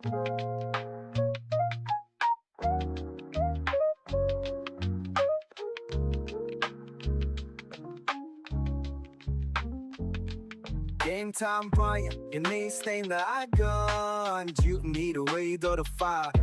Game time, Brian. Your name's name that I gun. You need a way to the fire.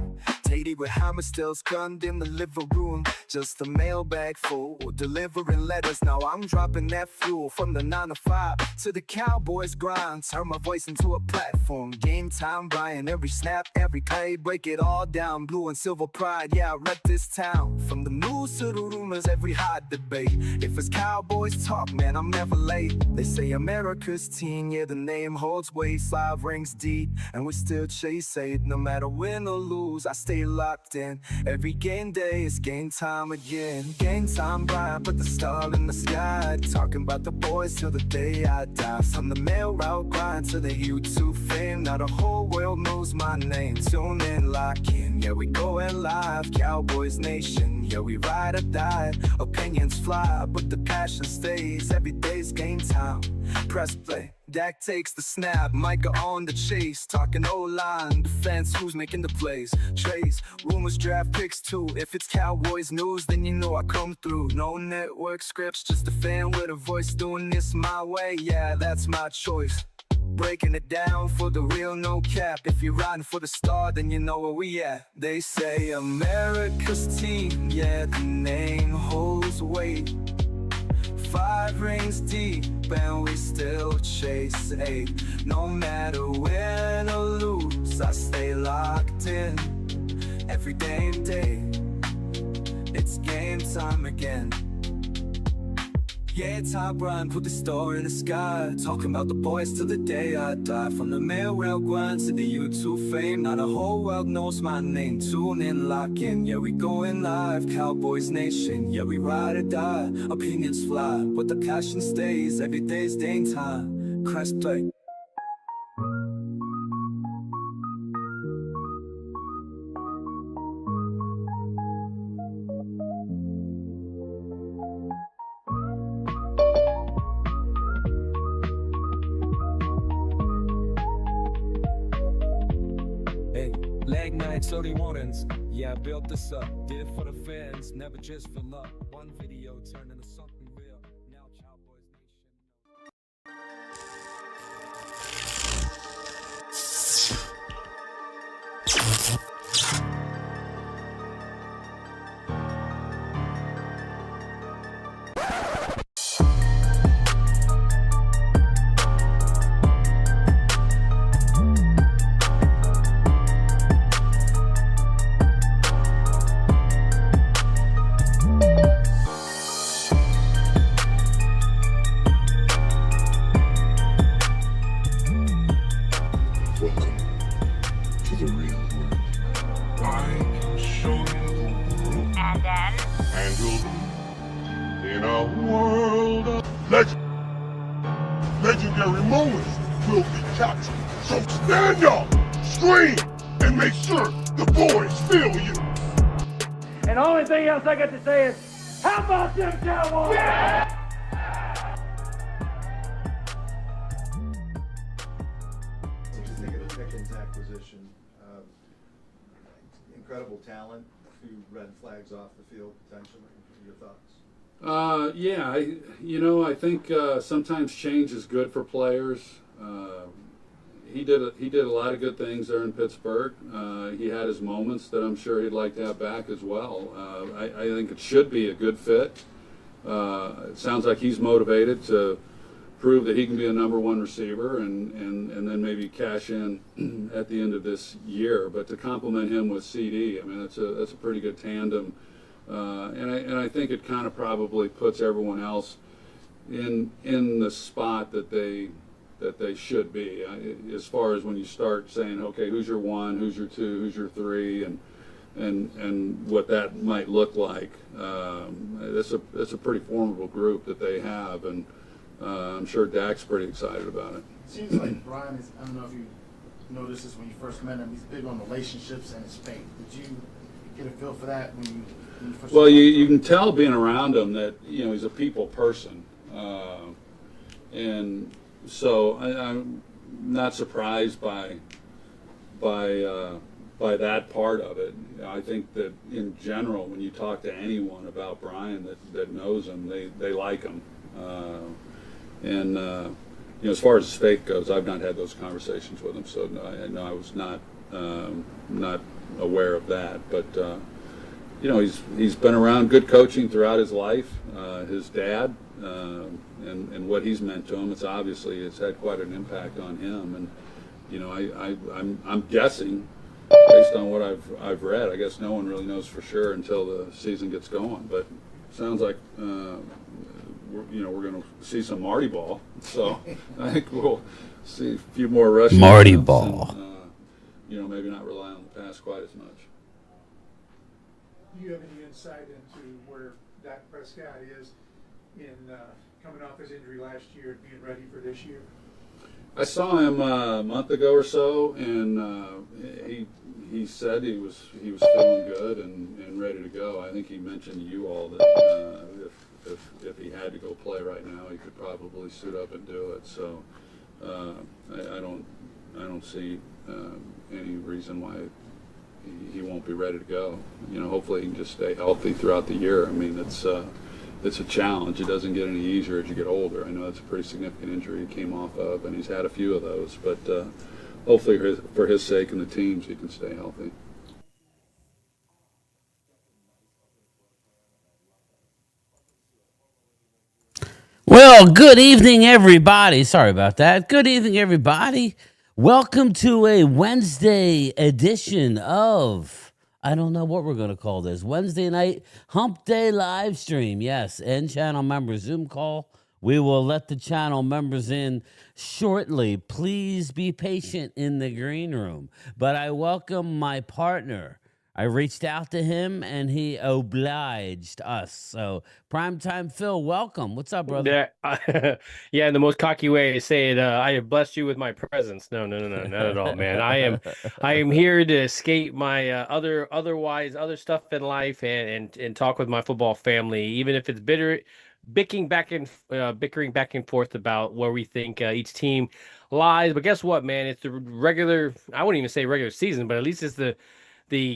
Lady with hammer stills gunned in the living room. Just a mailbag full, delivering letters. Now I'm dropping that fuel from the 9 to 5 to the Cowboys grind. Turn my voice into a platform. Game time, Brian. Every snap, every play, break it all down. Blue and silver pride, yeah, I rep this town. From the news to the rumors, every hot debate. If it's Cowboys talk, man, I'm never late. They say America's team, yeah, the name holds weight. 5 rings deep, and we still chase it. No matter win or lose, I stay locked in. Every game day is game time again. Game time, Brian, put the star in the sky. Talking about the boys till the day I die. From the mail route grind to the YouTube fame. Now the whole world knows my name. Tune in, lock in, yeah, we going live. Cowboys Nation, yeah, we ride or die. Opinions fly, but the passion stays. Every day's game time. Press play. Dak takes the snap, Micah on the chase. Talking O-line, defense, who's making the plays? Trays, rumors, draft picks too. If it's Cowboys news, then you know I come through. No network scripts, just a fan with a voice. Doing this my way, yeah, that's my choice. Breaking it down for the real, no cap. If you're riding for the star, then you know where we at. They say America's team, yeah, the name holds weight. 5 rings deep and we still chase 8. No matter win or lose, I stay locked in. Every damn day, it's game time again. Yeah, top run, put the star in the sky. Talking about the boys till the day I die. From the mail rail grind to the YouTube fame. Now the whole world knows my name. Tune in, lock in, yeah, we going live. Cowboys Nation, yeah, we ride or die. Opinions fly, but the passion stays. Every day's game time. Press play. Leg nights, 30 mornings. Yeah, I built this up. Did it for the fans, never just for luck. One video turned into something real. Now Cowboys Welcome to the real world. I can show you the world. And then? And you'll be in a world of legendary moments will be captured. So stand up, scream, and make sure the boys feel you. And the only thing else I got to say is, how about them Cowboys? Yeah! What do you think of the Pickens acquisition? Incredible talent, a few red flags off the field potentially. Your thoughts? Yeah, I think sometimes change is good for players. He did a lot of good things there in Pittsburgh. He had his moments that I'm sure he'd like to have back as well. I think it should be a good fit. It sounds like he's motivated to prove that he can be a #1 receiver and then maybe cash in at the end of this year. But to complement him with CD, I mean, that's a pretty good tandem. And I think it kind of probably puts everyone else in the spot that they should be, as far as when you start saying, okay, who's your 1, who's your 2, who's your 3, and what that might look like. It's a pretty formidable group that they have, and I'm sure Dak's pretty excited about it. Seems like Brian is, I don't know if you noticed this when you first met him, he's big on relationships and his faith. Did you get a feel for that when you first Well, you can tell being around him that, he's a people person. And so I'm not surprised by by that part of it. I think that in general, when you talk to anyone about Brian that knows him, they like him. And as far as his faith goes, I've not had those conversations with him, so I was not aware of that. But he's been around good coaching throughout his life. His dad and what he's meant to him, it's had quite an impact on him. And I'm guessing, based on what I've read, I guess no one really knows for sure until the season gets going. But it sounds like we're going to see some Marty ball. So I think we'll see a few more rushing Marty ball. And, maybe not rely on the pass quite as much. Do you have any insight into where Dak Prescott is in coming off his injury last year and being ready for this year? I saw him a month ago or so, and he said he was feeling good and ready to go. I think he mentioned to you all that if he had to go play right now, he could probably suit up and do it. So I don't see any reason why he won't be ready to go. Hopefully he can just stay healthy throughout the year. I mean, it's a challenge. It doesn't get any easier as you get older. I know that's a pretty significant injury he came off of, and he's had a few of those. But hopefully for his sake and the team's, he can stay healthy. Well, good evening, everybody. Sorry about that. Good evening, everybody. Welcome to a Wednesday edition of, I don't know what we're going to call this, Wednesday night Hump Day live stream. Yes, and channel member Zoom call. We will let the channel members in shortly. Please be patient in the green room. But I welcome my partner. I reached out to him, and he obliged us. So, Primetime Phil, welcome. What's up, brother? Yeah, in the most cocky way, say it. I have blessed you with my presence. No, not at all, man. I am here to escape my other stuff in life and talk with my football family, even if it's bickering back and forth about where we think each team lies. But guess what, man? It's the regular. I wouldn't even say regular season, but at least it's the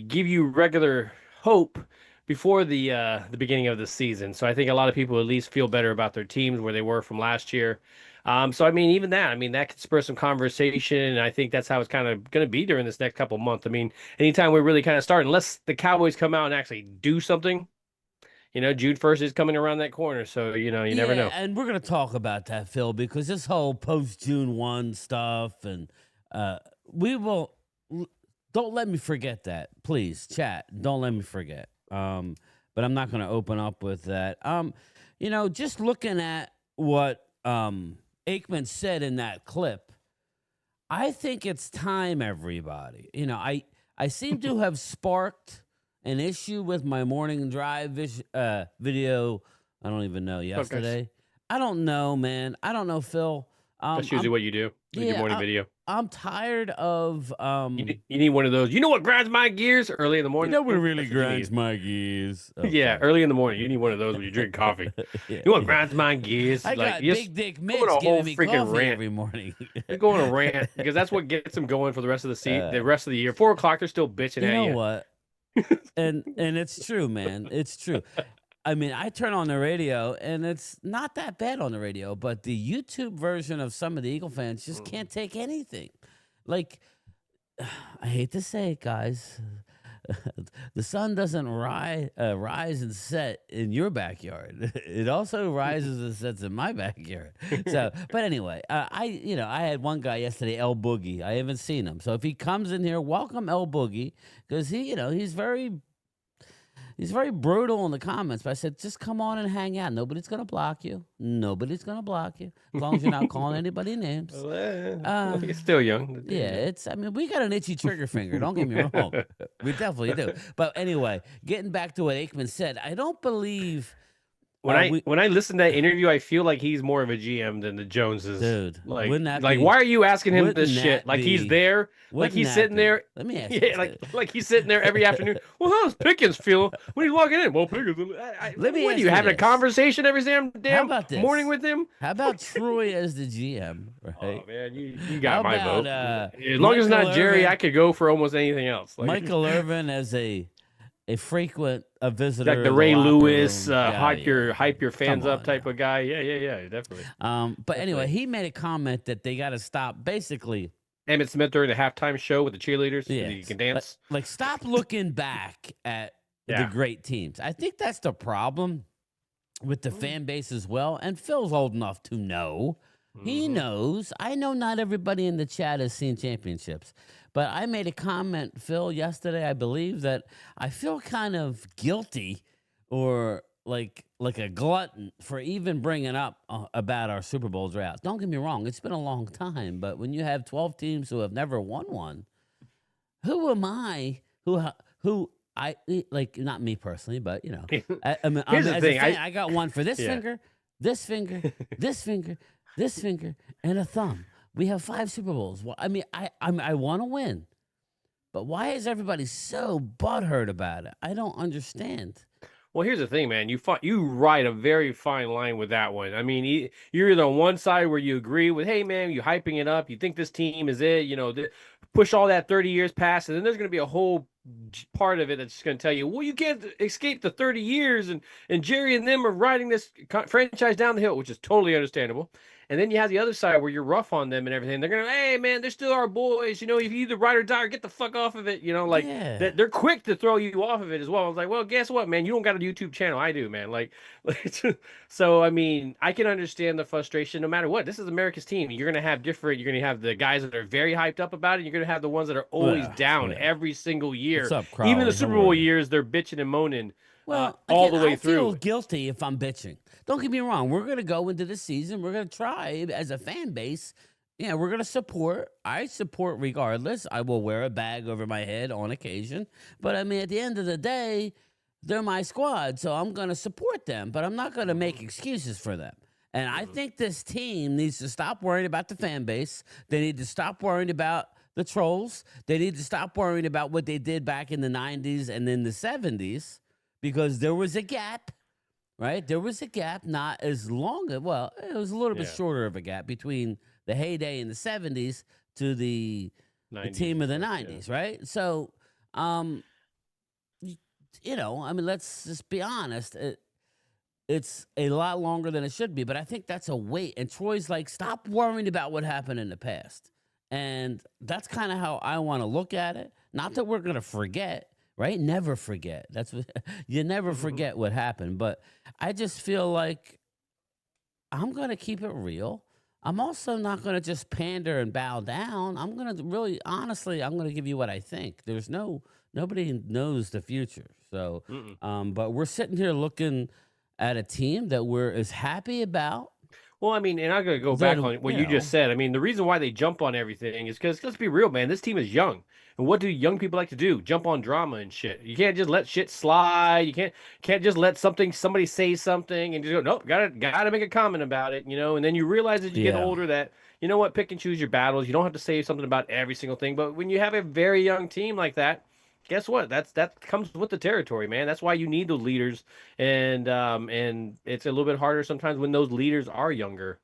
give you regular hope before the beginning of the season. So I think a lot of people at least feel better about their teams where they were from last year. So I mean, even that, that could spur some conversation, and I think that's how it's kind of going to be during this next couple of months. I mean, anytime we really kind of start, unless the Cowboys come out and actually do something, June 1st is coming around that corner. So, you never know. And we're going to talk about that, Phil, because this whole post-June 1 stuff, and we will... Don't let me forget that, please, chat. Don't let me forget. But I'm not going to open up with that. Just looking at what Aikman said in that clip, I think it's time, everybody. I seem to have sparked an issue with my morning drive video. I don't even know, yesterday. Okay. I don't know, man. I don't know, Phil. That's usually what you do with your morning video. I'm tired of you need one of those. You know what grinds my gears early in the morning? what really grinds my gears? Okay. Yeah, early in the morning. You need one of those when you drink coffee. You know what grinds my gears? I got Big Dick Mitch giving me coffee every morning. You're going to rant because that's what gets them going for the rest of the rest of the year. 4 o'clock, they're still bitching at you. You know what? and it's true, man. It's true. I turn on the radio, and it's not that bad on the radio, but the YouTube version of some of the Eagle fans just can't take anything. Like, I hate to say it, guys. The sun doesn't rise and set in your backyard. It also rises and sets in my backyard. So, but anyway, I had one guy yesterday, El Boogie. I haven't seen him. So if he comes in here, welcome El Boogie, because he's very brutal in the comments, but I said, just come on and hang out. Nobody's going to block you. Nobody's going to block you, as long as you're not calling anybody names. You're still young. Yeah, we got an itchy trigger finger. Don't get me wrong. We definitely do. But anyway, getting back to what Aikman said, I don't believe when I listen to that interview, I feel like he's more of a GM than the Joneses. Dude, like, wouldn't that like be- why are you asking him this wouldn't shit? that Like he's be- there, like wouldn't he's that sitting be- there. Let me ask you Yeah, like he's sitting there every afternoon. Well, how's Pickens feel when he's walking in? Well, Pickens. Let me what ask are you you having a this. conversation every damn about this? morning with him? How about Troy as the GM? Right? Oh man, you How got my about, vote. uh, As long as it's Michael not Jerry, Irvin- I could go for almost anything else. Like, Michael Irvin as a frequent visitor, like the of Ray locker Lewis room. Yeah. hype your fans Come up on type now. of guy. Yeah, definitely. But anyway, he made a comment that they got to stop. Basically, Emmett Smith during the halftime show with the cheerleaders. yeah, You can dance. Like stop looking back at the Yeah. great teams. I think that's the problem with the fan base as well. And Phil's old enough to know. He knows. I know not everybody in the chat has seen championships, but I made a comment, Phil, yesterday, I believe, that I feel kind of guilty or like a glutton for even bringing up about our Super Bowl drought. Don't get me wrong. It's been a long time, but when you have 12 teams who have never won one, who am I who I like, not me personally, but you know, I mean, Here's the as thing, a fan, I got one for this Yeah. finger, this finger, this finger, this finger, and a thumb. We have 5 Super Bowls. Well, I mean, I want to win, but why is everybody so butthurt about it? I don't understand. Well, here's the thing, man. You ride a very fine line with that one. I mean, you're either on one side where you agree with, hey, man, you're hyping it up. You think this team is it. You know, push all that 30 years past, and then there's going to be a whole part of it that's going to tell you, well, you can't escape the 30 years, and Jerry and them are riding this franchise down the hill, which is totally understandable. And then you have the other side where you're rough on them and everything. They're going to, hey, man, they're still our boys. You know, if you either ride or die or get the fuck off of it, you know, like they're quick to throw you off of it as well. I was like, well, guess what, man? You don't got a YouTube channel. I do, man. Like so, I mean, I can understand the frustration no matter what. This is America's team. You're going to have you're going to have the guys that are very hyped up about it. You're going to have the ones that are always down every single year. What's up, Even Crowley? the Super How are Bowl you? years, they're bitching and moaning. Well, all again, the way I feel through. guilty if I'm bitching. Don't get me wrong. We're going to go into the season. We're going to try as a fan base. Yeah, we're going to support. I support regardless. I will wear a bag over my head on occasion. But, I mean, at the end of the day, they're my squad, so I'm going to support them. But I'm not going to make excuses for them. And I think this team needs to stop worrying about the fan base. They need to stop worrying about the trolls. They need to stop worrying about what they did back in the 90s and in the 70s. Because there was a gap, right? There was a gap, not as long as, well, it was a little bit shorter of a gap between the heyday in the 70s to the team of the 90s, right? So, you know, I mean, let's just be honest. It's a lot longer than it should be, but I think that's a weight. And Troy's like, stop worrying about what happened in the past. And that's kind of how I want to look at it. Not that we're going to forget. Right? Never forget. That's what you never forget what happened. But I just feel like I'm going to keep it real. I'm also not going to just pander and bow down. I'm going to really, honestly, I'm going to give you what I think. There's nobody knows the future. So, but we're sitting here looking at a team that we're as happy about. Well, I mean, and I'm going to go back on what you just said. I mean, the reason why they jump on everything is because, let's be real, man, this team is young. And what do young people like to do? Jump on drama and shit. You can't just let shit slide. You can't just let somebody say something and just go, nope, gotta make a comment about it, you know? And then you realize as you get older that, you know what, pick and choose your battles. You don't have to say something about every single thing. But when you have a very young team like that, guess what? That comes with the territory, man. That's why you need those leaders. And it's a little bit harder sometimes when those leaders are younger.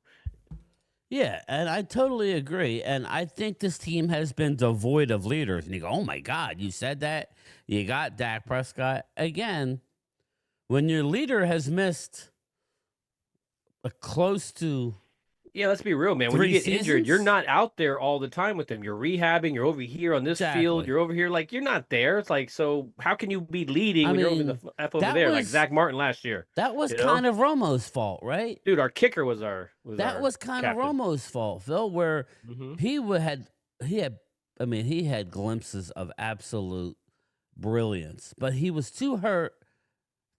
Yeah, and I totally agree. And I think this team has been devoid of leaders. And you go, oh my God, you said that? You got Dak Prescott. Again, when your leader has missed a close to Yeah, let's be real, man. When you get injured, you're not out there all the time with them. You're rehabbing. You're over here on this field. You're over here. Like, you're not there. It's like, so how can you be leading when you're over the F over there? Like Zach Martin last year. That was kind of Romo's fault, right? Dude, our kicker was kind of Romo's fault, Phil, where he had glimpses of absolute brilliance, but he was too hurt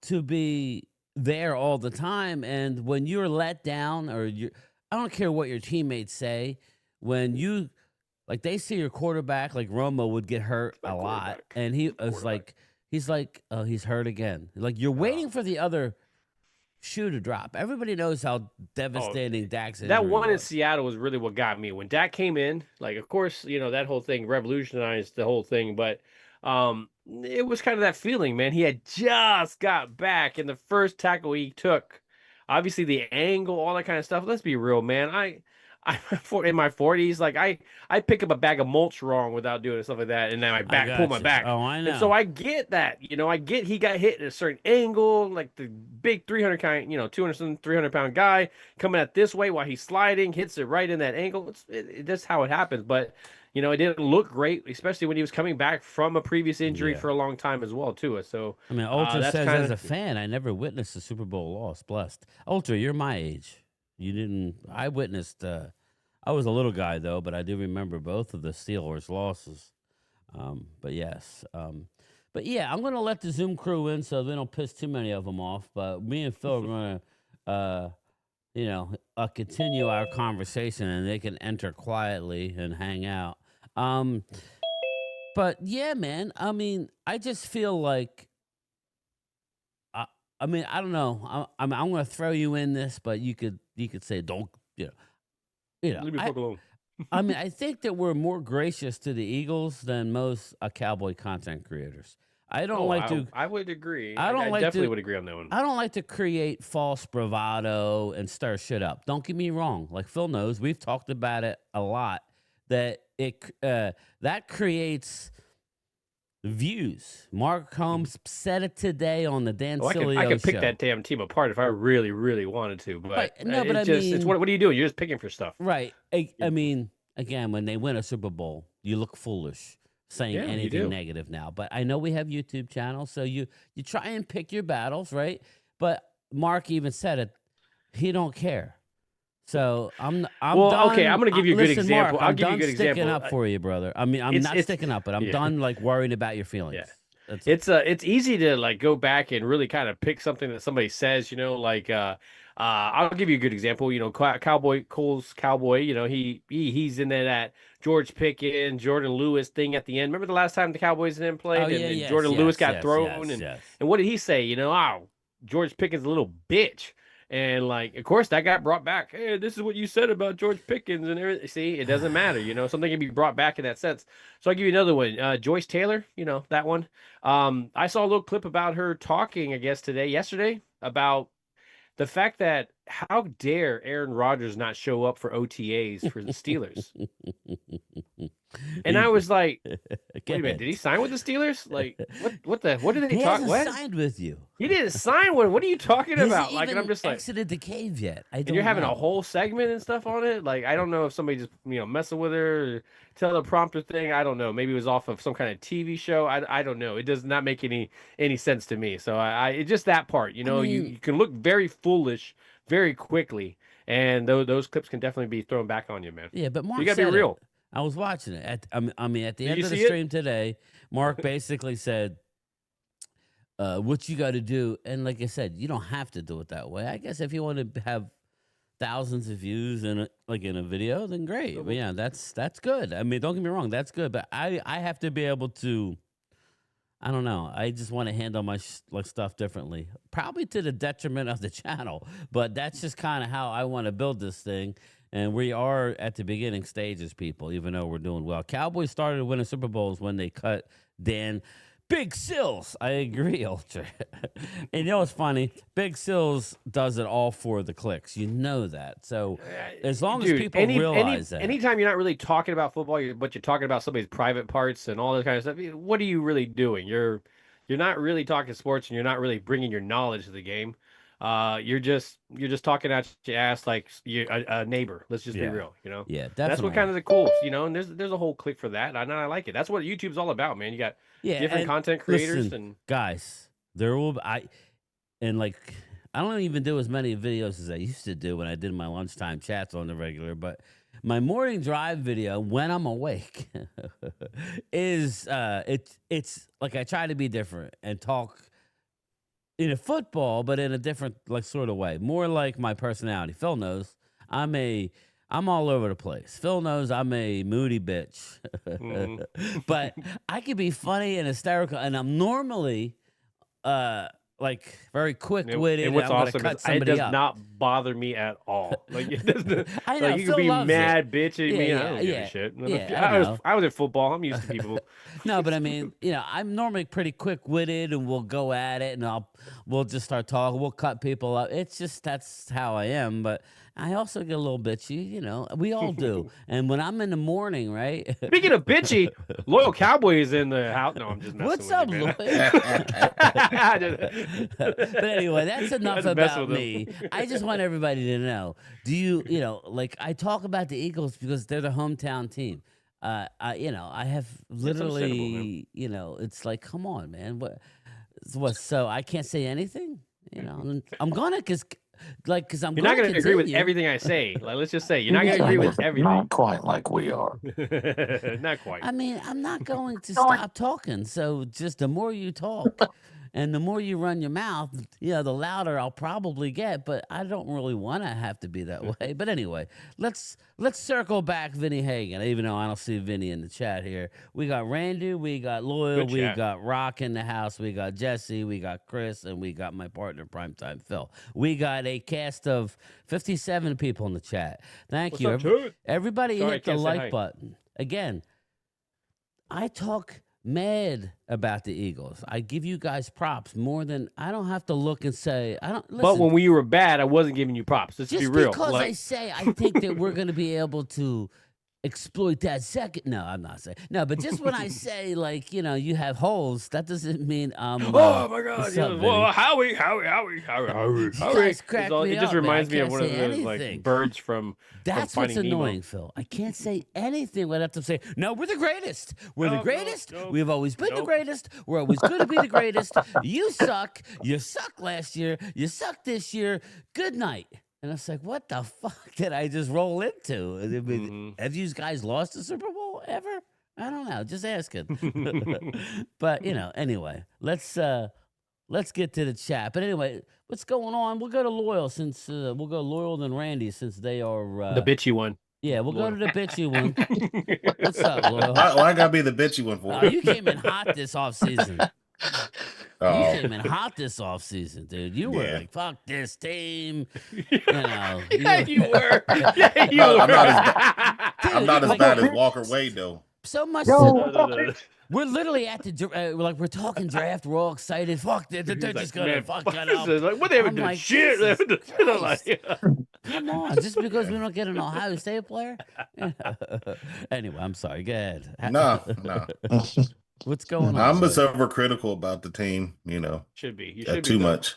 to be there all the time. And when you're let down I don't care what your teammates say. When you, like, they see your quarterback, like Romo would get hurt a lot, and he's like, oh, he's hurt again. Like, you're waiting for the other shoe to drop. Everybody knows how devastating Dak's injury That one in was. Seattle was really what got me. When Dak came in, like, of course, that whole thing revolutionized the whole thing, but it was kind of that feeling, man. He had just got back, and the first tackle he took, obviously the angle, all that kind of stuff. Let's be real, man. I'm in my 40s. Like, I pick up a bag of mulch wrong without doing stuff like that, and then my back pull my back. Oh, I know. And so I get that. I get he got hit at a certain angle, like the big 300 kind, 200 300 pound guy coming at this way while he's sliding, hits it right in that angle. That's how it happens. But it didn't look great, especially when he was coming back from a previous injury for a long time as well, too. So I mean, Ultra that's says, kinda... as a fan, I never witnessed a Super Bowl loss. Blessed. Ultra, you're my age. You didn't. I witnessed. I was a little guy though, but I do remember both of the Steelers' losses. But yes. But yeah, I'm gonna let the Zoom crew in so they don't piss too many of them off. But me and Phil are gonna, continue our conversation, and they can enter quietly and hang out. But yeah, man. I mean, I just feel like. I mean, I don't know. I'm going to throw you in this, but you could say don't. Leave me fuck alone. I mean, I think that we're more gracious to the Eagles than most Cowboy content creators. I don't like to. I would agree. I definitely would agree on that one. I don't like to create false bravado and stir shit up. Don't get me wrong. Like Phil knows, we've talked about it a lot. That that creates views. Mark Holmes said it today on the Dan Sileo I could pick show. that damn team apart if I really, really wanted to. But right. No, but it's what are you doing? You're just picking for stuff. Right. I mean, again, when they win a Super Bowl, you look foolish saying anything negative now. But I know we have YouTube channels, so you try and pick your battles, right? But Mark even said it. He don't care. So I'm done. Okay, I'm going to give you a good example. Mark, I'll give you a good example. Sticking up for you, brother. I mean, I'm not sticking up, but I'm done worrying about your feelings. Yeah. It's easy to go back and really kind of pick something that somebody says, I'll give you a good example. Cole's Cowboy, he's in that George Pickens, Jordan Lewis thing at the end. Remember the last time the Cowboys didn't play and Jordan Lewis got thrown and what did he say? George Pickens is a little bitch. And of course, that got brought back. Hey, this is what you said about George Pickens and everything. See, it doesn't matter. Something can be brought back in that sense. So I'll give you another one. Joyce Taylor, that one. I saw a little clip about her talking, I guess, yesterday, about the fact that how dare Aaron Rodgers not show up for OTAs for the Steelers? And I was like, wait a minute, did he sign with the Steelers? What did they talk? What? He signed with you. He didn't sign one. What are you talking about? And I'm just exited the cave yet. And you're having a whole segment and stuff on it. I don't know if somebody just messing with her or teleprompter thing. I don't know. Maybe it was off of some kind of TV show. I don't know. It does not make any sense to me. So it's just that part. You can look very foolish very quickly, and those clips can definitely be thrown back on you, man. Yeah, but Mark, you gotta be real. I was watching it. At the end of the stream today, Mark basically said, what you got to do, and like I said, you don't have to do it that way. I guess if you want to have thousands of views in a video, then great. But yeah, that's good. I mean, don't get me wrong, that's good. But I have to be able to. I don't know. I just want to handle my stuff differently, probably to the detriment of the channel. But that's just kind of how I want to build this thing. And we are at the beginning stages, people, even though we're doing well. Cowboys started winning Super Bowls when they cut Dan Big Sills. I agree, Ultra. And what's funny? Big Sills does it all for the clicks. You know that. So as long as people realize that. Anytime you're not really talking about football, but you're talking about somebody's private parts and all that kind of stuff, what are you really doing? You're not really talking sports, and you're not really bringing your knowledge to the game. You're just talking out your ass like you're a neighbor. Let's just be real, Yeah, definitely. That's what kind of the cool, and there's a whole click for that, and I like it. That's what YouTube's all about, man. You got different content creators. Listen, and guys, there will I don't even do as many videos as I used to do when I did my lunchtime chats on the regular, but my morning drive video when I'm awake is it's like I try to be different and talk in a football, but in a different sort of way, more like my personality. Phil knows I'm all over the place. Phil knows I'm a moody bitch, but I can be funny and hysterical, and I'm normally like very quick And witted. and what's I'm awesome gonna cut is it somebody does up. not bother me at all. Like it doesn't. I know, Like you Phil can be loves mad, bitch at Yeah, me. I yeah, don't give yeah. a shit. Yeah, I know. I was in football. I'm used to people. No, but I mean, I'm normally pretty quick witted, and we'll go at it, and we'll just start talking. We'll cut people up. It's just that's how I am. But I also get a little bitchy. We all do. And when I'm in the morning, right? Speaking of bitchy, loyal Cowboys in the house. No, I'm just messing What's with up, you, man. But anyway, that's enough Let's mess about with me. them. I just want everybody to know. Do like I talk about the Eagles because they're the hometown team. I have literally, it's like, come on, man. What? So I can't say anything. I'm gonna because I'm. You're not going to agree with everything I say. Like, let's just say you're not going to agree with everything. Not quite like we are. Not quite. I mean, I'm not going to stop talking. So just the more you talk and the more you run your mouth, the louder I'll probably get. But I don't really want to have to be that way. But anyway, let's circle back Vinny Hagan, even though I don't see Vinny in the chat here. We got Randy, we got Loyal, we got Rock in the house, we got Jesse, we got Chris, and we got my partner, Primetime Phil. We got a cast of 57 people in the chat. Thank you. Everybody hit the like button. Again, I talk mad about the Eagles. I give you guys props more than I don't have to look and say I don't. Listen, but when we were bad, I wasn't giving you props. Let's just be real. Because I say I think that we're going to be able to exploit that second. No, I'm not saying no. But just when I say you have holes, that doesn't mean oh my God! what's up, Well, Howie. You guys crack me It just up, reminds man. I me of one of can't those say like anything. birds from. That's from what's Finding Nemo. annoying, Phil. I can't say anything without them saying, no, we're the greatest. We're the greatest. nope, We've always been the nope. greatest. We're always going to be the greatest. You suck. You sucked last year. You suck this year. Good night. And I was like, what the fuck did I just roll into? I mean, have you guys lost the Super Bowl ever? I don't know. Just asking. But, anyway, let's get to the chat. But anyway, what's going on? We'll go to Loyal since we'll go Loyal than Randy since they are The bitchy one. Yeah, we'll go to the bitchy one. What's up, Loyal? Why I gotta be the bitchy one for? You came in hot this offseason. You came in hot this offseason, dude. You were like, fuck this team. Yeah, you were. Yeah, you were. I'm not as bad as Walker Wade, though. So much. No. We're literally at the we're talking draft. We're all excited. Fuck, they're just gonna fuck it up. Like, what they haven't done shit. Come on, just because we don't get an Ohio State player. Anyway, I'm sorry. Go ahead. No. What's going on? I'm just overcritical about the team. Should be. You should too be much.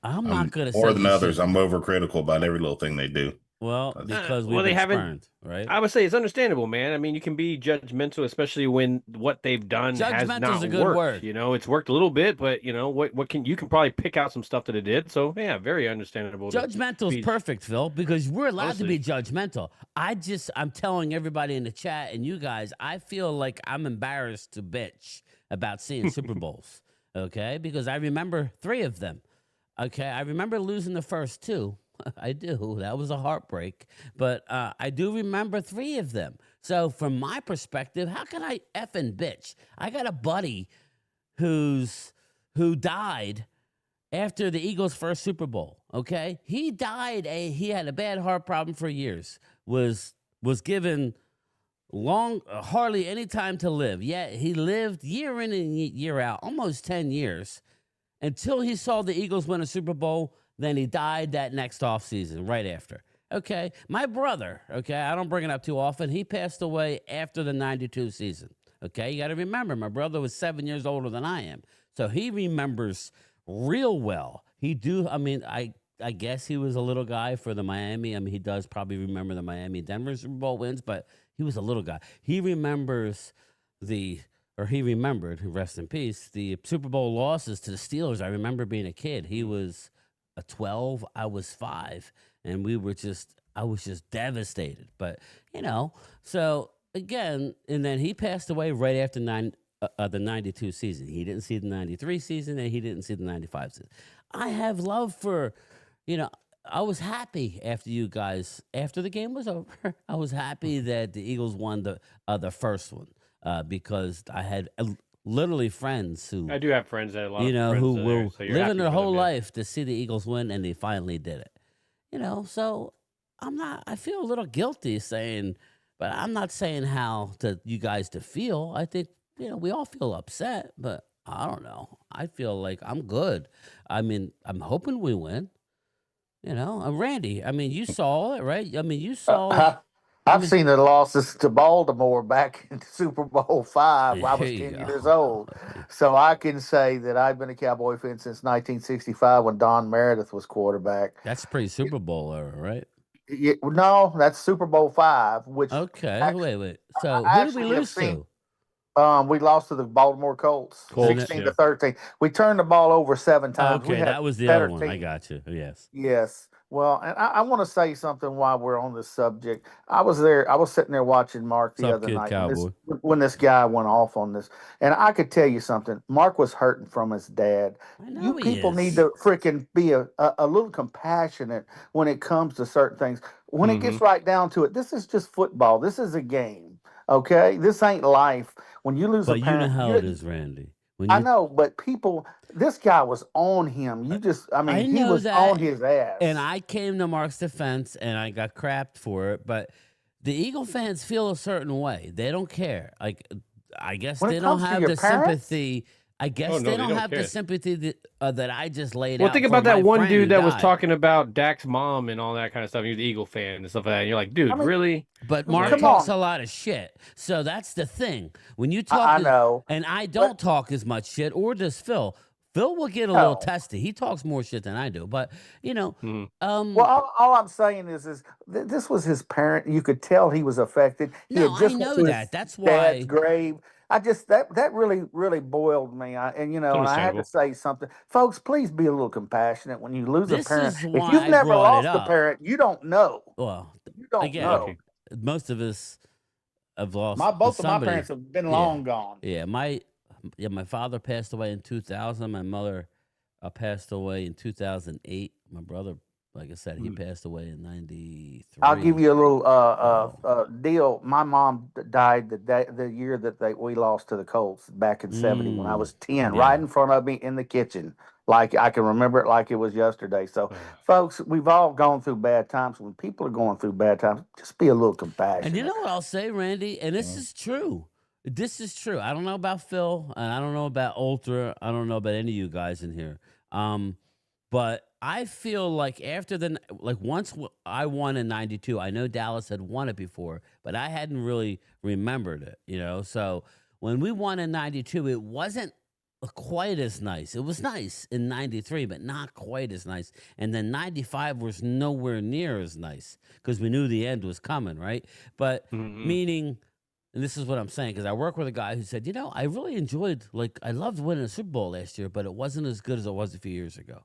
I'm not gonna say more than others. I'm overcritical about every little thing they do. Well, because they haven't spurned, right? I would say it's understandable, man. I mean, you can be judgmental, especially when what they've done has not a good worked. Word. It's worked a little bit, but what can you can probably pick out some stuff that it did. So yeah, very understandable. Judgmental is perfect, Phil, because we're allowed to Mostly. be judgmental. I'm telling everybody in the chat and you guys, I feel like I'm embarrassed to bitch about seeing Super Bowls. Okay, because I remember 3 of them. Okay, I remember losing the first 2. I do. That was a heartbreak. But I do remember 3 of them. So from my perspective, how can I effing bitch? I got a buddy who died after the Eagles' first Super Bowl. Okay, he died. He had a bad heart problem for years. Was given hardly any time to live. Yet he lived year in and year out, almost 10 years, until he saw the Eagles win a Super Bowl. Then he died that next offseason, right after. Okay, my brother, I don't bring it up too often, he passed away after the 92 season. Okay, you got to remember, my brother was 7 years older than I am. So he remembers real well. I guess he was a little guy for the Miami. I mean, he does probably remember the Miami-Denver Super Bowl wins, but he was a little guy. He remembers he remembered, rest in peace, the Super Bowl losses to the Steelers. I remember being a kid. He was a 12, I was 5, and I was just devastated. But, so again, and then he passed away right after the 92 season. He didn't see the 93 season, and he didn't see the 95 season. I have love for, I was happy after the game was over. I was happy that the Eagles won the first one because I had literally friends who I do have friends that a lot of friends who are were there, so you're living happy their for whole them, yeah. life to see the Eagles win, and they finally did it. So I feel a little guilty saying, but I'm not saying how to you guys to feel. I think, we all feel upset, but I don't know. I feel like I'm good. I mean, I'm hoping we win. Randy, I mean, you saw it, right? I mean, you saw, I've seen the losses to Baltimore back in Super Bowl V. I here was you 10 go. years old. So I can say that I've been a Cowboy fan since 1965 when Don Meredith was quarterback. That's pre Super Bowl era, right? No, that's Super Bowl V, which Okay, wait. So I who did we actually have lose seen. to? We lost to the Baltimore Colts, Colts, 16-13. We turned the ball over 7 times. We Okay, had that was the better other one. I team. got you. Yes. Yes. Well, and I want to say something while we're on this subject. I was there. I was sitting there watching Mark the What's up, other Kid night Cowboy? when this guy went off on this, and I could tell you something. Mark was hurting from his dad. I know You he people is. need to freaking be a little compassionate when it comes to certain things. When it gets right down to it, this is just football. This is a game. Okay, this ain't life. When you lose But a parent, you know how it is, Randy. When I you, know, but people, this guy was on him. I He know was that, on his ass. and I came to Mark's defense, and I got crapped for it. But the Eagle fans feel a certain way. They don't care. Like, I guess When it they don't comes to have your the parents? sympathy. I guess Oh, no, they don't don't have the care. sympathy that I just laid Well, out. think for about my that one friend who dude that was died. talking about Dak's mom and all that kind of stuff. He was an Eagle fan and stuff like that. And you're like, dude, really? But Mark come talks on. a lot of shit. So that's the thing. When you talk, I know. and I don't talk as much shit, or does Phil? Phil will get a little testy. He talks more shit than I do. But Well, all I'm saying is this was his parent. You could tell he was affected. He No, had just I know went to his that. That's dad's why. grave. I just that really boiled me. And I had to say something, folks. Please be a little compassionate when you lose a This parent. is If why you've I never brought it lost a up. parent, you don't know. Well, You don't again, know. most of us have lost. Both of my somebody. parents have been long gone. Yeah, my father passed away in 2000. My mother passed away in 2008. My brother, like I said, he passed away in 93. I'll give you a little deal. My mom died the year that we lost to the Colts back in '70 when I was 10, right in front of me in the kitchen. Like I can remember it like it was yesterday. So, folks, we've all gone through bad times. When people are going through bad times, just be a little compassionate. And you know what I'll say, Randy? And this is true. This is true. I don't know about Phil, and I don't know about Ultra. I don't know about any of you guys in here. But I feel like once I won in '92, I know Dallas had won it before, but I hadn't really remembered it, So when we won in '92, it wasn't quite as nice. It was nice in '93, but not quite as nice. And then '95 was nowhere near as nice because we knew the end was coming, right? But meaning, and this is what I'm saying, because I work with a guy who said, I really enjoyed, I loved winning a Super Bowl last year, but it wasn't as good as it was a few years ago.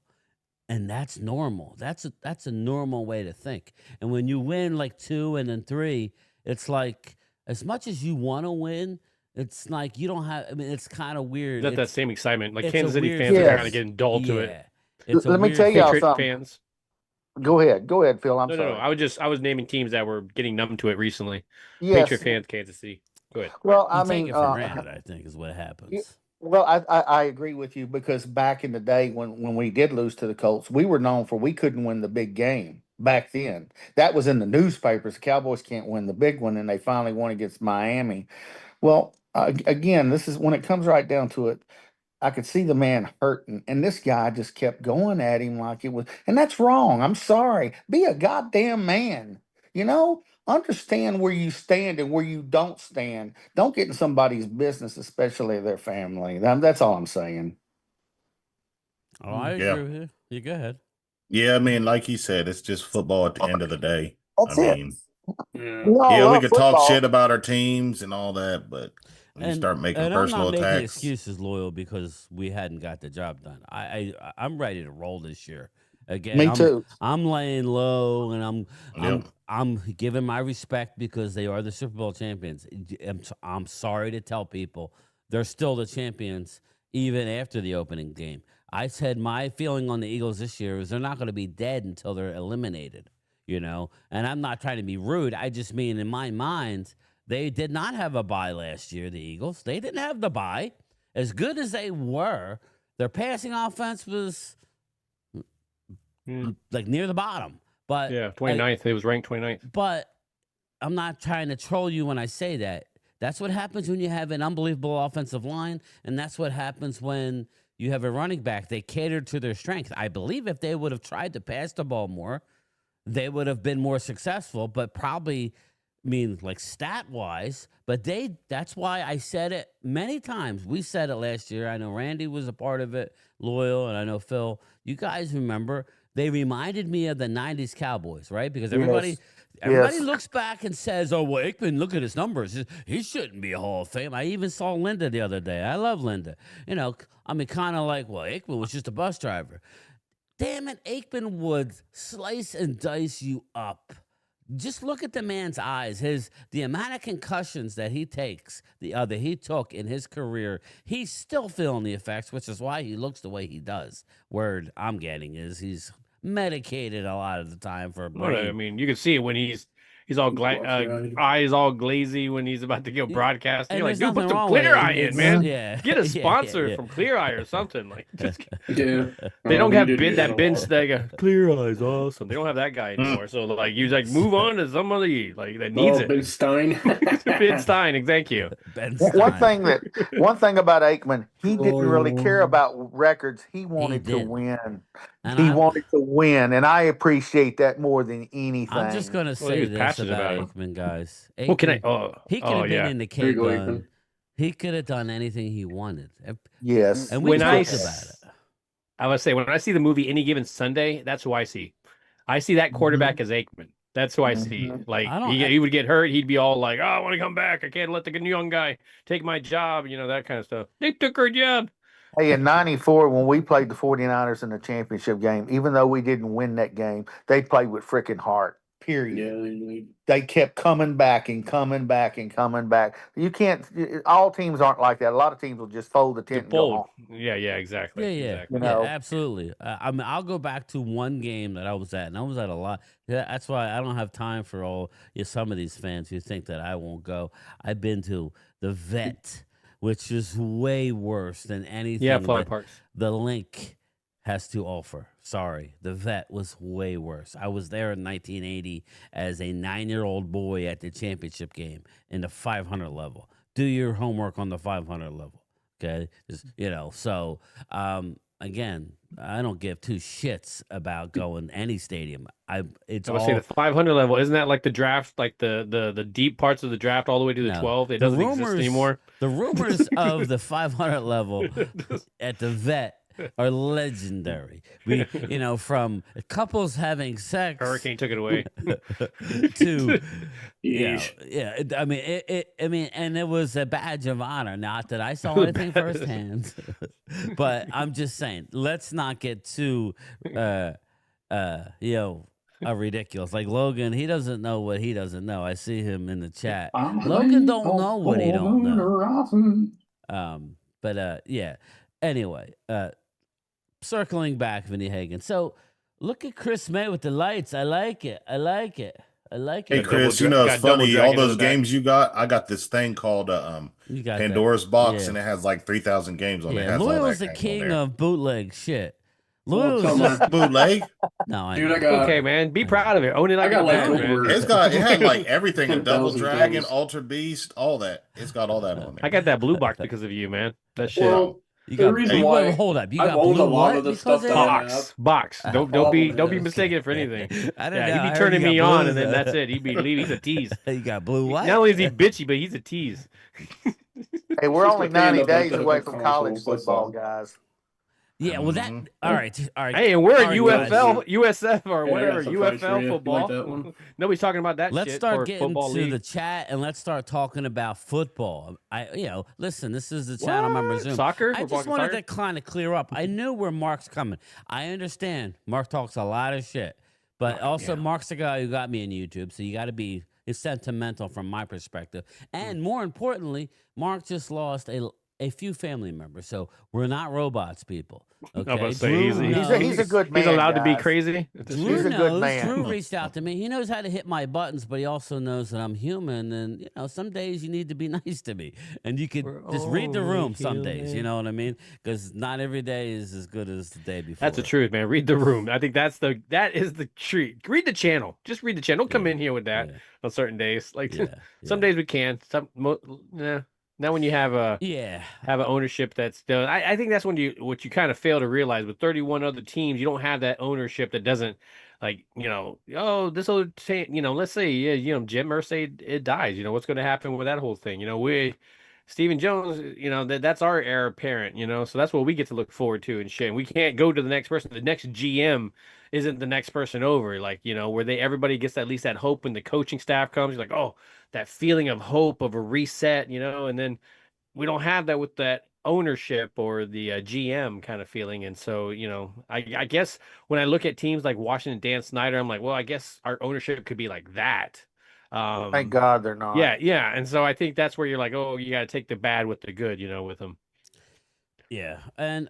And that's normal. That's a normal way to think. And when you win 2 and then 3, it's like, as much as you want to win, it's like you don't have. I mean, it's kind of weird. Not that same excitement. Like it's Kansas a City weird fans are Yes. kind of getting dull to it. It's a Let me weird tell y'all Patriot something. fans. Go ahead, Phil. I'm No, sorry. I was naming teams that were getting numb to it recently. Yes. Patriot fans, Kansas City. Go ahead. Well, You I take mean, it for granted, I think, is what happens. Well, I agree with you because back in the day when we did lose to the Colts, we were known for we couldn't win the big game back then. That was in the newspapers. Cowboys can't win the big one, and they finally won against Miami. Well, again, this is when it comes right down to it. I could see the man hurting, and this guy just kept going at him like it was, and that's wrong. I'm sorry. Be a goddamn man. Understand where you stand and where you don't stand. Don't get in somebody's business, especially their family. That's all I'm saying. Oh, I agree with you. You go ahead. Yeah, I mean, like he said, it's just football at the end of the day. That's I it. mean, We we could talk shit about our teams and all that, but when you start making and personal I'm not making attacks. excuses, Loyal, because we hadn't got the job done. I'm ready to roll this year. Again, Me too. I'm laying low, and I'm giving my respect because they are the Super Bowl champions. I'm sorry to tell people they're still the champions even after the opening game. I said my feeling on the Eagles this year is they're not going to be dead until they're eliminated. And I'm not trying to be rude. I just mean in my mind, they did not have a bye last year, the Eagles. They didn't have the bye. As good as they were, their passing offense was like near the bottom. But yeah, 29th. It was ranked 29th. But I'm not trying to troll you when I say that. That's what happens when you have an unbelievable offensive line, and that's what happens when you have a running back. They catered to their strength. I believe if they would have tried to pass the ball more, they would have been more successful, but probably, like stat-wise, but that's why I said it many times. We said it last year. I know Randy was a part of it, Loyal, and I know Phil. You guys remember, they reminded me of the 90s Cowboys, right? Because everybody looks back and says, oh, well, Aikman, look at his numbers. He shouldn't be a Hall of Fame. I even saw Linda the other day. I love Linda. Kind of like, well, Aikman was just a bus driver. Damn it, Aikman would slice and dice you up. Just look at the man's eyes. The amount of concussions that he takes, that he took in his career, he's still feeling the effects, which is why he looks the way he does. Word I'm getting is he's medicated a lot of the time for a brain. Well, I mean, you can see it when he's all eyes all glazy when he's about to go broadcast. You're like, dude, put some Clear Eye in, man. Yeah. Get a sponsor from Clear Eye or something. Like, Yeah. They don't have that Ben Stega. Clear Eye's awesome. They don't have that guy anymore. So like, he's like, move on to somebody that needs it. Ben Stein. Ben Stein, thank you. Ben Stein. One thing about Aikman, he didn't really care about records. He wanted to win. He wanted to win, and I appreciate that more than anything. I'm just gonna say this about Aikman, guys. Aikman, Well, can I? he could have been in the K gun. He could have done anything he wanted. Yes. And we talked about it. I would say when I see the movie Any Given Sunday, that's who I see. I see that quarterback as Aikman. That's who I see. Like he would get hurt, he'd be all like, "Oh, I want to come back. I can't let the young guy take my job." That kind of stuff. They took her job. Hey, in 94, when we played the 49ers in the championship game, even though we didn't win that game, they played with freaking heart, period. Yeah, they kept coming back and coming back and coming back. You can't, all teams aren't like that. A lot of teams will just fold the tent and go home. Yeah, exactly. Yeah, exactly. Absolutely. I mean, I'll go back to one game that I was at, and I was at a lot. That's why I don't have time for some of these fans who think that I won't go. I've been to the Vet, which is way worse than anything the Link has to offer. Sorry, the Vet was way worse. I was there in 1980 as a 9-year-old boy at the championship game in the 500 level. Do your homework on the 500 level, okay? So again, I don't give two shits about going to any stadium. I would say the 500 level, isn't that like the draft, like the deep parts of the draft all the way to the 12? It doesn't exist anymore. The rumors of the 500 level at the Vet are legendary. From couples having sex, Hurricane took it away, to I mean, and it was a badge of honor. Not that I saw anything firsthand, but I'm just saying, let's not get too, ridiculous. Like Logan, he doesn't know what he doesn't know. I see him in the chat. Logan don't know what he don't know. Anyway, circling back, Vinny Hagen. So look at Chris May with the lights. I like it. Hey, Chris, it's funny. All those games you got, I got this thing called Pandora's Box, and it has like 3,000 games on it. Yeah, Loyal's the king of bootleg shit. Bootleg? No, dude, I got. Okay, man, be proud of it. Own it. I got like it had like everything: a Double Dragon, Alter Beast, all that. It's got all that on there. I got that blue box because of you, man. That shit. Well, the reason why hold up, you I've got owned blue a lot of the stuff that box. Don't be mistaken for anything. He'd be turning me on, and then that's it. He'd be leaving. He's a tease. You got blue what? Not only is he bitchy, but he's a tease. Hey, we're only 90 days away from college football, guys. Yeah, well, that all right. Hey, and we're at USF or whatever, UFL football. Like Nobody's talking about that. Let's shit start or getting football to league. the chat, and let's start talking about football. Listen, this is the channel member Zoom. Soccer? I just wanted to kind of clear up. I knew where Mark's coming. I understand Mark talks a lot of shit, but also Mark's the guy who got me in YouTube, so you got to be sentimental from my perspective. And more importantly, Mark just lost a few family members. So we're not robots, people. Okay, I was about to say, He's a good man. He's allowed to be guys. crazy. He's a good man. Drew reached out to me. He knows how to hit my buttons, but he also knows that I'm human. And, some days you need to be nice to me. And you could just read the room some days, you know what I mean? Because not every day is as good as the day before. That's the truth, man. Read the room. I think that is the treat. Read the channel. Just read the channel. Don't come in here with that on certain days. Like some days we can. Now when you have an ownership that's done, I think that's when what you kind of fail to realize with 31 other teams, you don't have that ownership that doesn't this will say, let's say Jim Irsay it dies, what's going to happen with that whole thing, Stephen Jones, that's our heir apparent, so that's what we get to look forward to and shit. And we can't go to the next person. The next GM isn't the next person over, where everybody gets at least that hope when the coaching staff comes. You're like, oh, that feeling of hope of a reset, and then we don't have that with that ownership or the GM kind of feeling. And so, I guess when I look at teams like Washington, Dan Snyder, I'm like, well, I guess our ownership could be like that. Thank God they're not. Yeah. And so I think that's where you're like, oh, you got to take the bad with the good, with them. Yeah. And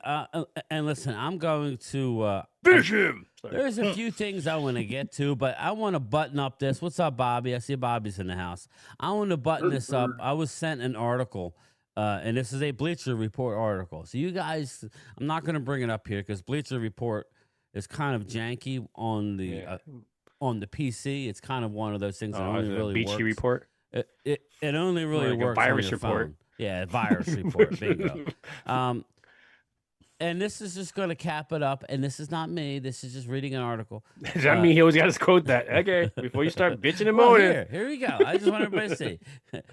listen, I'm going to finish him. There's a few things I want to get to, but I want to button up this. What's up, Bobby? I see Bobby's in the house. I want to button this up. I was sent an article, and this is a Bleacher Report article. So you guys, I'm not going to bring it up here because Bleacher Report is kind of janky on the PC. It's kind of one of those things that only really works. Report? It only really works virus on your report. phone. Yeah, virus report. Bingo. And this is just going to cap it up. And this is not me. This is just reading an article. Does that mean he always got to quote that? Okay, before you start bitching and moaning. Here we go. I just want everybody to see.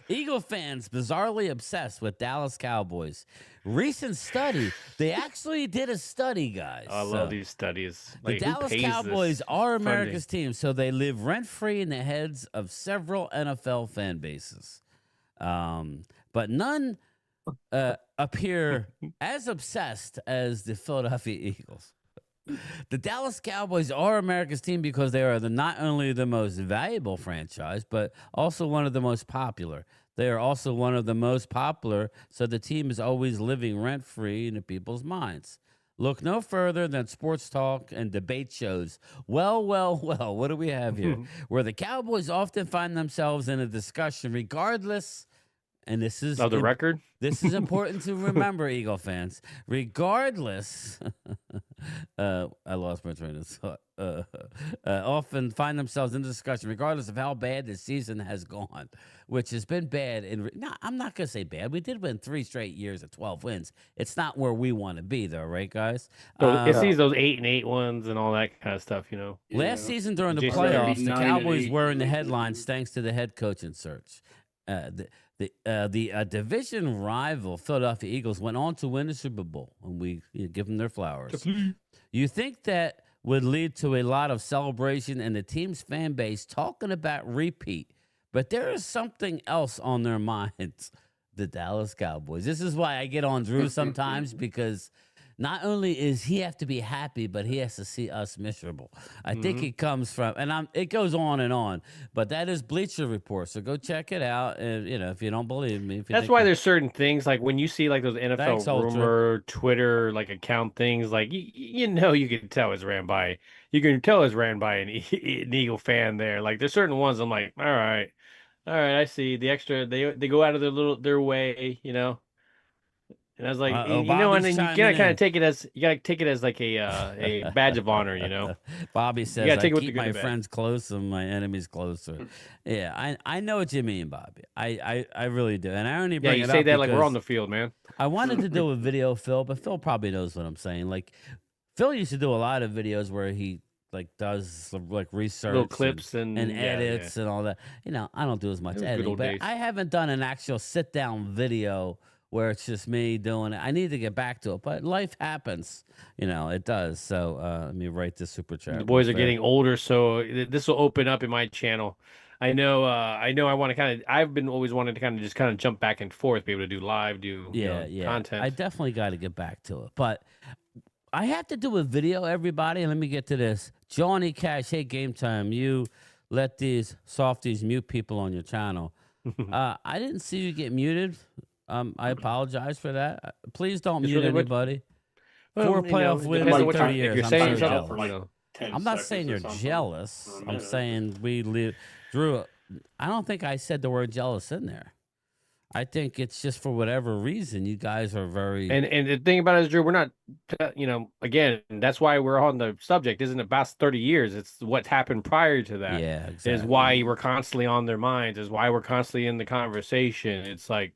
Eagle fans bizarrely obsessed with Dallas Cowboys. Recent study. They actually did a study, guys. I love these studies. The Dallas Cowboys are America's team, so they live rent-free in the heads of several NFL fan bases. But none appear as obsessed as the Philadelphia Eagles. The Dallas Cowboys are America's team because they are not only the most valuable franchise, but also one of the most popular. They are also one of the most popular, so the team is always living rent-free in people's minds. Look no further than sports talk and debate shows. Well, what do we have here? Where the Cowboys often find themselves in a discussion regardless. And this is the record. This is important to remember, Eagle fans. Regardless, I lost my train of thought. Often find themselves in the discussion, regardless of how bad the season has gone, which has been bad. I'm not gonna say bad. We did win 3 straight years of 12 wins. It's not where we want to be, though, right, guys? So it sees those 8-8 ones and all that kind of stuff, Last season during the playoffs, the Cowboys were in the headlines thanks to the head coaching search. The division rival Philadelphia Eagles went on to win the Super Bowl, and we give them their flowers. You think that would lead to a lot of celebration and the team's fan base talking about repeat, but there is something else on their minds, the Dallas Cowboys. This is why I get on Drew sometimes, because not only is he have to be happy, but he has to see us miserable. I think it comes from, and it goes on, but that is Bleacher Report. So go check it out. And if you don't believe me, that's why there's certain things like when you see like those NFL rumor Twitter like account things, like you can tell it's ran by. You can tell it's ran by an Eagle fan there. Like there's certain ones I'm like, all right, I see the extra. They go out of their way, And I was like, and then you gotta kind of take it as like a badge of honor, Bobby says, I keep my friends close and my enemies closer. Yeah, I know what you mean, Bobby. I really do, and I only bring it up. You say that like we're on the field, man. I wanted to do a video, Phil, but Phil probably knows what I'm saying. Like Phil used to do a lot of videos where he does research, little clips and edits and all that. I don't do as much editing, but I haven't done an actual sit down video where it's just me doing it. I need to get back to it, but life happens. It does. So let me write this super chat. The boys are getting older, so this will open up in my channel. I know I want to I've been always wanting to just jump back and forth, be able to do live, content. I definitely got to get back to it. But I have to do a video, everybody. Let me get to this. Johnny Cash, hey, Game Time. You let these softies mute people on your channel. I didn't see you get muted. I apologize for that. Please don't Just mute really anybody. Well, 4 playoff it wins depends on in what 30 you- years. if you're I'm saying so something jealous. for like 10 I'm not seconds saying or you're something. jealous. Or a I'm minute. saying we live. Drew, I don't think I said the word jealous in there. I think it's just for whatever reason you guys are very. And the thing about it is, Drew, we're not, again, that's why we're on the subject. Isn't about 30 years? It's what happened prior to that. Yeah, exactly. Is why we're constantly on their minds. Is why we're constantly in the conversation. It's like,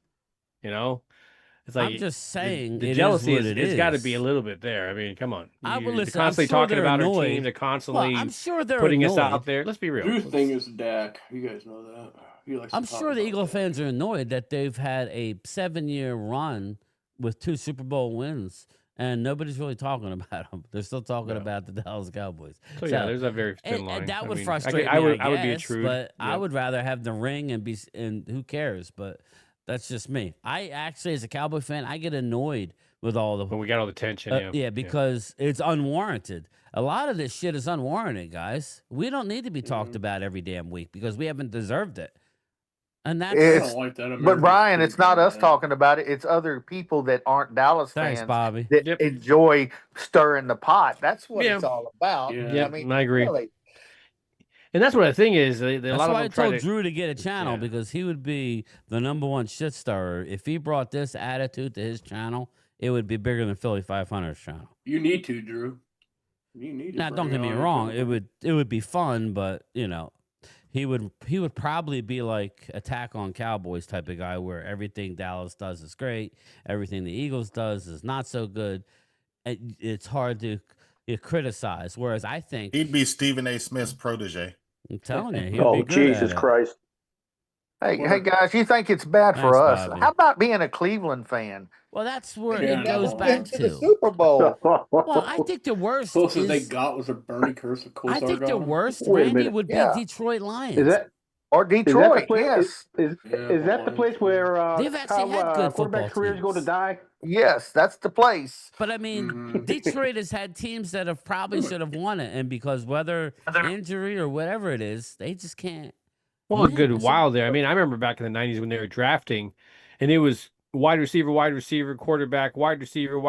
it's like I'm just saying the it jealousy is what it it's got to is. be a little bit there. I mean, come on. I will You're listen. constantly I'm sure talking they're about annoyed. our team. They're constantly I'm sure they're putting annoyed. us out there. Let's be real. Drew's thing is Dak. You guys know that. He likes to I'm talk sure the about Eagle that. fans are annoyed that they've had a 7-year run with 2 Super Bowl wins, and nobody's really talking about them. They're still talking about the Dallas Cowboys. So yeah, there's a very thin line. And that I would mean, frustrate me. I would be a guess, truth. but I Yeah. would rather have the ring and who cares? But that's just me. I actually, as a Cowboy fan, I get annoyed with all the. But we got all the tension. Because it's unwarranted. A lot of this shit is unwarranted, guys. We don't need to be talked about every damn week because we haven't deserved it. And that's I don't like that. But American Brian, it's not football, us man. talking about it. It's other people that aren't Dallas Thanks, fans Bobby. that Yep. enjoy stirring the pot. That's what Yeah. it's all about. Yeah. I mean, I agree. really. And that's what the thing is. A That's lot of why I them try told to. Drew to get a channel Yeah. because he would be the #1 shit stirrer. If he brought this attitude to his channel, it would be bigger than Philly 500's channel. You need to, Drew. You need to. Now, don't get me wrong; it would be fun, but he would probably be like Attack on Cowboys type of guy, where everything Dallas does is great, everything the Eagles does is not so good. It's hard to criticize. Whereas I think He'd be Stephen A. Smith's protege. I'm telling you, he'd Oh, be good Jesus at it. Christ. Hey, guys, you think it's bad for Thanks, us? Bobby. How about being a Cleveland fan? Well, that's where Yeah, it goes no. back to the to. Super Bowl. Well, I think the worst Closest they is. got was a Bernie curse of I think the worst, Wait a Randy, minute. would be Yeah. Detroit Lions. Is that Or is that Detroit, the place? yes. Is that the place where They've actually had good football quarterbacks' careers go to teams. die? Yes, that's the place. But I mean, Detroit has had teams that have probably should have won it, and because whether injury or whatever it is, they just can't. Well, a win. good while there. I mean, I remember back in the 90s when they were drafting, and it was wide receiver, quarterback, wide receiver.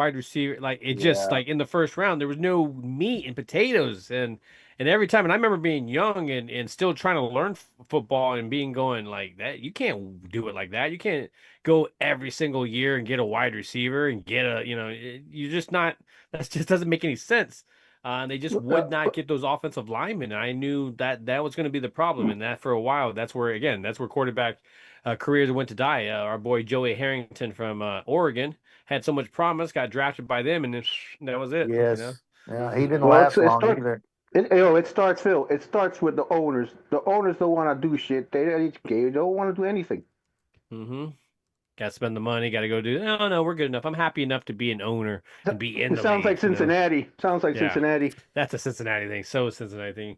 Like it just like in the first round, there was no meat and potatoes, and every time. And I remember being young and still trying to learn football and going like that. You can't do it like that. You can't go every single year and get a wide receiver and get a you're just not. That just doesn't make any sense. And they just would not get those offensive linemen. And I knew that was going to be the problem. And that for a while, that's where quarterback careers went to die. Our boy Joey Harrington from Oregon had so much promise, got drafted by them, and then that was it. Yes. Yeah, he didn't Well, last it long starts- either. It starts, Phil. It starts with the owners. The owners don't want to do shit. They don't want to do anything. Mm-hmm. Got to spend the money. Got to go do. No, we're good enough. I'm happy enough to be an owner and be in It the sounds league, like Cincinnati. Sounds like Yeah. Cincinnati. That's a Cincinnati thing. So Cincinnati thing.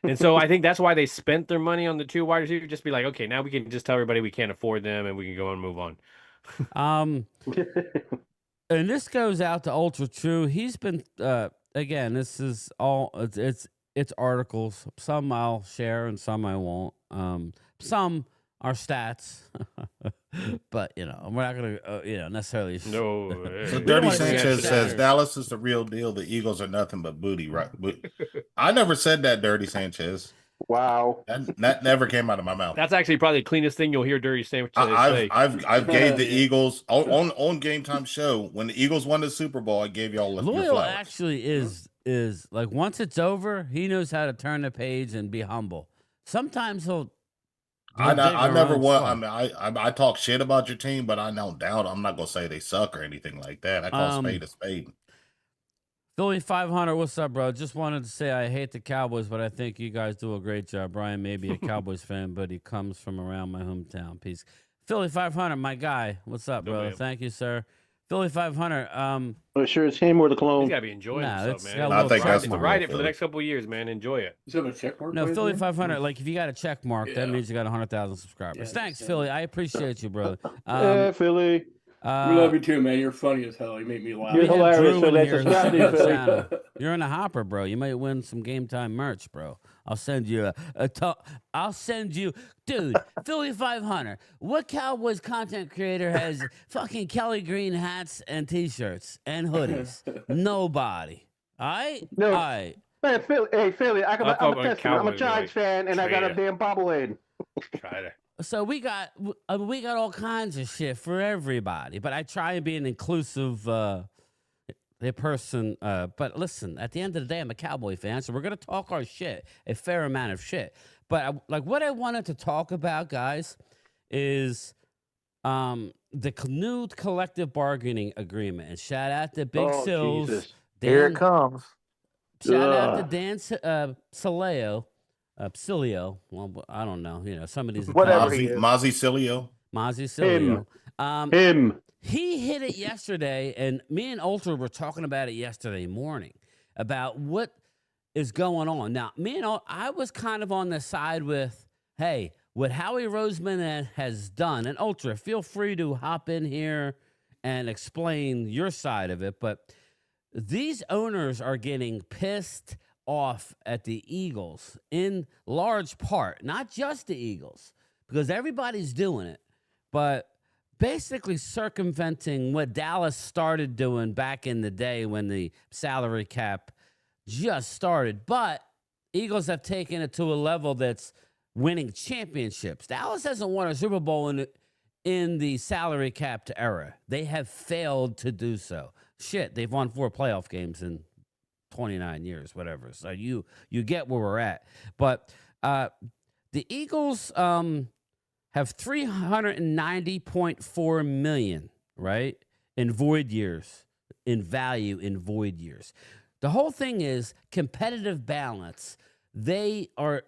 And so I think that's why they spent their money on the 2 wide receivers. Just be like, okay, now we can just tell everybody we can't afford them and we can go and move on. And this goes out to Ultra True. He's been again. This is all it's articles. Some I'll share and some I won't. Some are stats, but we're not gonna necessarily. No. So Dirty Sanchez says Dallas is the real deal. The Eagles are nothing but booty, right? I never said that, Dirty Sanchez. Wow, that never came out of my mouth. That's actually probably the cleanest thing you'll hear Dirty Sanchez say. I've gave the Eagles on Game Time show when the Eagles won the Super Bowl. I gave y'all your Loyal flowers. actually is like once it's over, he knows how to turn the page and be humble. Sometimes he'll. I never want. I mean, I talk shit about your team, but I don't doubt. I'm not gonna say they suck or anything like that. I call spade a spade. Philly 500, what's up, bro? Just wanted to say I hate the Cowboys, but I think you guys do a great job. Brian may be a Cowboys fan, but he comes from around my hometown. Peace. Philly 500, my guy. What's up, brother? Thank you, sir. Philly 500. I'm sure it's him or the clone. He's got to be enjoying himself, man. I think that's ride it for the next couple of years, man. Enjoy it. Is that a check mark? No, right Philly there? 500. Like if you got a check mark, that Yeah. means you got 100,000 subscribers. Yeah, Thanks, yeah. Philly. I appreciate you, brother. Yeah, Philly. We love you too, man. You're funny as hell. You make me laugh. You're we have hilarious, Drew in Philly. here Subscribe to you, who's on the Philly. channel. You're in the hopper, bro. You might win some game time merch, bro. I'll send you I'll send you, dude. Philly 500. What Cowboys content creator has fucking Kelly Green hats and T-shirts and hoodies? Nobody. All right. No. All right. Man, Philly, I'm a testament. I'm a Cowboys Giants fan, and I got a damn bobblehead. Try to. So we got all kinds of shit for everybody, but I try and be an inclusive person. But listen, at the end of the day, I'm a Cowboy fan, so we're gonna talk our shit, a fair amount of shit. But what I wanted to talk about, guys, is the new collective bargaining agreement. And shout out to Big Sills. Jesus. Here it comes. Shout out to Dan Cilio. Well, I don't know. You know, some of these Whatever Mozzie Cilio. Mozzie Cilio. Him. He hit it yesterday, and me and Ultra were talking about it yesterday morning about what is going on. Now, I was kind of on the side with, hey, what Howie Roseman has done, and Ultra, feel free to hop in here and explain your side of it, but these owners are getting pissed off at the Eagles in large part, not just the Eagles, because everybody's doing it, but basically circumventing what Dallas started doing back in the day when the salary cap just started. But Eagles have taken it to a level that's winning championships. Dallas hasn't won a Super Bowl in the salary cap era. They have failed to do so. Shit, they've won 4 playoff games in 29 years, whatever. So you get where we're at. But the Eagles have $390.4 million, right, in void years, in value in void years. The whole thing is competitive balance. They are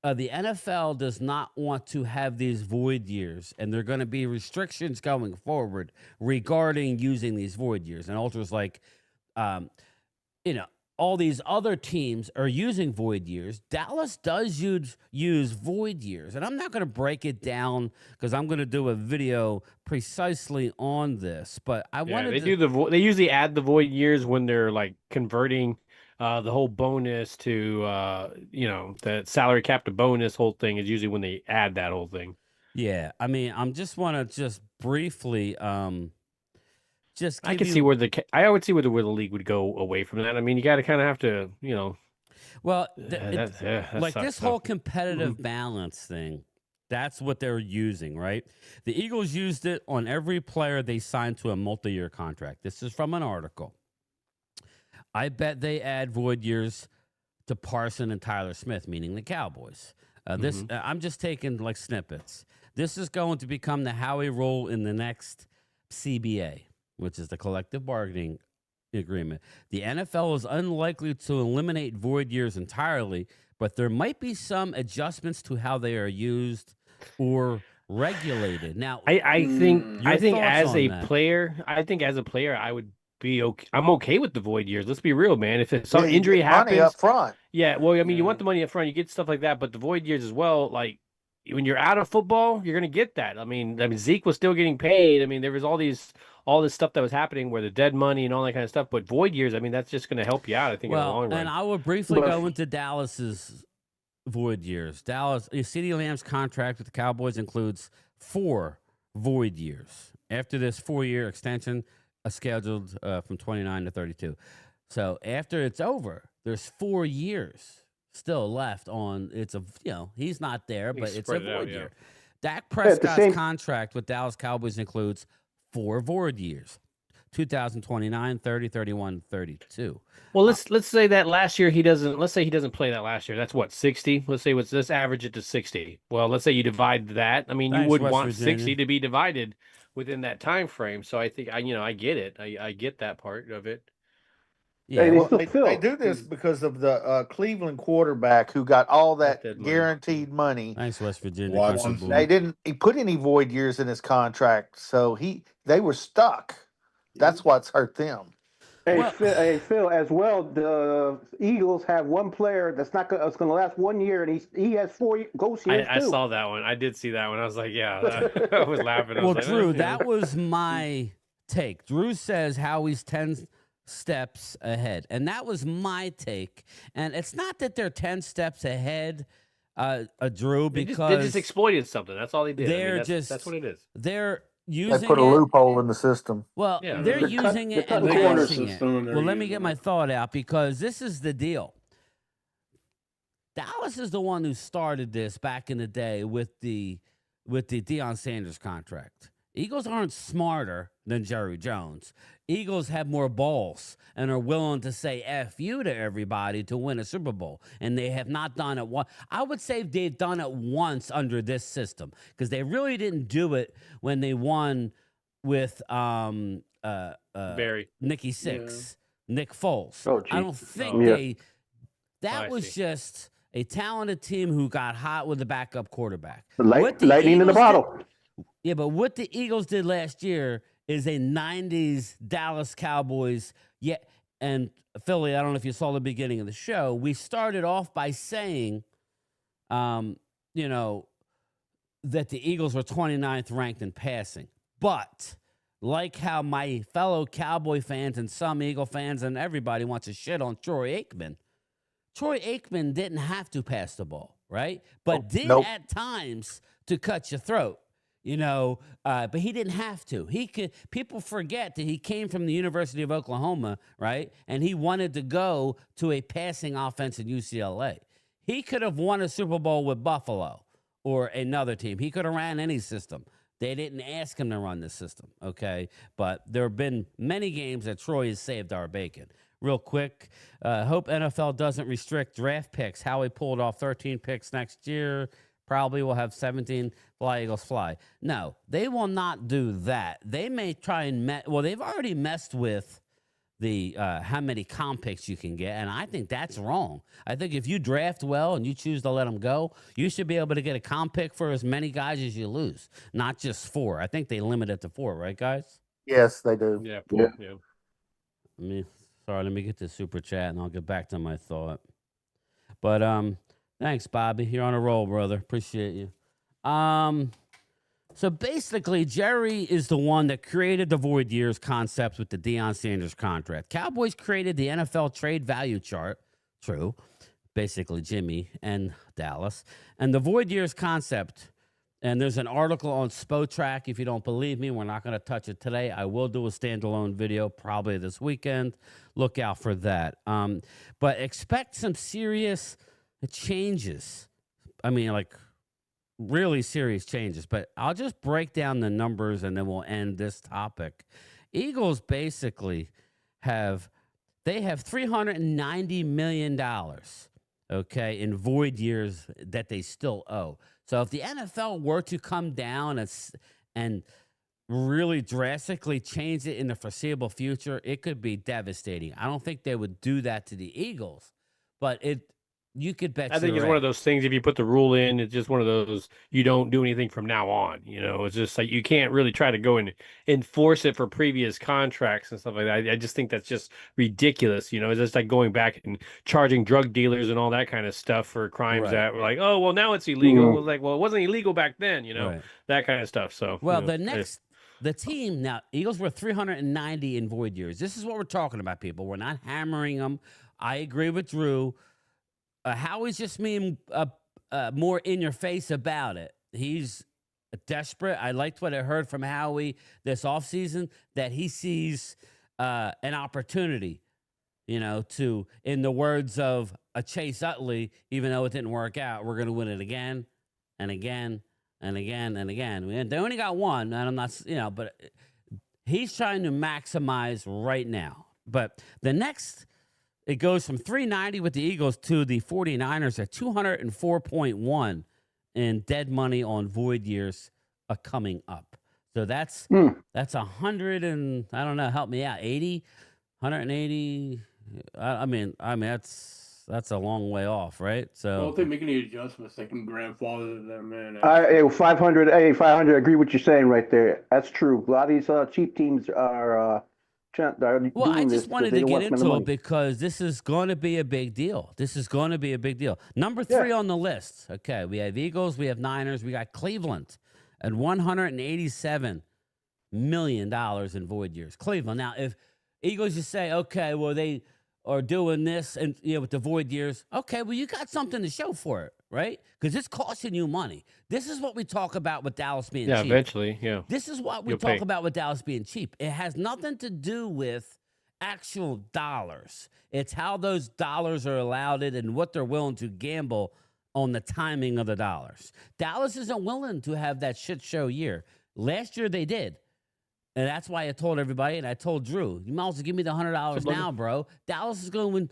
the NFL does not want to have these void years, and there are going to be restrictions going forward regarding using these void years. And Ultra's like, all these other teams are using void years. Dallas does use void years, and I'm not going to break it down because I'm going to do a video precisely on this. But I wanted they usually add the void years when they're like converting the whole bonus to the salary cap to bonus whole thing is usually when they add that whole thing. Yeah, I mean, just briefly. I could see where I would see where the league would go away from that. I mean, you got to kind of have to, Well, this whole competitive balance thing, that's what they're using, right? The Eagles used it on every player they signed to a multi-year contract. This is from an article. I bet they add void years to Parson and Tyler Smith, meaning the Cowboys. I'm just taking like snippets. This is going to become the Howie role in the next CBA, which is the collective bargaining agreement. The NFL is unlikely to eliminate void years entirely, but there might be some adjustments to how they are used or regulated. Now, I think as a player, I would be okay. I'm okay with the void years. Let's be real, man. If some injury happens, money up front. Yeah, well, I mean, you want the money up front, you get stuff like that, but the void years as well, like when you're out of football, you're going to get that. I mean, Zeke was still getting paid. I mean, there was all this stuff that was happening where the dead money and all that kind of stuff. But void years, I mean, that's just going to help you out, I think, in the long run. And I will briefly go into Dallas's void years. CeeDee Lamb's contract with the Cowboys includes 4 void years. After this 4-year extension, scheduled from 29 to 32. So after it's over, there's 4 years still left on. He's not there, but it's a void year. Dak Prescott's contract with Dallas Cowboys includes 4 void years: 2029, 30, 31, 32. Well, let's say that last year he doesn't. Let's say he doesn't play that last year. That's what, 60. Let's average it to 60. Well, let's say you divide that. I mean, you would want Virginia. 60 to be divided within that time frame. So I think I get it. I get that part of it. Yeah, they do this because of the Cleveland quarterback who got all that guaranteed money. Thanks, West Virginia. They didn't put any void years in his contract, so they were stuck. That's what's hurt them. Hey, Phil, as well, the Eagles have one player that's going to last 1 year, and he has 4 ghost years too. I saw that one. I did see that one. I was like, yeah, I was laughing. Drew, that was my take. Drew says Howie's 10 steps ahead. And that was my take. And it's not that they're 10 steps ahead, Drew, because they just exploited something. That's all they did. That's what it is. They're using They put a loophole in the system. Well, Yeah. they're using it and passing it. Well, let me get my thought out, because this is the deal. Dallas is the one who started this back in the day with the Deion Sanders contract. Eagles aren't smarter than Jerry Jones. Eagles have more balls and are willing to say F you to everybody to win a Super Bowl. And they have not done it once. I would say they've done it once under this system, because they really didn't do it when they won with Barry. Nicky Six, Nick Foles. Oh, geez. I don't think that was just a talented team who got hot with the backup quarterback. Lightning in the bottle. Yeah, but what the Eagles did last year is a 90s Dallas Cowboys. Yeah, and Philly, I don't know if you saw the beginning of the show. We started off by saying, that the Eagles were 29th ranked in passing. But like how my fellow Cowboy fans and some Eagle fans and everybody wants to shit on Troy Aikman didn't have to pass the ball, right? But at times to cut your throat. But he didn't have to. People forget that he came from the University of Oklahoma, right? And he wanted to go to a passing offense at UCLA. He could have won a Super Bowl with Buffalo or another team. He could have ran any system. They didn't ask him to run this system, okay? But there have been many games that Troy has saved our bacon. Real quick, hope NFL doesn't restrict draft picks. Howie pulled off 13 picks next year. Probably will have 17 Fly Eagles Fly. No, they will not do that. They may try and they've already messed with the how many comp picks you can get, and I think that's wrong. I think if you draft well and you choose to let them go, you should be able to get a comp pick for as many guys as you lose, not just 4. I think they limit it to 4, right, guys? Yes, they do. Yeah. Let me get this super chat, and I'll get back to my thought. But thanks, Bobby. You're on a roll, brother. Appreciate you. So basically, Jerry is the one that created the void years concept with the Deion Sanders contract. Cowboys created the NFL trade value chart. True. Basically, Jimmy and Dallas. And the void years concept. And there's an article on SpoTrack. If you don't believe me, we're not going to touch it today. I will do a standalone video probably this weekend. Look out for that. But expect some serious changes. I mean, like really serious changes. But I'll just break down the numbers and then we'll end this topic. Eagles basically have $390 million, okay, in void years that they still owe. So if the NFL were to come down and really drastically change it in the foreseeable future, it could be devastating. I don't think they would do that to the Eagles, but you could bet. I think it's one of those things, if you put the rule in, it's just one of those, you don't do anything from now on. It's just like you can't really try to go and enforce it for previous contracts and stuff like that. I just think that's just ridiculous. It's just like going back and charging drug dealers and all that kind of stuff for crimes that were like, oh, well, now it's illegal. It was like, well, it wasn't illegal back then, that kind of stuff. So, well, the team now, Eagles were 390 in void years. This is what we're talking about, people. We're not hammering them. I agree with Drew. Howie's just being more in your face about it. He's desperate. I liked what I heard from Howie this offseason, that he sees an opportunity, to, in the words of a Chase Utley, even though it didn't work out, we're going to win it again and again and again and again. And they only got one, and I'm not, but he's trying to maximize right now. But the next... It goes from 390 with the Eagles to the 49ers at 204.1 in dead money on void years coming up. So that's 100 and, I don't know, help me out, 80, 180. I mean that's a long way off, right? So well, if they make any adjustments, they can grandfather them in. 500. Hey, 500. I agree with you saying right there. That's true. A lot of these cheap teams are. Well, I just wanted to get into it because this is going to be a big deal. Number 3 on the list. Okay, we have Eagles, we have Niners, we got Cleveland at $187 million in void years. Cleveland. Now, Eagles just say, okay, well, they are doing this and with the void years. Okay, well, you got something to show for it, right? Because it's costing you money. This is what we talk about with Dallas being cheap. Yeah, eventually, yeah. This is what we talk about with Dallas being cheap. It has nothing to do with actual dollars. It's how those dollars are allowed and what they're willing to gamble on the timing of the dollars. Dallas isn't willing to have that shit show year. Last year they did. And that's why I told everybody, and I told Drew, you might as well give me the $100 now, bro. Dallas is going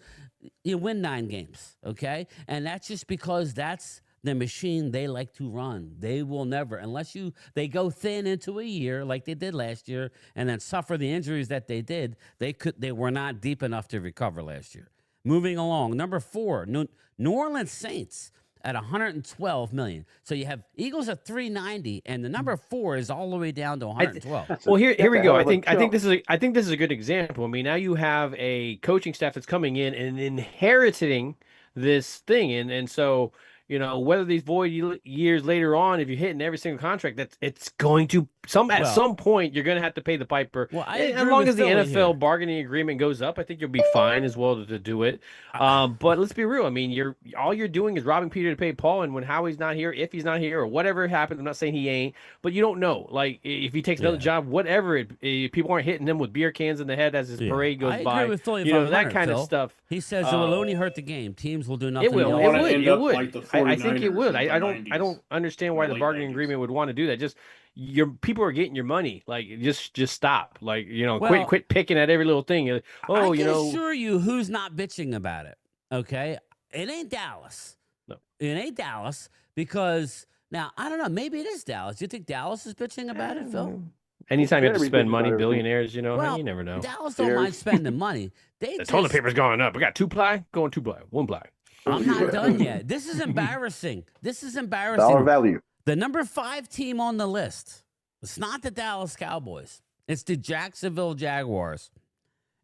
to win 9 games, okay? And that's just because that's the machine they like to run. They will never, unless they go thin into a year like they did last year and then suffer the injuries that they did, they were not deep enough to recover last year. Moving along, number 4, New Orleans Saints at $112 million. So you have Eagles at $390, and the number 4 is all the way down to $112. Well, here we go. I think this is a good example. I mean, now you have a coaching staff that's coming in and inheriting this thing, and so whether these void years later on, if you're hitting every single contract, it's going to at some point you're going to have to pay the piper. Well, as long as the NFL bargaining agreement goes up, I think you'll be fine as well to do it. But let's be real. I mean, all you're doing is robbing Peter to pay Paul. And when Howie's not here, if he's not here, or whatever happens, I'm not saying he ain't, but you don't know. Like if he takes another job, whatever, people aren't hitting him with beer cans in the head as his parade goes by. I agree with Philly, that kind of stuff. He says it will only hurt the game. Teams will do nothing. It will. It would. Like I think it would. I don't 90s, understand why the bargaining 90s. agreement would want to do that. Just your people are getting your money. Like just stop. Like quit picking at every little thing. I can assure you who's not bitching about it. Okay, it ain't Dallas. No, it ain't Dallas because now I don't know. Maybe it is Dallas. Do you think Dallas is bitching about it, Phil? Anytime you have to spend money, billionaires, you never know. Dallas don't mind spending money. The toilet paper's going up. We got 2-ply, going 2-ply, 1-ply. I'm not done yet. This is embarrassing. Dollar value. The number 5 team on the list. It's not the Dallas Cowboys. It's the Jacksonville Jaguars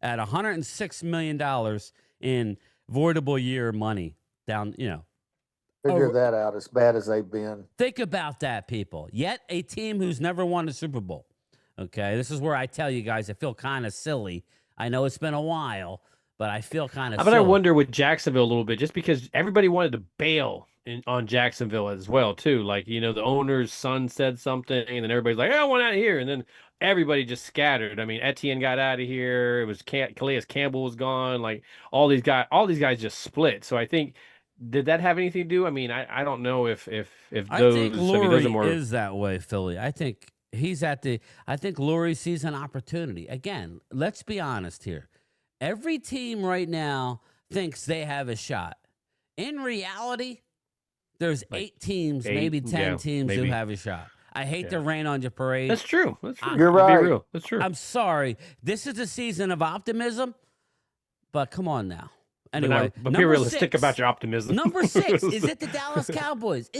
at $106 million in voidable year money. Figure that out as bad as they've been. Think about that, people. Yet a team who's never won a Super Bowl. Okay, this is where I tell you guys I feel kind of silly. I know it's been a while, but I feel kind of silly. But I wonder with Jacksonville a little bit, just because everybody wanted to bail on Jacksonville as well, too. Like, the owner's son said something, and then everybody's like, I want out of here. And then everybody just scattered. I mean, Etienne got out of here. It was Calais Campbell was gone. Like, all these guys just split. So I think, did that have anything to do? I mean, I don't know if those. I think Lurie is that way, Philly. I think Lurie sees an opportunity. Again, let's be honest here. Every team right now thinks they have a shot. In reality, there's 8 teams, maybe 10 teams who have a shot. I hate to rain on your parade. That's true. You're right. Be real. That's true. I'm sorry. This is a season of optimism, but come on now. Anyway, but be realistic about your optimism. Number 6, is it the Dallas Cowboys?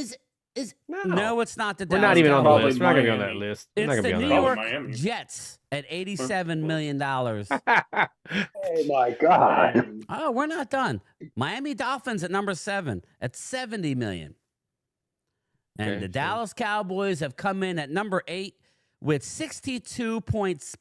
No, it's not the Dallas Cowboys. We're not even on the list. We're not going to be on that list. It's the New York Jets at $87 million. Oh, my God. Oh, we're not done. Miami Dolphins at number 7 at $70 million. And the Dallas Cowboys have come in at number 8 with 62 points.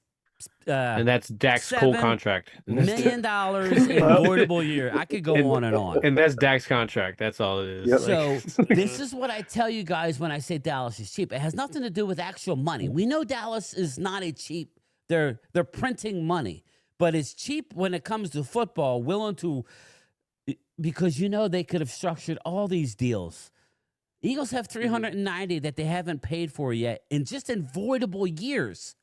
And that's Dak's cool contract. $1 million in voidable year. I could go on and on. And that's Dak's contract. That's all it is. Yep. So this is what I tell you guys when I say Dallas is cheap. It has nothing to do with actual money. We know Dallas is not a cheap. They're printing money, but it's cheap when it comes to football. Willing to, because they could have structured all these deals. Eagles have 390 that they haven't paid for yet, in voidable years.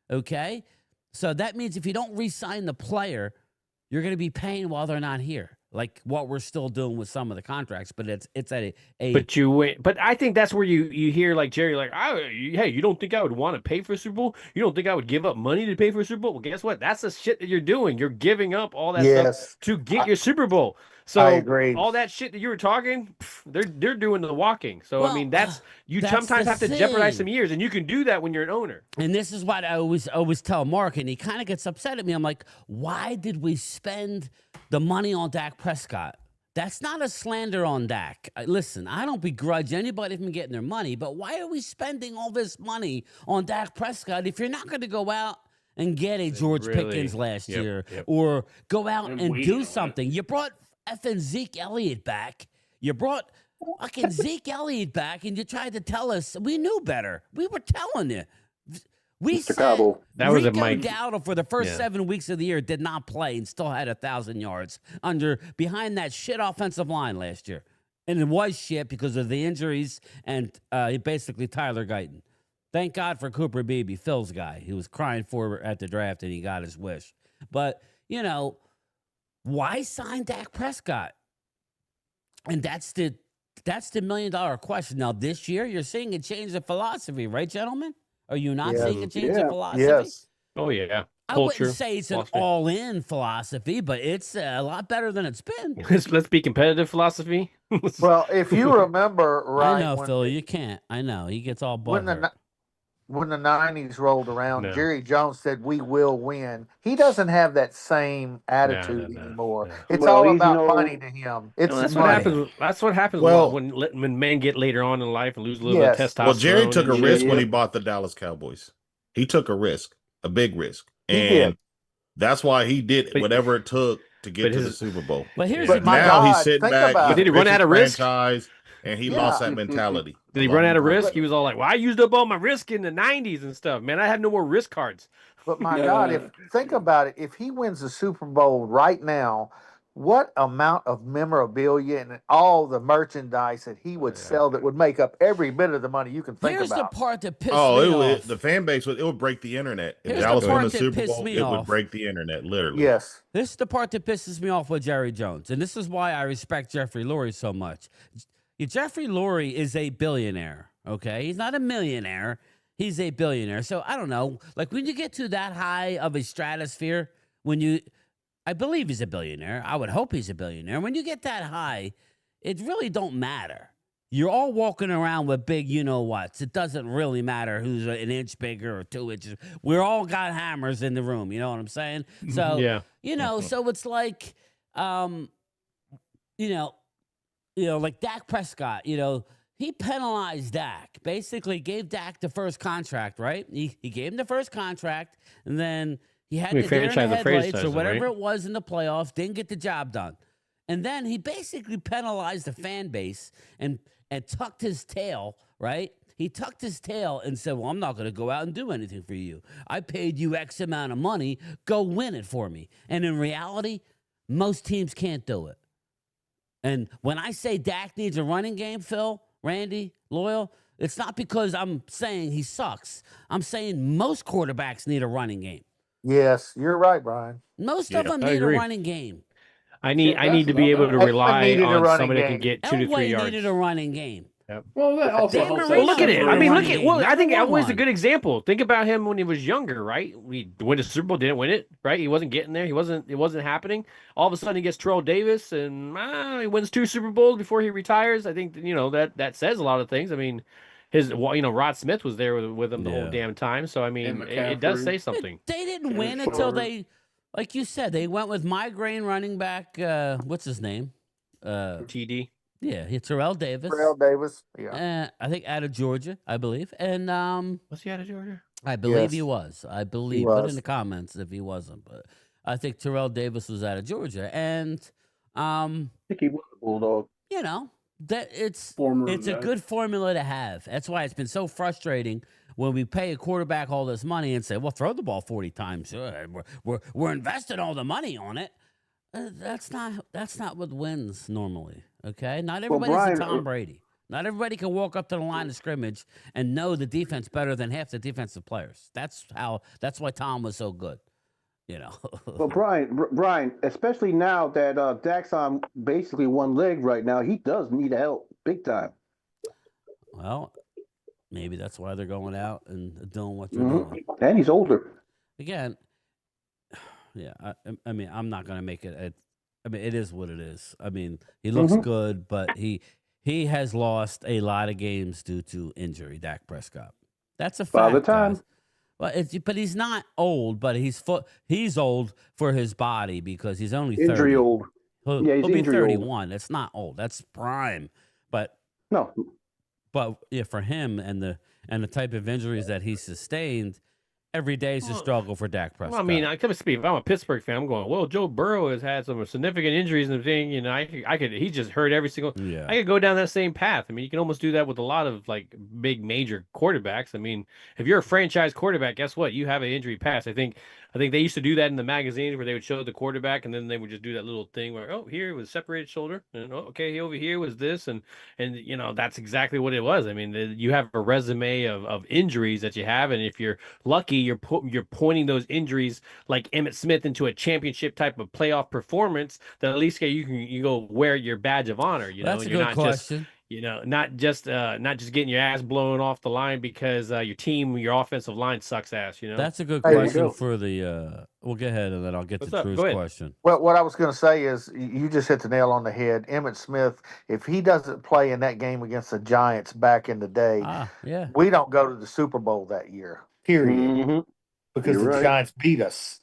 Okay. So that means if you don't re-sign the player, you're going to be paying while they're not here, like what we're still doing with some of the contracts. But it's at a But you win. But I think that's where you hear like Jerry, like, hey, you don't think I would want to pay for a Super Bowl? You don't think I would give up money to pay for a Super Bowl? Well, guess what? That's the shit that you're doing. You're giving up all that stuff to get your Super Bowl. So I agree. All that shit that you were talking, they're doing the walking. So I mean, that's sometimes have to jeopardize some years, and you can do that when you're an owner. And this is what I always tell Mark, and he kind of gets upset at me. I'm like, why did we spend the money on Dak Prescott? That's not a slander on Dak. Listen, I don't begrudge anybody from getting their money, but why are we spending all this money on Dak Prescott if you're not going to go out and get a George Pickens last year, or go out and do something. You brought effing Zeke Elliott back. You brought fucking Zeke Elliott back, and you tried to tell us we knew better. We were telling you. We said that was Rico a Mike Dowdle for the first 7 weeks of the year did not play and still had 1,000 yards behind that shit offensive line last year. And it was shit because of the injuries and basically Tyler Guyton. Thank God for Cooper Beebe, Phil's guy. He was crying for at the draft and he got his wish. But, why sign Dak Prescott? And that's the $1 million question. Now, this year, you're seeing a change of philosophy, right, gentlemen? Are you not seeing a change of philosophy? Yes. Oh, yeah. I wouldn't say it's an all-in philosophy, but it's a lot better than it's been. Let's be competitive philosophy. Well, if you remember, right? I know, Phil, you can't. I know. He gets all butthurt. When the 90s rolled around, Jerry Jones said, "We will win." He doesn't have that same attitude anymore. It's all about money to him. That's what happens. That's what happens when men get later on in life and lose a little bit of testosterone. Well, Jerry took a risk when he bought the Dallas Cowboys. He took a risk, a big risk. And that's why he did whatever it took to get to the Super Bowl. But here's now he's sitting back. But did he run out of risk? And he lost that mentality. Did he run out of risk? He was all like, "Well, I used up all my risk in the '90s and stuff. Man, I have no more risk cards." But my God, think about it. If he wins the Super Bowl right now, what amount of memorabilia and all the merchandise that he would sell that would make up every bit of the money you can think about. Here's the part that pissed me off. The fan base would break the internet. If Here's Dallas the part won the that Super pissed Bowl, me it off. would break the internet, literally. Yes. This is the part that pisses me off with Jerry Jones, and this is why I respect Jeffrey Lurie so much. Jeffrey Lurie is a billionaire, okay? He's not a millionaire. He's a billionaire. So, I don't know. Like, when you get to that high of a stratosphere, I believe he's a billionaire. I would hope he's a billionaire. When you get that high, it really don't matter. You're all walking around with big you-know-whats. It doesn't really matter who's an inch bigger or 2 inches. We're all got hammers in the room. You know what I'm saying? So, so it's like, like Dak Prescott, he penalized Dak, basically gave Dak the first contract, right? He gave him the first contract, and then he had the deer in the headlights or whatever it was in the playoffs, didn't get the job done. And then he basically penalized the fan base and tucked his tail, right? He tucked his tail and said, well, I'm not going to go out and do anything for you. I paid you X amount of money. Go win it for me. And in reality, most teams can't do it. And when I say Dak needs a running game, Phil, Randy, Loyal, it's not because I'm saying he sucks. I'm saying most quarterbacks need a running game. Yes, you're right, Brian. Most of them need a running game. I need to be able to rely on somebody that can get 2 to 3 yards. Elway needed a running game. Yep. Well, that also helps. Well, look at it. I mean, I think Elway's a good example. Think about him when he was younger, right? We went to Super Bowl, didn't win it, right? He wasn't getting there. It wasn't happening. All of a sudden, he gets Terrell Davis, and he wins 2 Super Bowls before he retires. I think that says a lot of things. I mean, Rod Smith was there with him the whole damn time. So I mean, it does say something. They didn't win until they, like you said, they went with migraine running back. What's his name? TD. Yeah, Terrell Davis. Yeah. I think out of Georgia, I believe. And was he out of Georgia? I believe he was. I believe. Put in the comments if he wasn't. But I think Terrell Davis was out of Georgia. And I think he was a Bulldog. That it's a good formula to have. That's why it's been so frustrating when we pay a quarterback all this money and say, well, throw the ball 40 times. We're investing all the money on it. That's not what wins normally. Okay, not everybody's a Tom Brady. Not everybody can walk up to the line of scrimmage and know the defense better than half the defensive players. That's why Tom was so good. Well, Brian, especially now that Dak's on basically one leg right now, he does need help big time. Well, maybe that's why they're going out and doing what they're doing. And he's older. Again, yeah, I mean, I'm not going to make it. It is what it is. I mean, he looks good, but he has lost a lot of games due to injury, Dak Prescott. That's a fact. Father time. But he's not old, but he's old for his body because he's only 30. Injury old. He'll be 31. That's not old. That's prime. But yeah, for him and the type of injuries that he sustained, every day is a struggle for Dak Prescott. Well, I mean, I come to speak. If I'm a Pittsburgh fan, I'm going, well, Joe Burrow has had some significant injuries and thing. You know, he just hurt every single. Yeah. I could go down that same path. I mean, you can almost do that with a lot of like big major quarterbacks. I mean, if you're a franchise quarterback, guess what? You have an injury pass. I think they used to do that in the magazines where they would show the quarterback and then they would just do that little thing where, oh, here was separated shoulder, and oh, okay, over here was this, and you know that's exactly what it was. I mean, you have a resume of injuries that you have, and if you're lucky, you're pointing those injuries like Emmitt Smith into a championship type of playoff performance that at least you go wear your badge of honor. You know, that's a you're good not question. just. You know, not just getting your ass blown off the line because your offensive line sucks ass. You know, That's a good question for the. We'll go ahead and then I'll get to Drew's question. Well, what I was going to say is you just hit the nail on the head. Emmitt Smith, if he doesn't play in that game against the Giants back in the day, we don't go to the Super Bowl that year. Period. Because the Giants beat us.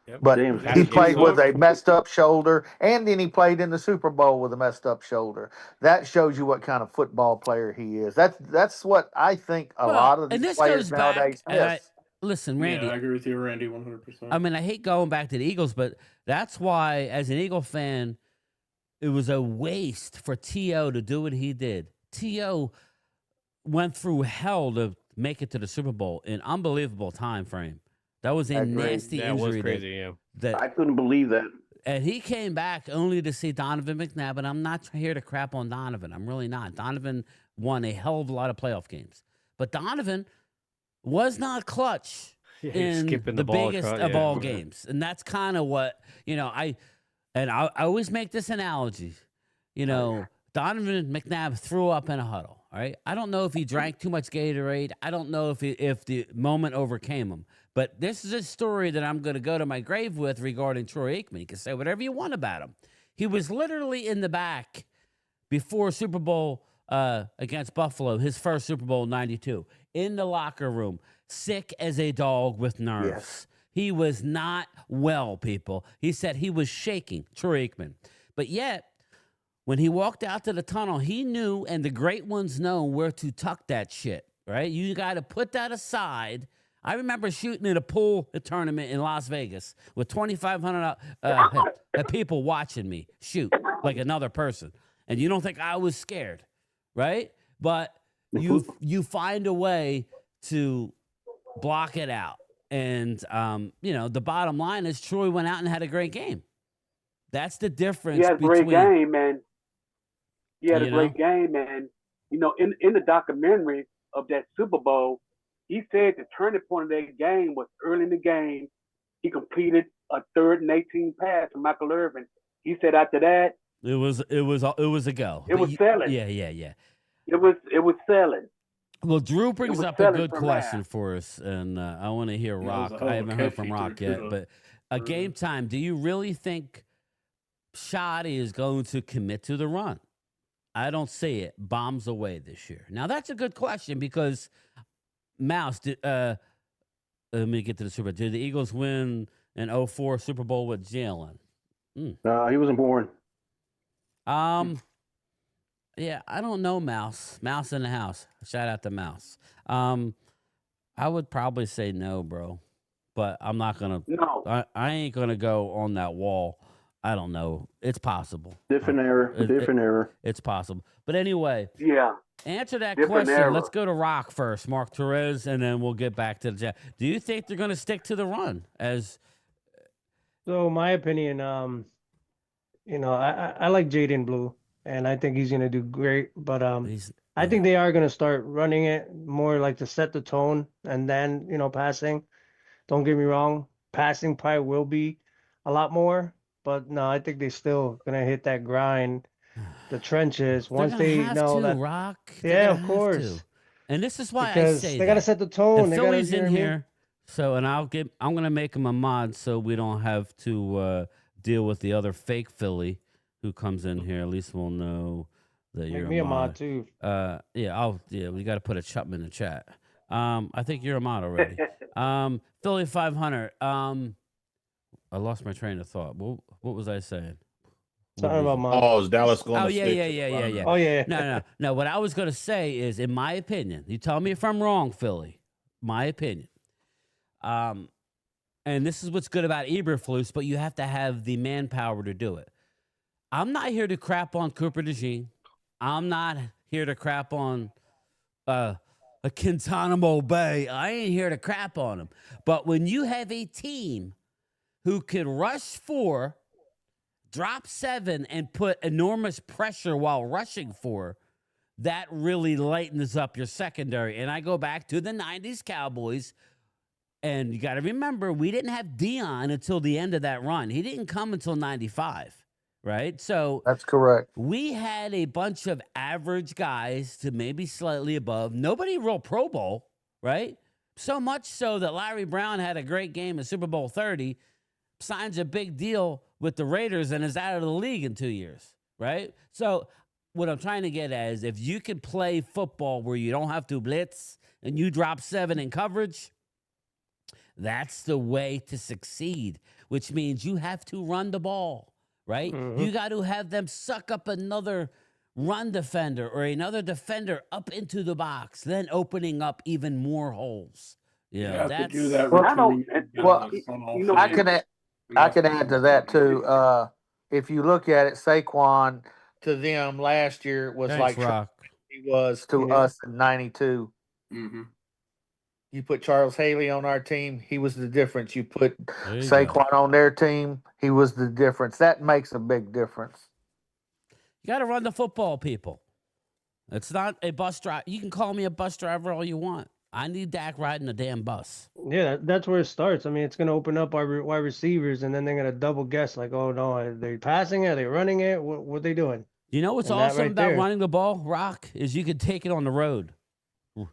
Yep. But he played with a messed up shoulder, and then he played in the Super Bowl with a messed up shoulder. That shows you what kind of football player he is. That's what I think a lot of these players nowadays miss. Listen, Randy. Yeah, I agree with you, Randy, 100%. I mean, I hate going back to the Eagles, but that's why, as an Eagle fan, it was a waste for T.O. to do what he did. T.O. went through hell to make it to the Super Bowl in unbelievable time frame. That was a nasty injury. That was crazy, I couldn't believe that. And he came back only to see Donovan McNabb, and I'm not here to crap on Donovan. I'm really not. Donovan won a hell of a lot of playoff games. But Donovan was not clutch in the biggest of all games. And that's kind of what, you know, I always make this analogy. You know, Donovan McNabb threw up in a huddle, all right? I don't know if he drank too much Gatorade. I don't know if the moment overcame him. But this is a story that I'm going to go to my grave with regarding Troy Aikman. You can say whatever you want about him. He was literally in the back before Super Bowl against Buffalo, his first Super Bowl in '92, in the locker room, sick as a dog with nerves. Yes. He was not well, people. He said he was shaking, Troy Aikman. But yet, when he walked out to the tunnel, he knew, and the great ones know, where to tuck that shit, right? You got to put that aside. I remember shooting at a pool tournament in Las Vegas with 2,500 people watching me shoot like another person. And you don't think I was scared, right? But you find a way to block it out. And, you know, the bottom line is Troy went out and had a great game. That's the difference. He had a great game, man. He had a great game, man. You know, in the documentary of that Super Bowl, he said the turning point of that game was early in the game. He completed a 3rd and 18 pass to Michael Irvin. He said after that, it was a go. It was selling. Yeah. It was selling. Well, Drew brings up a good question for us, and I want to hear Rock. I haven't heard from Rock yet, but game time. Do you really think Shoddy is going to commit to the run? I don't see it. Bombs away this year. Now that's a good question because. Mouse, let me get to the Super Bowl. Did the Eagles win an 2004 Super Bowl with Jalen? No, he wasn't born. Yeah, I don't know, Mouse. Mouse in the house. Shout out to Mouse. I would probably say no, bro. But I'm not going to. No. I ain't going to go on that wall. I don't know. It's possible. Different error. It's possible. But anyway. Yeah. Answer that question. Let's go to Rock first, Mark Torres, and then we'll get back to the Jets. Do you think they're going to stick to the run? So my opinion, you know, I like Jaden Blue, and I think he's going to do great. But I think they are going to start running it more like to set the tone, and then, you know, passing. Don't get me wrong, passing probably will be a lot more. But no, I think they're still going to hit that grind. The trenches once they know that Rock. Yeah, of course. And this is why because I say they got to set the tone. The Philly's in here, so and I'm gonna make him a mod so we don't have to deal with the other fake Philly who comes in here. At least we'll know that you're a mod too. We got to put a Chapman in the chat. I think you're a mod already. Philly 500. I lost my train of thought. What was I saying? Something about mine. Oh, is Dallas going to yeah. Oh, yeah. No. What I was going to say is, in my opinion, you tell me if I'm wrong, Philly, my opinion, And this is what's good about Eberflus, but you have to have the manpower to do it. I'm not here to crap on Cooper DeJean. I'm not here to crap on a Quintana Bay. I ain't here to crap on him. But when you have a team who can rush 4, drop 7, and put enormous pressure while rushing 4, that really lightens up your secondary. And I go back to the 90s Cowboys, and you got to remember, we didn't have Dion until the end of that run. He didn't come until 95, right? So that's correct. We had a bunch of average guys to maybe slightly above. Nobody real Pro Bowl, right? So much so that Larry Brown had a great game at Super Bowl 30, signs a big deal with the Raiders, and is out of the league in 2 years, right? So what I'm trying to get at is if you can play football where you don't have to blitz and you drop 7 in coverage, that's the way to succeed, which means you have to run the ball, right? You got to have them suck up another run defender or another defender up into the box, then opening up even more holes. You know, that's... do that. I can add to that too. If you look at it, Saquon to them last year was Rock. He was to us in '92. Mm-hmm. You put Charles Haley on our team, he was the difference. You put you Saquon on their team, he was the difference. That makes a big difference. You got to run the football, people. It's not a bus driver. You can call me a bus driver all you want. I need Dak riding a damn bus. Yeah, that's where it starts. I mean, it's going to open up our wide receivers, and then they're going to double guess, like, oh, no, are they passing it? Are they running it? What are they doing? You know what's And that awesome right about there. running the ball, Rock, is you can take it on the road. You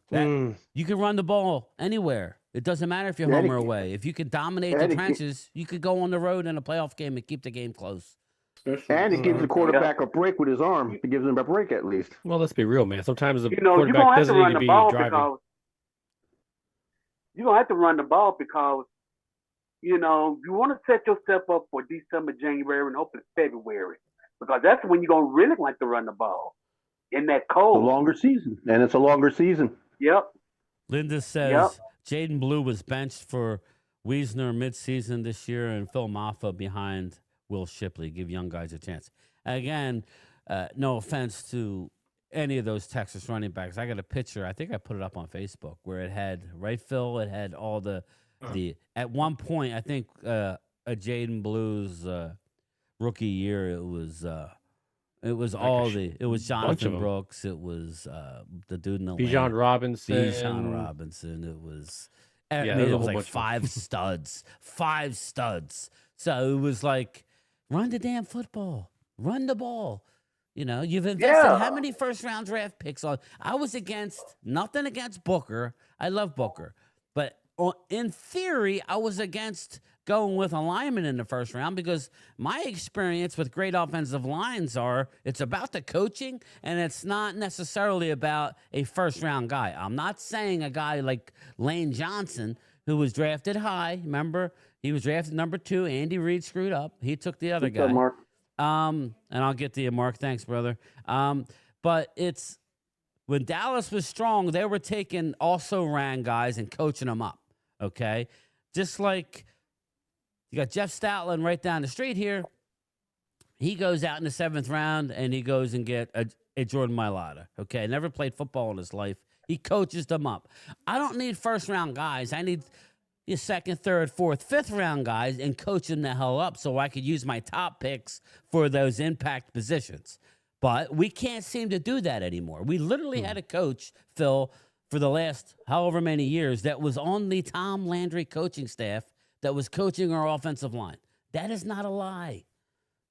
can run the ball anywhere. It doesn't matter if you're home or away. If you can dominate the trenches, you could go on the road in a playoff game and keep the game close. And it gives the quarterback a break with his arm. It gives him a break at least. Well, let's be real, man. Sometimes the you're gonna quarterback have to doesn't run need to the be ball driving. because you're gonna have to run the ball because you want to set yourself up for December, January, and hopefully February because that's when you're gonna really like to run the ball in that cold. It's a longer season, and it's a longer season. Yep. Linda says Jaden Blue was benched for Wiesner midseason this year, and Phil Maffa behind Will Shipley. Give young guys a chance. Again, no offense to any of those Texas running backs. I got a picture. I think I put it up on Facebook where it had, right, Phil? It had all the at one point, I think a Jaden Blue's rookie year, it was Jonathan Brooks. It was the dude in the Bijan Robinson. Bijan Robinson. It was, it was like 5 studs. 5 studs. So it was like, run the damn football. Run the ball. You know, you've invested how many first-round draft picks on? I was nothing against Booker. I love Booker. But in theory, I was against going with a lineman in the first round because my experience with great offensive lines it's about the coaching and it's not necessarily about a first-round guy. I'm not saying a guy like Lane Johnson, who was drafted high. Remember, he was drafted number 2. Andy Reid screwed up. He took the other guy. Mark. And I'll get to you, Mark. Thanks, brother. But it's when Dallas was strong, they were taking also ran guys and coaching them up. Okay, just like you got Jeff Stoutland right down the street here. He goes out in the 7th round and he goes and get a Jordan Mailata. Okay, never played football in his life. He coaches them up. I don't need first-round guys. I need your 2nd, 3rd, 4th, 5th round guys and coach them the hell up so I could use my top picks for those impact positions. But we can't seem to do that anymore. We literally had a coach, Phil, for the last however many years that was on the Tom Landry coaching staff that was coaching our offensive line. That is not a lie.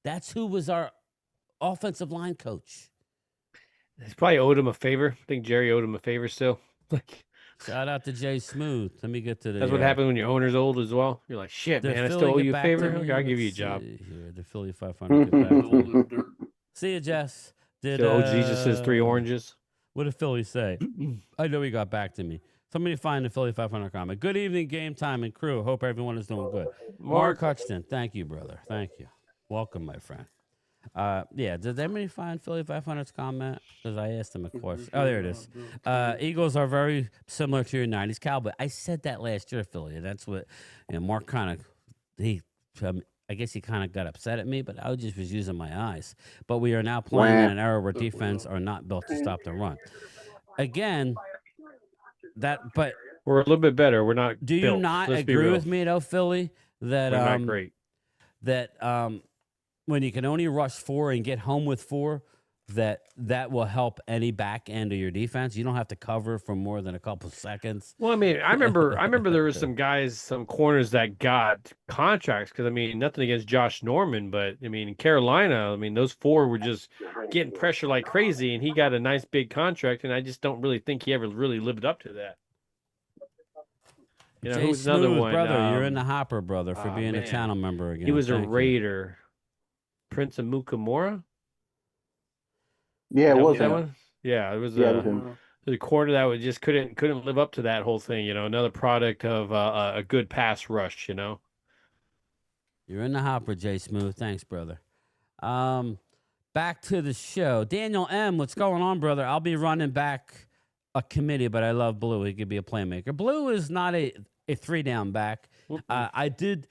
That's who was our offensive line coach. He probably owed him a favor. I think Jerry owed him a favor still. Shout out to Jay Smooth. Let me get to the... That's what happens when your owner's old as well. You're like, shit, man, I still owe you a favor? Okay, I'll give you a job. Here, the Philly 500 get back. See you, Jess. So Jesus says 3 oranges. What did Philly say? I know he got back to me. Somebody find the Philly 500 comment. Good evening, game time and crew. Hope everyone is doing good. Mark Hutchton. Thank you, brother. Thank you. Welcome, my friend. Yeah, did anybody find Philly 500's comment? Because I asked him a question. Oh, there it is. Eagles are very similar to your 90s Cowboy. I said that last year, Philly. That's what Mark kind of, I guess he kind of got upset at me, but I just was using my eyes. But we are now playing in an era where defense are not built to stop the run. Again, but we're a little bit better. We're not. Do you built. not Let's agree with me though, Philly? That we're not great. That when you can only rush 4 and get home with 4, that will help any back end of your defense. You don't have to cover for more than a couple seconds. Well, I mean, I remember there was some guys, some corners that got contracts because, I mean, nothing against Josh Norman, but I mean, in Carolina, I mean, those 4 were just getting pressure like crazy, and he got a nice big contract, and I just don't really think he ever really lived up to that. You know, who's another one? Brother, you're in the hopper, brother, for being a channel member again. He was a Raider. Prince of Mukamura? Yeah, it was that one. Yeah, it was the corner that was just couldn't live up to that whole thing. You know, another product of a good pass rush. You know, you're in the hopper, Jay Smooth. Thanks, brother. Back to the show. Daniel M, what's going on, brother? I'll be running back a committee, but I love Blue. He could be a playmaker. Blue is not a 3-down back. I did.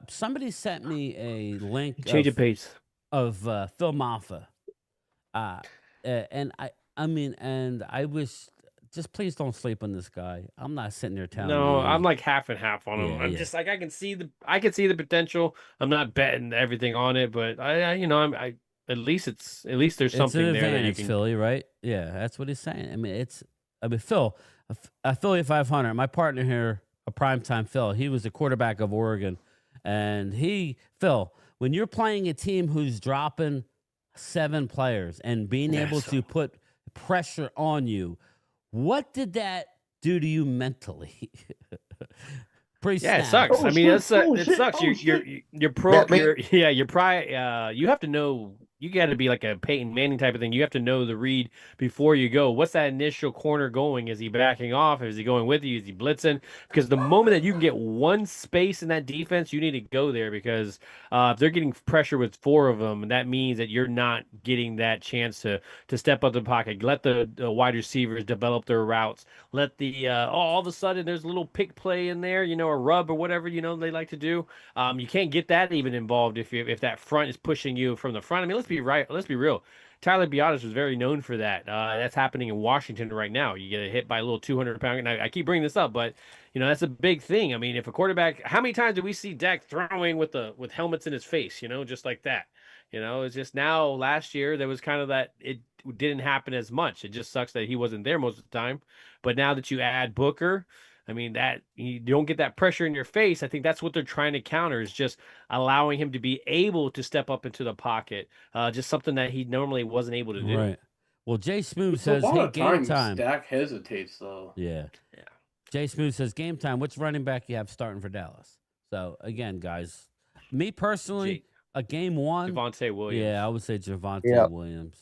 Somebody sent me a link. Change of pace of Phil Maffa. And I wish, just please don't sleep on this guy. I'm not sitting there telling you. No, I'm like half and half on him. I'm just like, I can see the potential. I'm not betting everything on it, but I at least there's something an there that you can. can. Philly, right? Yeah, that's what he's saying. Phil, a Philly 500. My partner here, a primetime Phil. He was the quarterback of Oregon, and Phil, when you're playing a team who's dropping 7 players and being able to put pressure on you, what did that do to you mentally? Yeah, it sucks. I mean, it sucks. You're pro. You have to know. You got to be like a Peyton Manning type of thing. You have to know the read before you go. What's that initial corner going? Is he backing off? Is he going with you? Is he blitzing? Because the moment that you can get one space in that defense, you need to go there because if they're getting pressure with 4 of them, that means that you're not getting that chance to step up the pocket. Let the wide receivers develop their routes. Let the all of a sudden there's a little pick play in there, a rub or whatever they like to do. You can't get that even involved if that front is pushing you from the front. I mean, let's be real. Tyler Biotis was very known for that. That's happening in Washington right now. You get hit by a little 200-pound. And I keep bringing this up, but that's a big thing. I mean, if a quarterback, how many times do we see Dak throwing with helmets in his face? Just like that. It's just now. Last year there was kind of that. It didn't happen as much. It just sucks that he wasn't there most of the time. But now that you add Booker, I mean, that you don't get that pressure in your face. I think that's what they're trying to counter is just allowing him to be able to step up into the pocket. Just something that he normally wasn't able to do. Right. Well, Jay Smooth says, "Hey, game time." Dak hesitates though. Yeah. Jay Smooth says, "Game time. Which running back you have starting for Dallas?" So again, guys, me personally, a game 1, Javonte Williams. Yeah, I would say Javonte Williams.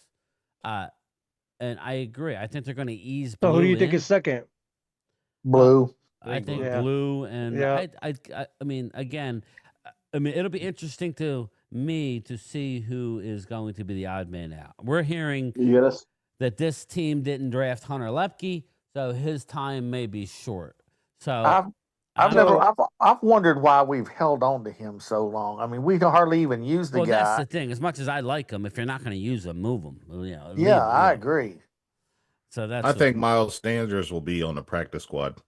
And I agree. I think they're going to ease. So Blue who do you in. think is second? Blue. I think Blue, and I mean, again, it'll be interesting to me to see who is going to be the odd man out. We're hearing that this team didn't draft Hunter Lepke, so his time may be short. So I've wondered why we've held on to him so long. I mean, we hardly even use the guy. That's the thing. As much as I like him, if you're not going to use him, move him. I agree. So I think Miles Sanders will be on the practice squad.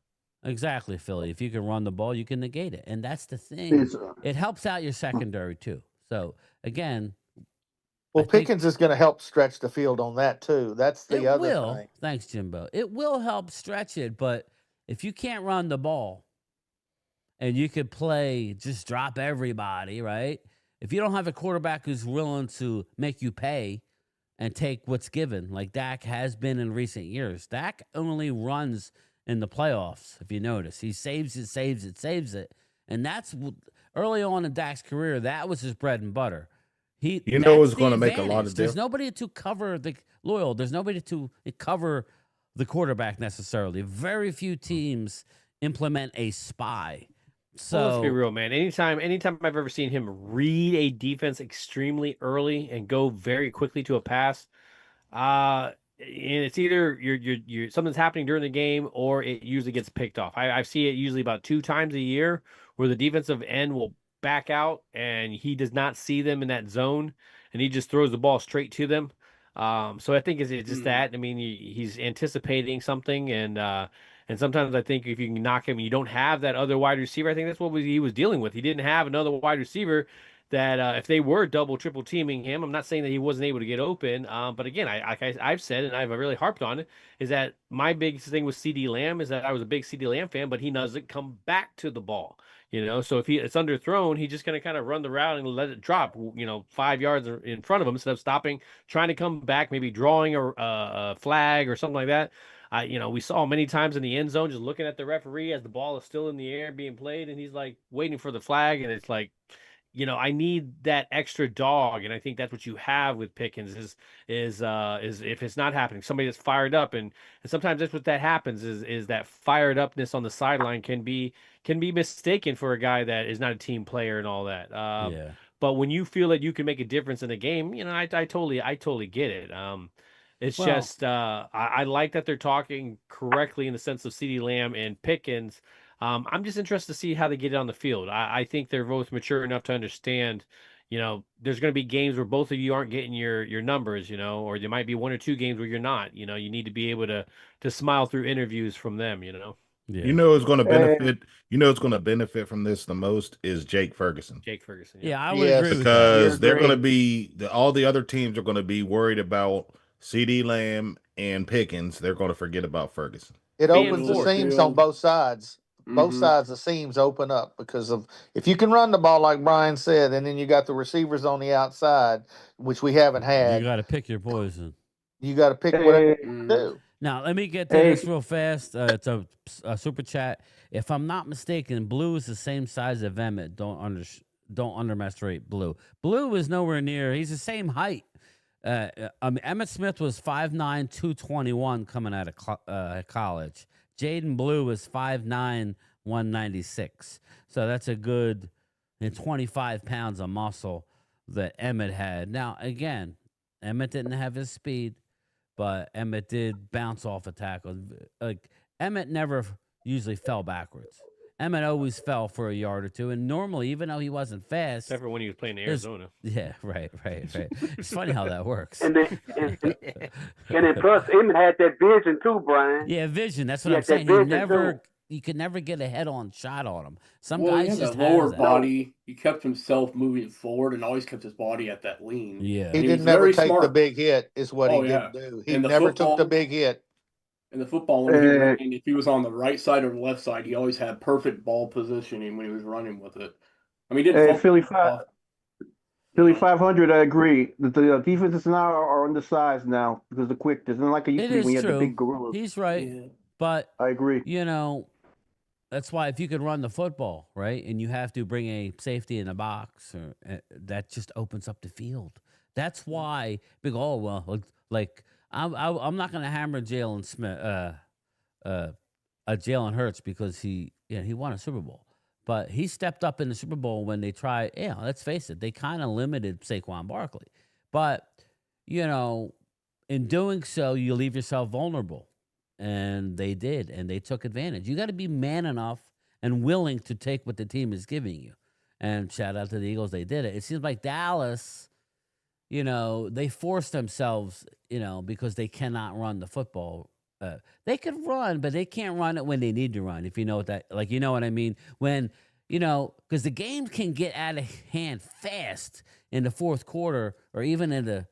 Exactly, Philly. If you can run the ball, you can negate it, and that's the thing. It helps out your secondary too. So again, Pickens is going to help stretch the field on that too. That's the other thing. Thanks, Jimbo. It will help stretch it, but if you can't run the ball, and you could play just drop everybody, right? If you don't have a quarterback who's willing to make you pay and take what's given, like Dak has been in recent years, Dak only runs in the playoffs, if you notice. He saves it. And that's early on in Dak's career, that was his bread and butter. It was going to make a lot of difference. There's nobody to cover there's nobody to cover the quarterback necessarily. Very few teams implement a spy. So well, let's be real, man. Anytime I've ever seen him read a defense extremely early and go very quickly to a pass, and it's either you're something's happening during the game or it usually gets picked off. I see it usually about 2 times a year where the defensive end will back out and he does not see them in that zone and he just throws the ball straight to them. So I think it's just that. I mean, he's anticipating something and sometimes I think if you can knock him, you don't have that other wide receiver. I think that's what he was dealing with. He didn't have another wide receiver that if they were double, triple teaming him, I'm not saying that he wasn't able to get open. But again, I've said, and I've really harped on it, is that my biggest thing with CD Lamb is that I was a big CD Lamb fan, but he doesn't come back to the ball. So if it's underthrown, he's just going to kind of run the route and let it drop, 5 yards in front of him instead of stopping, trying to come back, maybe drawing a flag or something like that. We saw many times in the end zone just looking at the referee as the ball is still in the air being played, and he's like waiting for the flag, and it's like, I need that extra dog, and I think that's what you have with Pickens is if it's not happening, somebody that's fired up, and sometimes that's what that happens is that fired upness on the sideline can be mistaken for a guy that is not a team player and all that. yeah. But when you feel that you can make a difference in the game, I totally get it. It's Well- just I like that they're talking correctly in the sense of CeeDee Lamb and Pickens. I'm just interested to see how they get it on the field. I think they're both mature enough to understand, there's going to be games where both of you aren't getting your numbers, or there might be 1 or 2 games where you're not. You need to be able to smile through interviews from them. Yeah. It's going to benefit. It's going to benefit from this the most is Jake Ferguson. Jake Ferguson. Yeah, I would agree with that. Because they're going to be all the other teams are going to be worried about CD Lamb and Pickens. They're going to forget about Ferguson. It opens the seams on both sides. Both sides, the seams open up because of if you can run the ball like Brian said, and then you got the receivers on the outside, which we haven't had. You got to pick your poison. You got to pick whatever you do. Now, let me get to this real fast. It's a super chat. If I'm not mistaken, Blue is the same size as Emmett. Don't underestimate Blue. Blue is nowhere near. He's the same height. Emmitt Smith was 5'9", 221 coming out of college. Jaden Blue was 5'9", 196. So that's a good 25 pounds of muscle that Emmett had. Now, again, Emmett didn't have his speed, but Emmett did bounce off a tackle. Emmett never usually fell backwards. Emmett always fell for a yard or two, and normally, even though he wasn't fast, except for when he was playing in Arizona. Yeah, right. It's funny how that works. And then plus Emmett had that vision too, Brian. Yeah, vision. That's what I'm saying. You could never get a head-on shot on him. Some guys he had just that lower that. body. He kept himself moving forward and always kept his body at that lean. Yeah, he didn't never take the big hit. Is what he didn't do. He never took the big hit. In the football, when he was running, if he was on the right side or the left side, he always had perfect ball positioning when he was running with it. I mean, he didn't. Philly 500. I agree. The defenses now are undersized now because the quickness isn't like it used to be when you had the big gorillas. He's right, but I agree. That's why if you could run the football, right, and you have to bring a safety in the box, that just opens up the field. That's why I'm not going to hammer Jalen Smith, Jalen Hurts because he won a Super Bowl, but he stepped up in the Super Bowl when they tried. Yeah, let's face it, they kind of limited Saquon Barkley, but in doing so, you leave yourself vulnerable, and they did, and they took advantage. You got to be man enough and willing to take what the team is giving you. And shout out to the Eagles, they did it. It seems like Dallas. They force themselves, because they cannot run the football. They can run, but they can't run it when they need to run, if you know what what I mean? When, because the game can get out of hand fast in the fourth quarter or even in the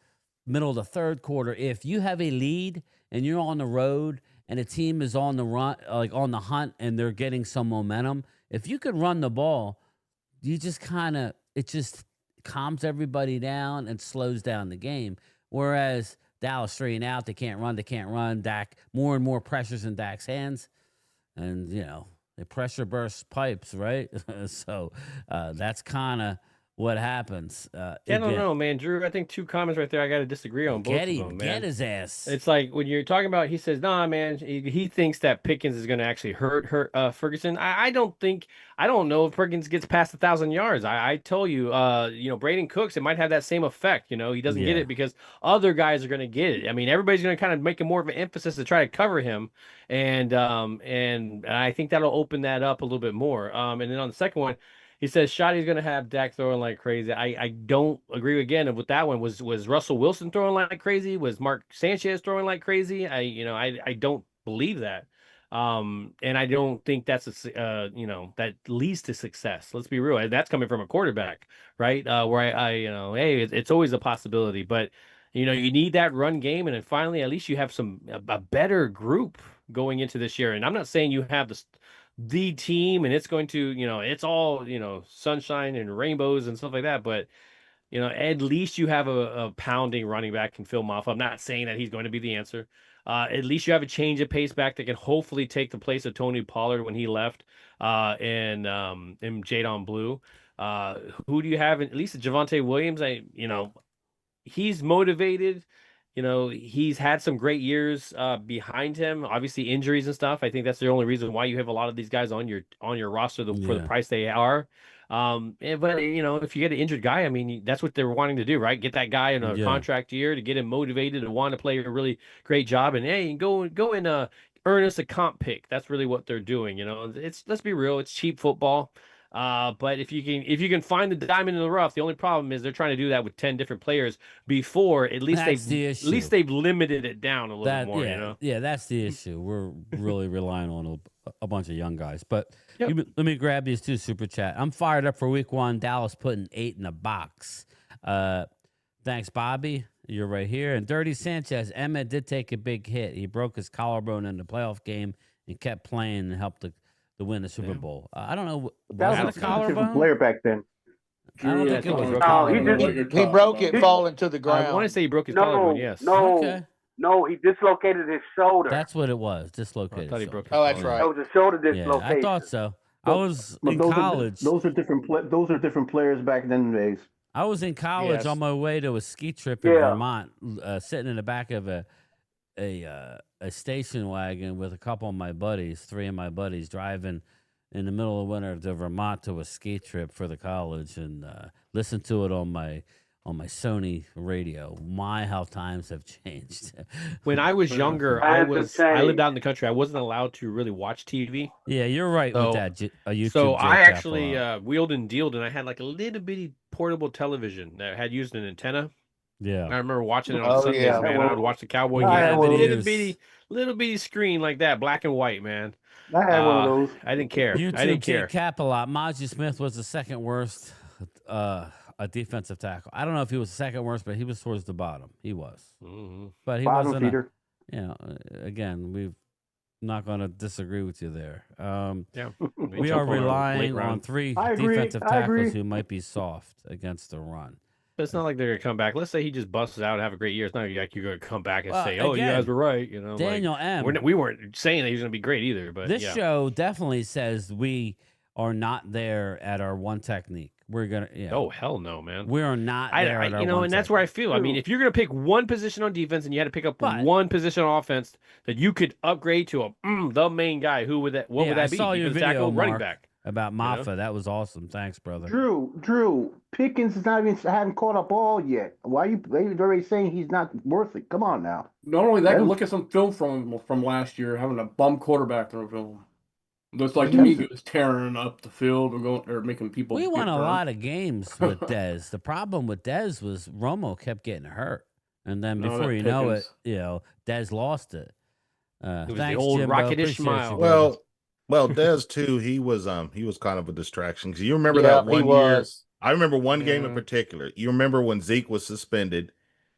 middle of the third quarter. If you have a lead and you're on the road and a team is on the run, like on the hunt, and they're getting some momentum, if you could run the ball, you just it just calms everybody down and slows down the game. Whereas Dallas straight and out, they can't run. Dak, more and more pressures in Dak's hands. And, they pressure burst pipes, right? So that's kind of what happens. I don't know, man, Drew. I think 2 comments right there. I got to disagree on both of them, man. Get his ass. It's like when you're talking about, he says, "Nah, man." He thinks that Pickens is going to actually hurt Ferguson. I don't think. I don't know if Pickens gets past 1,000 yards. I tell you, Brandon Cooks, it might have that same effect. He doesn't get it because other guys are going to get it. I mean, everybody's going to kind of make more of an emphasis to try to cover him, and I think that'll open that up a little bit more. And then on the second one, he says Shotty's going to have Dak throwing like crazy. I don't agree again with that one. Was Russell Wilson throwing like crazy? Was Mark Sanchez throwing like crazy? I don't believe that. And I don't think that's that leads to success. Let's be real. That's coming from a quarterback, right? Where hey, it's always a possibility, but you need that run game, and then finally, at least you have a better group going into this year. And I'm not saying you have the team and it's going to, it's all, sunshine and rainbows and stuff like that. But, at least you have a pounding running back in Phil Maffa. I'm not saying that he's going to be the answer. At least you have a change of pace back that can hopefully take the place of Tony Pollard when he left, and Jadon Blue. Who do you have? At least Javonte Williams, he's motivated. He's had some great years behind him. Obviously, injuries and stuff. I think that's the only reason why you have a lot of these guys on your roster for the price they are. But if you get an injured guy, I mean, that's what they're wanting to do, right? Get that guy in a contract year to get him motivated and want to play a really great job. And hey, go and earn us a comp pick. That's really what they're doing. Let's be real. It's cheap football. But if you can find the diamond in the rough, the only problem is they're trying to do that with 10 different players before. At least they've limited it down a little more. Yeah, that's the issue. We're really relying on a bunch of young guys. But let me grab these 2 super chat. I'm fired up for week 1. Dallas putting 8 in the box. Thanks, Bobby. You're right here. And Dirty Sanchez, Emmett did take a big hit. He broke his collarbone in the playoff game and kept playing and helped to win the Super Bowl. I don't know. That was a collarbone player back then. I don't think it was a collarbone. He broke it falling to the ground. I want to say he broke his collarbone. Yes. No, he dislocated his shoulder. That's what it was. Dislocated. I thought he broke. That's right. It was a shoulder dislocation. Yeah, I thought so. I was in college. Those are different players back then days. I was in college on my way to a ski trip in Vermont, sitting in the back of a station wagon with a couple of my buddies, 3 of my buddies, driving in the middle of winter to Vermont to a ski trip for the college, and listened to it on my Sony radio. How times have changed. When I was younger, I lived out in the country. I wasn't allowed to really watch TV. Yeah, you're right with that. YouTube. So I actually wheeled and dealed, and I had like a little bitty portable television that had used an antenna. Yeah, I remember watching it on Sundays, man. I would watch the Cowboy game. Little bitty screen like that, black and white, man. I had one of those. I didn't care. I didn't care. Cap a lot. Maji Smith was the second worst a defensive tackle. I don't know if he was the second worst, but he was towards the bottom. He was. Mm-hmm. But he bottom wasn't. feeder. Again, we're not going to disagree with you there. We we are relying on 3 defensive tackles who might be soft against the run. But it's not like they're going to come back. Let's say he just busts out and have a great year. It's not like you're going to come back and say, "Oh, you guys were right." Daniel M. We weren't saying that he was going to be great either. But this show definitely says we are not there at our one technique. We're gonna. Oh hell no, man. We are not there. At our and one that's where I feel. I mean, if you're going to pick one position on defense and you had to pick up one position on offense that you could upgrade to the main guy, who would that? What would that be? I saw your video, tackle, Mark, running back. About Maffa. That was awesome. Thanks, brother. Drew, Pickens is haven't caught a ball yet. Why are you already saying he's not worth it? Come on now. Not only that, look at some film from last year, having a bum quarterback through film. Looks like to me he was tearing up the field or making people. We won a lot of games with Dez. The problem with Dez was Romo kept getting hurt, and then before you know it, Dez lost it. It was thanks, the old Jimbo. rocketish Appreciate smile. Well, Dez too. He was kind of a distraction because you remember that one year. I remember one game in particular. You remember when Zeke was suspended,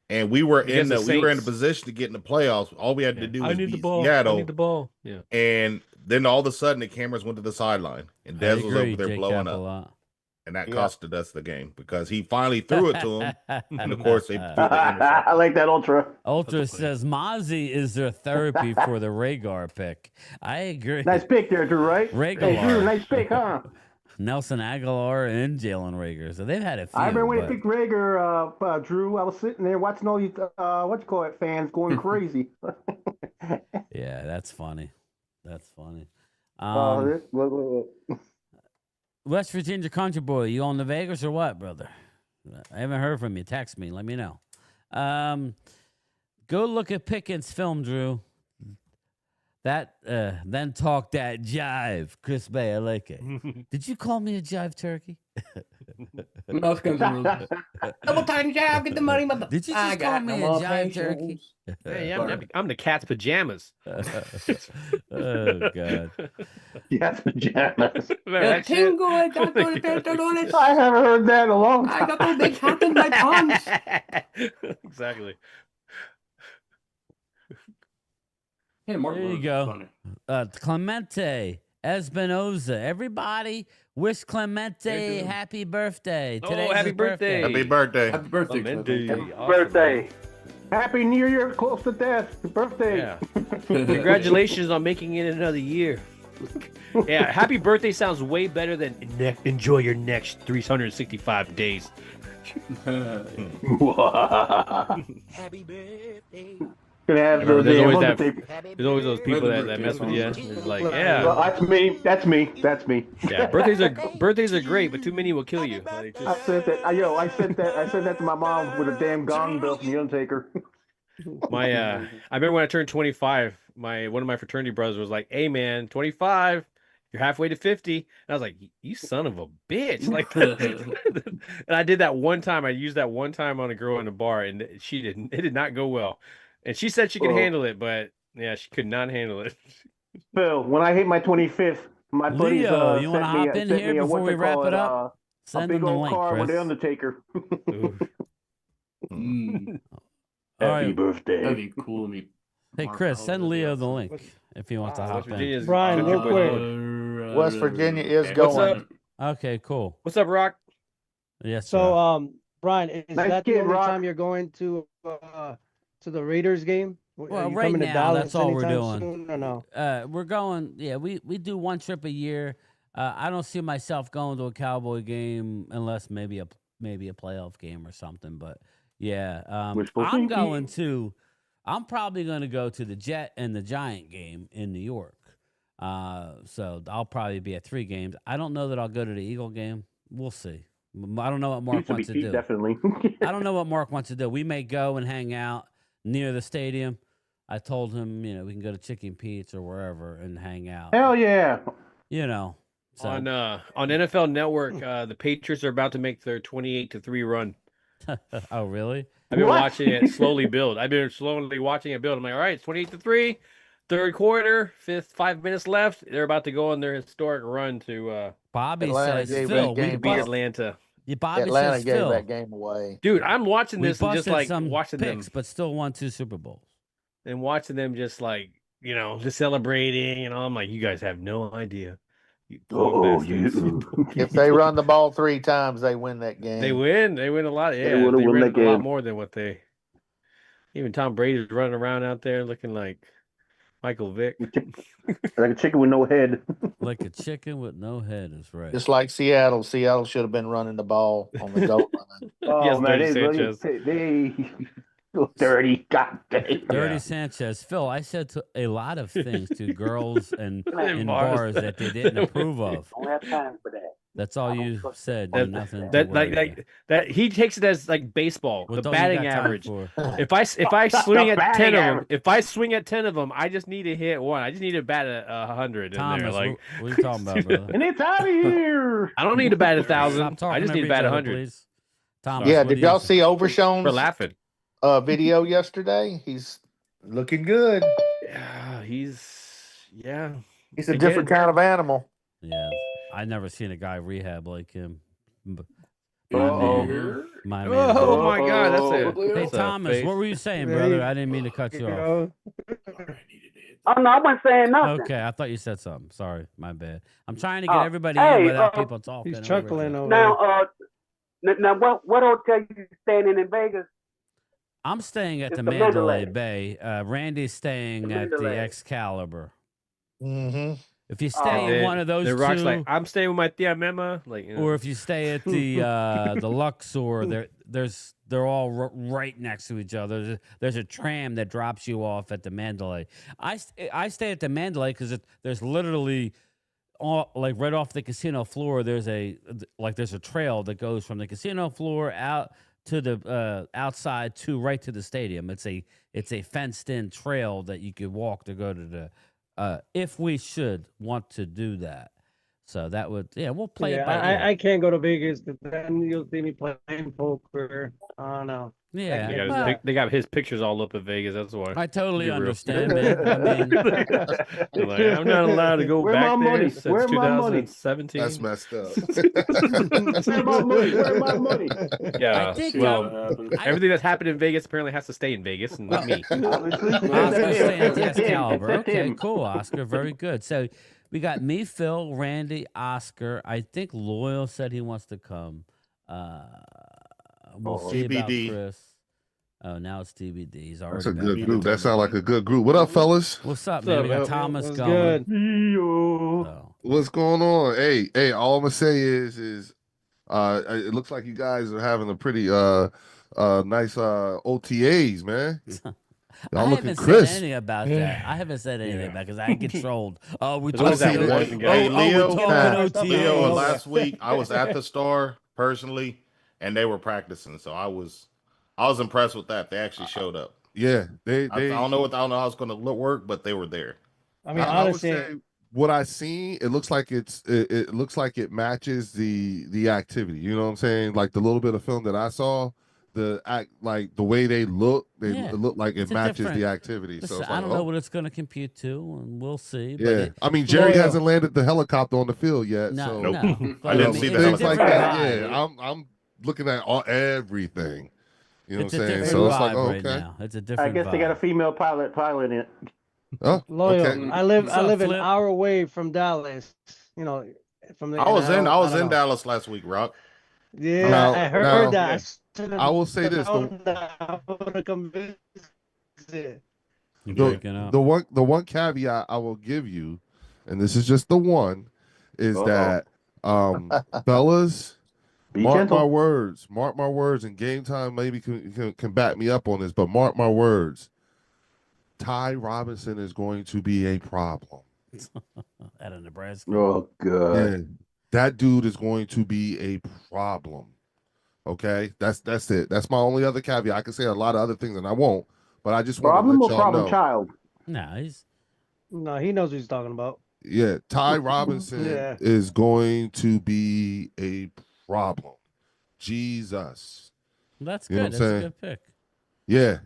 and we were in a position to get in the playoffs. All we had to do was beat Seattle. I need the ball. Yeah. And then all of a sudden the cameras went to the sideline, and Dez was over there blowing up. And that costed us the game because he finally threw it to him. And of course, they threw the interception. I like that Ultra. Ultra says Mozzie is their therapy for the Rhaegar pick. I agree. Nice pick there, Drew, right? Rhaegar. Hey, Drew, nice pick, huh? Nelson Aguilar and Jalen Rager. So they've had a few. I remember when they picked Rager, Drew. I was sitting there watching all these fans going crazy. Yeah, that's funny. That's funny. West Virginia Country Boy, you on the Vegas or what, brother? I haven't heard from you. Text me. Let me know. Go look at Pickens' film, Drew. Then talk that jive. Chris Bay, I like it. Did you call me a jive turkey? No, it's Double time jive, get the money, mother. Did you just call me a jive turkey? Hey, I'm the cat's pajamas. Oh, God. Cat's pajamas. I haven't heard that in a long time. I got those big hats in my pants. Exactly. Hey, There you go. Clemente Espinoza. Everybody wish Clemente happy birthday. Today's happy his birthday. Happy birthday. Happy birthday, Clemente. Clemente. Awesome, Birthday. Happy New Year, close to death. Birthday. Yeah. Congratulations on making it another year. Yeah, happy birthday sounds way better than enjoy your next 365 days. Happy birthday. There's always those people that mess with you. It's like, yeah. Well, that's me. Yeah, birthdays are great, but too many will kill you. Like, I said that. I said that to my mom with a damn gong bell from the Undertaker. I remember when I turned 25, one of my fraternity brothers was like, "Hey man, 25, you're halfway to 50." And I was like, "You son of a bitch!" Like, and I did that one time. I used that one time on a girl in a bar, and it did not go well. And she said she could handle it, but yeah, she could not handle it. Phil, when I hit my 25th, my buddies Leo, you want to hop in sent here me before we wrap it up? A Send big them the old link, car with Chris. the Undertaker. All Happy right. birthday. That'd be cool to me. Hey, Chris, send Leo the link if he wants to hop in. Brian, real quick. West Virginia is going. Okay, cool. What's up, Rock? Yes. So, Brian, is Nice that the kid, only Rock. time you're going to the Raiders game? Well, Are you right coming to now, Dallas that's all we're anytime doing. soon, or no? We're going. Yeah, we do one trip a year. I don't see myself going to a Cowboy game unless maybe a playoff game or something. But yeah, I'm probably going to go to the Jet and the Giant game in New York. So I'll probably be at 3 games. I don't know that I'll go to the Eagle game. We'll see. I don't know what Mark wants to do. Definitely. I don't know what Mark wants to do. We may go and hang out near the stadium. I told him, we can go to Chicken Pete's or wherever and hang out. Hell yeah. So. On NFL Network, the Patriots are about to make their 28-3 run. Oh, really? I've been watching it slowly build. I've been slowly watching it build. I'm like, all right, it's 28-3, third quarter, 5 minutes left. They're about to go on their historic run to Bobby Atlanta says, gave Phil, that we game beat up. Atlanta. Yeah, Bobby Atlanta says, gave Phil, that game away. Dude, I'm watching we this and just busted like some watching picks, them but still won 2 Super Bowls. and watching them just like, just celebrating. I'm like, you guys have no idea. If they run the ball 3 times, they win that game. They win. They win a lot. Yeah, would've they won win that a lot game. more than what they. Even Tom Brady's running around out there looking like Michael Vick. Like a chicken with no head. Like a chicken with no head is right. Just like Seattle. Seattle should have been running the ball on the goal line. Oh, Yes, man, Dirty Sanchez. they dirty. God dang. Dirty Sanchez. Phil, I said a lot of things to girls and in bars. bars that they didn't approve of. Don't have time for that. That's all you said. That, Nothing. that like that he takes it as like baseball, What the don't you batting got time average. for? If I swing at batting 10 of them, average. if I swing at 10 of them, I just need to hit one. I just need to bat 100 in Thomas, there. Like, what are you talking about, brother? And it's out of here. I don't need to bat Stop 1,000. talking I just over need to each bat other, 100 please. Thomas, Yeah, what did do you y'all say? see for Overshown's laughing. video yesterday? He's looking good. Yeah, he's He's a different kind of animal. Yeah, I never seen a guy rehab like him. Oh My man. my God, that's Hey, that's a Thomas, face. what were you saying, brother? I didn't mean to cut you off. Oh no, I wasn't saying nothing. Okay, I thought you said something. Sorry, my bad. I'm trying to get Oh, everybody hey, in without people talking. He's over chuckling each other. over Now, what hotel you staying in Vegas? I'm staying at It's the the Mandalay Mandalay. Bay. Randy's staying The at the Mandalay. Excalibur. Mm-hmm. If you stay in one of those the Rock's two, like, I'm staying with my tia Mema, like, you know. Or if you stay at the Luxor, they're all right next to each other. There's a tram that drops you off at the Mandalay. I stay at the Mandalay because there's literally like right off the casino floor. There's a trail that goes from the casino floor out to the outside to right to the stadium. It's a fenced in trail that you could walk to go to the. If we should want to do that. So that would, we'll play it by ear. I can't go to Vegas because then you'll see me playing poker. Oh, no. Yeah. They got his pictures all up in Vegas. That's why. I totally understand, man. I mean, like, I'm not allowed to go back there since Where 2017. That's messed up. Where my money? Where my money? Yeah. Everything that's happened in Vegas apparently has to stay in Vegas, and not me. Oscar's Excalibur. Okay, cool, Oscar. Very good. So we got me, Phil, Randy, Oscar. I think Loyal said he wants to come. We'll see about Chris. Oh, now it's TBD. He's already. That's a good group. That sounds like a good group. What up, fellas? What's up, man? We got Thomas going. So. What's going on? Hey, all I'm gonna say is it looks like you guys are having a pretty nice OTAs, man. I haven't said anything about that. I haven't said anything about it because I get trolled. Oh, we talking Leo, last week I was at the store personally, and they were practicing, so I was impressed with that. They actually showed up. Yeah, I don't know how it's going to work, but they were there. I mean, honestly, I would say what I seen, it looks like it looks like it matches the activity. You know what I'm saying? Like the little bit of film that I saw, like the way they look like it matches the activity. Listen, so it's I like, don't know what it's going to compute to, and we'll see. Yeah, I mean, Jerry hasn't landed the helicopter on the field yet. No, so no. I didn't see the things like that. vibe. Yeah, I'm looking at everything. You know It's what I'm a saying? different So it's like, vibe right okay. now. It's a different I guess vibe. they got a female pilot in it. Oh, Loyal. okay. I live an Flip? hour away from Dallas. You know, from the. I was in Dallas last week, Rock. Yeah, Now- I heard now- that. I will say this: I want to come visit. You're breaking up. the one caveat I will give you, and this is just the one, is that fellas, mark my words, and Game Time maybe can back me up on this, but mark my words, Ty Robinson is going to be a problem. Out of Nebraska. Oh, God. Yeah, that dude is going to be a problem. Okay, that's it. That's my only other caveat. I can say a lot of other things, and I won't. But I just want Problem to or let y'all problem know. child? No, he knows what he's talking about. Yeah, Ty Robinson is going to be a problem. Jesus, That's You know good. what That's I'm a saying? good pick. Yeah,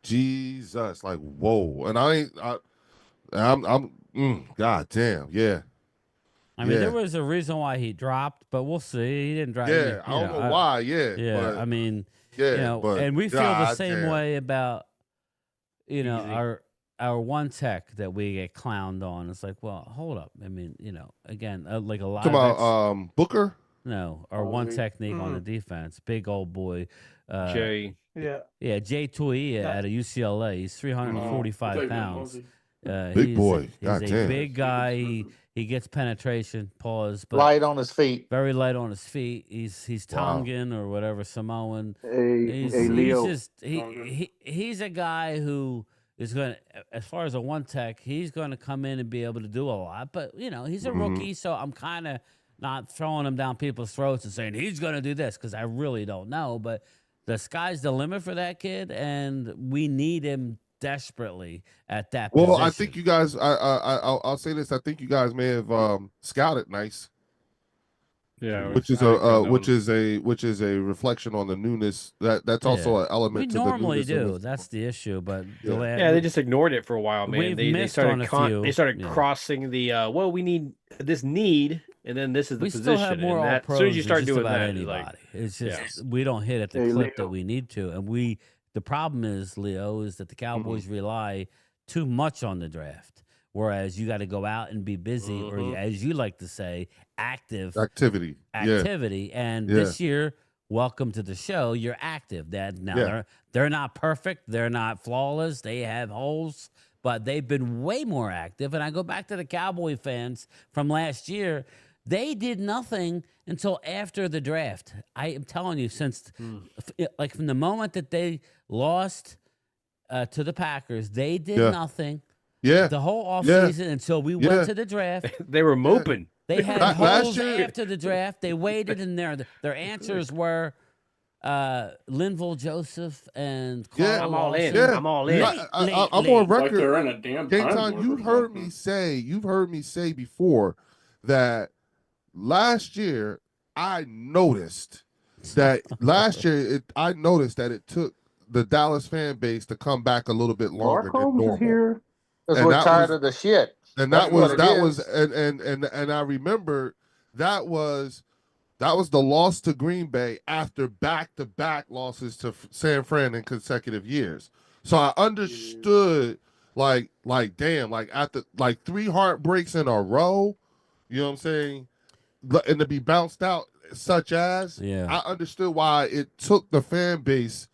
Jesus, like whoa. And I'm god damn, yeah. I mean, there was a reason why he dropped, but we'll see. He didn't drop. Yeah, I don't know why. Yeah, yeah. but, I mean, but and we feel the same damn. way about our one tech that we get clowned on. It's like, well, hold up. I mean, again, like a lot Talking about Booker. No, our one technique on the defense, big old boy, Jay. Jay Tuia out of UCLA. He's 345 pounds. Big boy. He's God a damn. big guy. He gets penetration. Pause. But Light on his feet. Very light on his feet. He's Tongan or whatever, Samoan. Leo. He's a guy who is going to, as far as a one tech, he's going to come in and be able to do a lot. But he's a rookie, so I'm kind of not throwing him down people's throats and saying he's going to do this because I really don't know. But the sky's the limit for that kid, and we need him desperately at that position. Well, I think you guys. I'll say this. I think you guys may have scouted nice. Yeah, which is a reflection on the newness. That's also an element. We to normally the newness do. That's the issue. But they just ignored it for a while, man. They started They started crossing the well. We need this need, and then this is the we position. Still have more as soon as you start doing that, anybody. It's just we don't hit at the clip that we need to, and the problem is, Leo, is that the Cowboys rely too much on the draft. Whereas you got to go out and be busy, or as you like to say, activity. And this year, welcome to the show. You're active. They're not perfect. They're not flawless. They have holes, but they've been way more active. And I go back to the Cowboy fans from last year. They did nothing until after the draft. I am telling you, since like from the moment that they lost to the Packers, they did nothing. Yeah. The whole offseason until we went to the draft. They were moping. They had holes after the draft. They waited, and their answers were Linval Joseph and Carl I'm all in. Lawson. I'm all in. I'm on record. Like they're in a damn Game time time. warp You've heard me say before that last year I noticed that it took the Dallas fan base to come back a little bit longer than normal. Here. Because we're tired of the shit. And that was and I remember that was the loss to Green Bay after back-to-back losses to San Fran in consecutive years. So I understood like damn, like after like 3 heartbreaks in a row, you know what I'm saying? And to be bounced out such as I understood why it took the fan base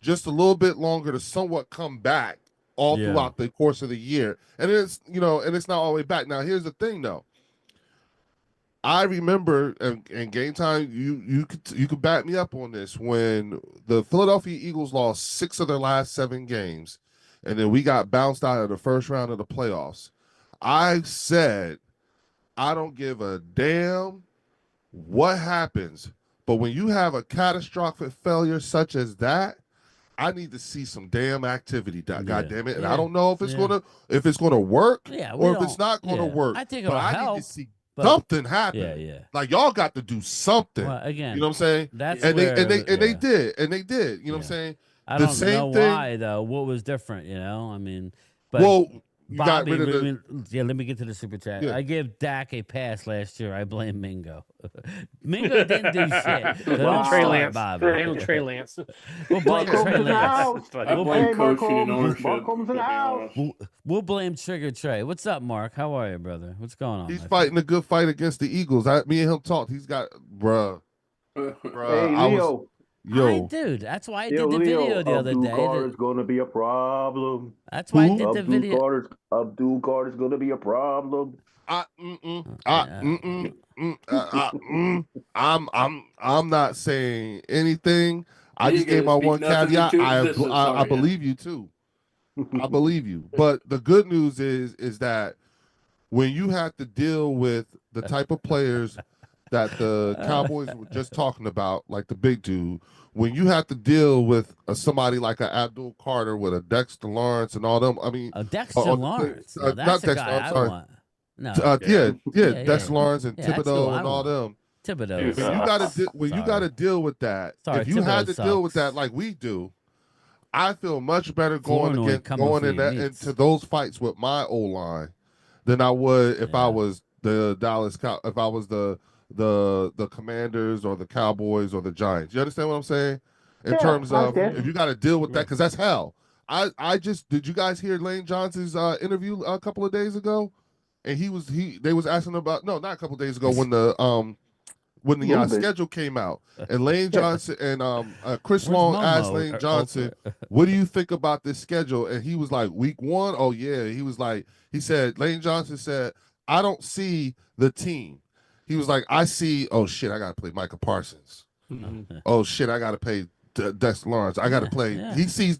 just a little bit longer to somewhat come back all throughout the course of the year. And it's, and it's not all the way back. Now, here's the thing, though. I remember, and Game Time, you could back me up on this, when the Philadelphia Eagles lost 6 of their last 7 games, and then we got bounced out of the first round of the playoffs. I said, I don't give a damn what happens, but when you have a catastrophic failure such as that, I need to see some damn activity. God damn it! And I don't know if it's gonna work or if it's not gonna work. I think it'll help. Need to see something happen. Like y'all got to do something. Well, again, you know what I'm saying? That's and where, they did. You know what I'm saying? I don't know why though. What was different? I mean, but Bobby, let me get to the super chat. I give Dak a pass last year. I blame Mingo. Mingo didn't do shit. Trey Lance. Bobby. Trey Lance. We'll blame Trey Lance. I blame coaching and ownership. We'll blame Trigger Trey. What's up, Mark? How are you, brother? What's going on? He's fighting a good fight against the Eagles. Me and him talked. He's got, bruh. Hey, Leo. Hi, dude. That's why I did the video the other day. Abdul is going to be a problem. That's why I did the video. Abdul Carter is going to be a problem. I'm not saying anything. I just gave my one caveat. I believe you too. I believe you. But the good news is that when you have to deal with the type of players that the Cowboys were just talking about, like the big dude, when you have to deal with somebody like an Abdul Carter with a Dexter Lawrence and all them, I mean, Dexter Lawrence, no, that's the guy I want. No, Dexter Lawrence and Thibodeau and all them. Thibodeau. When you got to deal with that, if you had to deal with that like we do, I feel much better going into those fights with my O-line than I would if I was the if I was the Commanders or the Cowboys or the Giants. You understand what I'm saying? In terms of if you got to deal with that, because that's hell. Did you guys hear Lane Johnson's interview a couple of days ago? And they was asking about, no, not a couple of days ago, when the schedule came out, and Lane Johnson and Chris Long asked Lane Johnson, what do you think about this schedule? And he was like, week 1? Oh yeah. Lane Johnson said, I don't see the team. He was like, I see, oh shit, I got to play Micah Parsons. Oh shit, I got to play Dexter Lawrence. I got to play. Yeah. He sees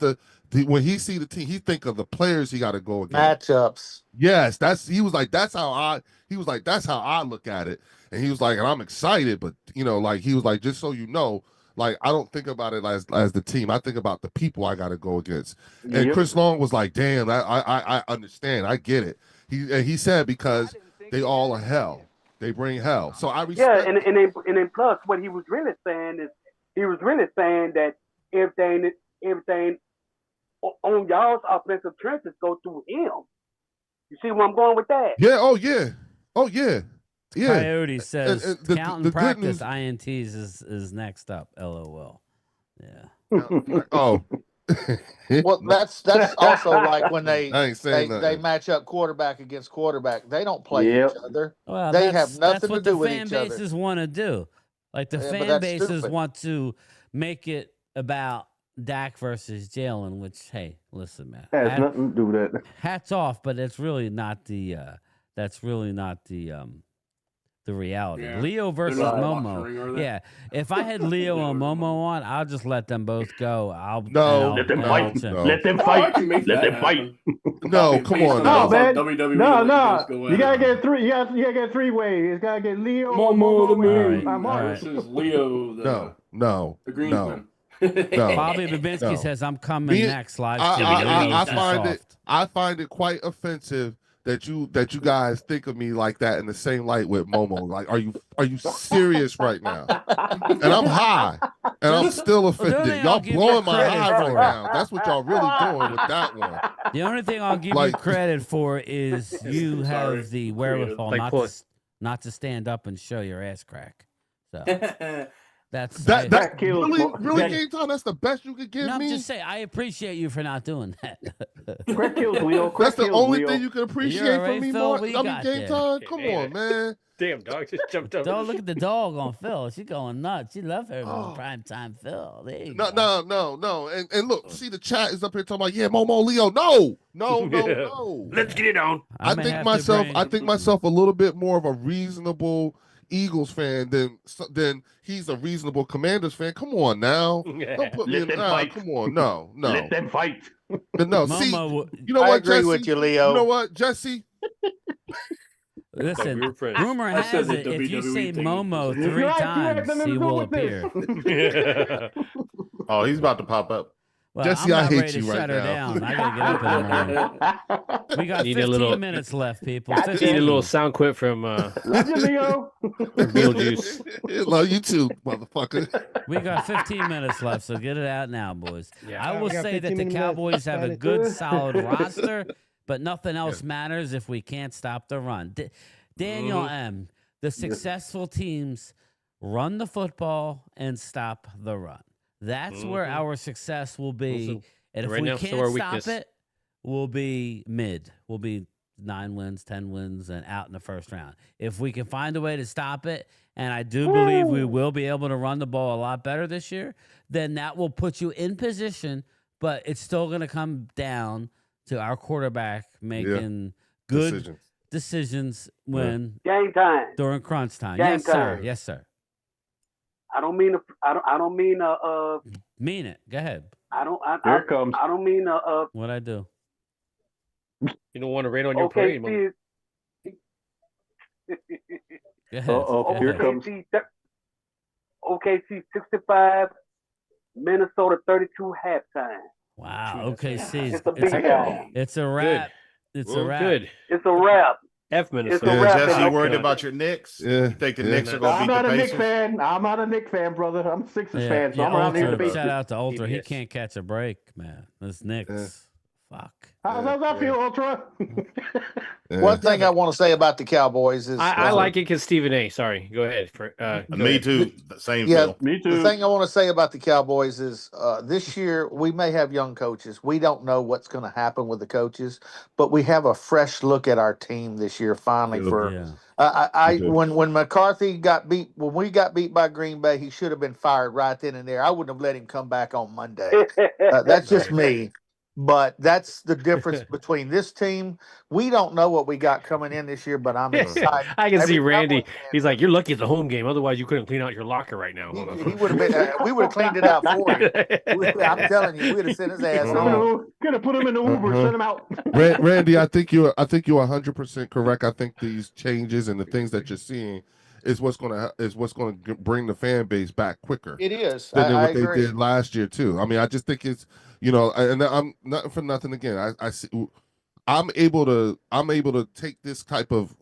when he see the team, he think of the players he got to go against. Matchups. Yes, that's how I look at it. And he was like, and I'm excited, but he was like, just so you know, like, I don't think about it as the team. I think about the people I got to go against. And Chris Long was like, damn, I understand. I get it. He said, because they all are hell. They bring hell. So I respect. Yeah, and then plus what he was really saying is that everything on y'all's offensive trenches go through him. You see where I'm going with that? Yeah. Oh yeah. Yeah. Coyote says counting practice INTs is next up. LOL. Yeah. Oh. Well, that's also like when they match up quarterback against quarterback. They don't play each other. Well, they have nothing to do with each other. That's what the fan bases want to do. Like the fan bases want to make it about Dak versus Jalen, which, hey, listen, man, Has nothing to do with that. hats off, but it's really not the that's really not the reality. Yeah. Leo versus Momo. Yeah, if I had Leo and Momo on, I'll just let them both go. Let them fight. Let them fight. Let them fight. No, come on. No, man. WWE No. You gotta get three. You gotta get three-way. You gotta get Leo, Momo the and Moon Mark. versus Leo the Greensman. No. Bobby Babinski says, "I'm coming next live stream." I find it quite offensive that you guys think of me like that in the same light with Momo. Like, are you serious right now? And I'm high, and I'm still offended. Y'all blowing my high right now. That's what y'all really doing with that one. The only thing I'll give you credit for is you have the wherewithal not to stand up and show your ass crack. So that kills. Really, Game Time. That's the best you could give me. I'm just saying, I appreciate you for not doing that. Crack kills, Leo. That's the only thing you can appreciate from me, Mark. I mean, Game Time. Come on, man. Damn, dog just jumped up. Don't look at the dog on Phil. She's going nuts. She loves her prime time Phil. There you go. No. And look, see the chat is up here talking about Momo Leo. No. Let's get it on. I think myself a little bit more of a reasonable Eagles fan than he's a reasonable Commanders fan. Come on now. Don't put me in fight. Come on. No. Let them fight. No, see, you know what, I agree Jesse? with you, Leo. You know what, Jesse? Listen, rumor has it if you say Momo 3 times, he will appear. Oh, he's about to pop up. Well, Jesse, I'm I hate ready you to right shut her now. down. I gotta get up in the morning. We got 15 minutes left, people. Need a little sound quit from Love you, Leo. Beetlejuice. Love you too, motherfucker. We got 15 minutes left, so get it out now, boys. Yeah. I will say that the Cowboys have a good, solid roster, but nothing else matters if we can't stop the run. Daniel M., the successful teams run the football and stop the run. That's where our success will be. And if we can't stop it, we'll be mid. We'll be 9 wins, 10 wins, and out in the first round. If we can find a way to stop it, and I do believe we will be able to run the ball a lot better this year, then that will put you in position, but it's still going to come down to our quarterback making good decisions when game time during crunch time. Game time. Yes, sir. I don't mean mean it. Go ahead. Here it comes. I don't mean What'd I do? You don't want to rain on your parade, man. Go ahead. Here it comes. OKC 65, Minnesota 32 halftime. Wow. OKC. It's a big guy. It's a wrap. It's a wrap. Good. It's a wrap. F Minnesota. Jesse, you worried about your Knicks? You think the Knicks are going to beat the Pacers? I'm not a Knicks fan, brother. I'm a Sixers fan, so I'm around here to beat. Shout out to Ultra. He can't catch a break, man. This Knicks. Fuck. How's that feel, Ultra? One thing I want to say about the Cowboys is I like it because Stephen A. Sorry, go ahead. Me too. Same. Yeah, me too. The thing I want to say about the Cowboys is this year we may have young coaches. We don't know what's going to happen with the coaches, but we have a fresh look at our team this year. Finally, when McCarthy got beat, when we got beat by Green Bay, he should have been fired right then and there. I wouldn't have let him come back on Monday. That's just me. But that's the difference between this team. We don't know what we got coming in this year, but I'm excited. I can see Randy. He's like, "You're lucky it's a home game. Otherwise, you couldn't clean out your locker right now." He would have been. We would have cleaned it out for him. I'm telling you, we'd have sent his ass home. Gonna put him in the Uber, send him out. Randy, I think you're 100% correct. I think these changes and the things that you're seeing is what's gonna bring the fan base back quicker. It is than what they did last year too. I mean, I just think it's. And I'm not for nothing. Again, I see. I'm able to take this type of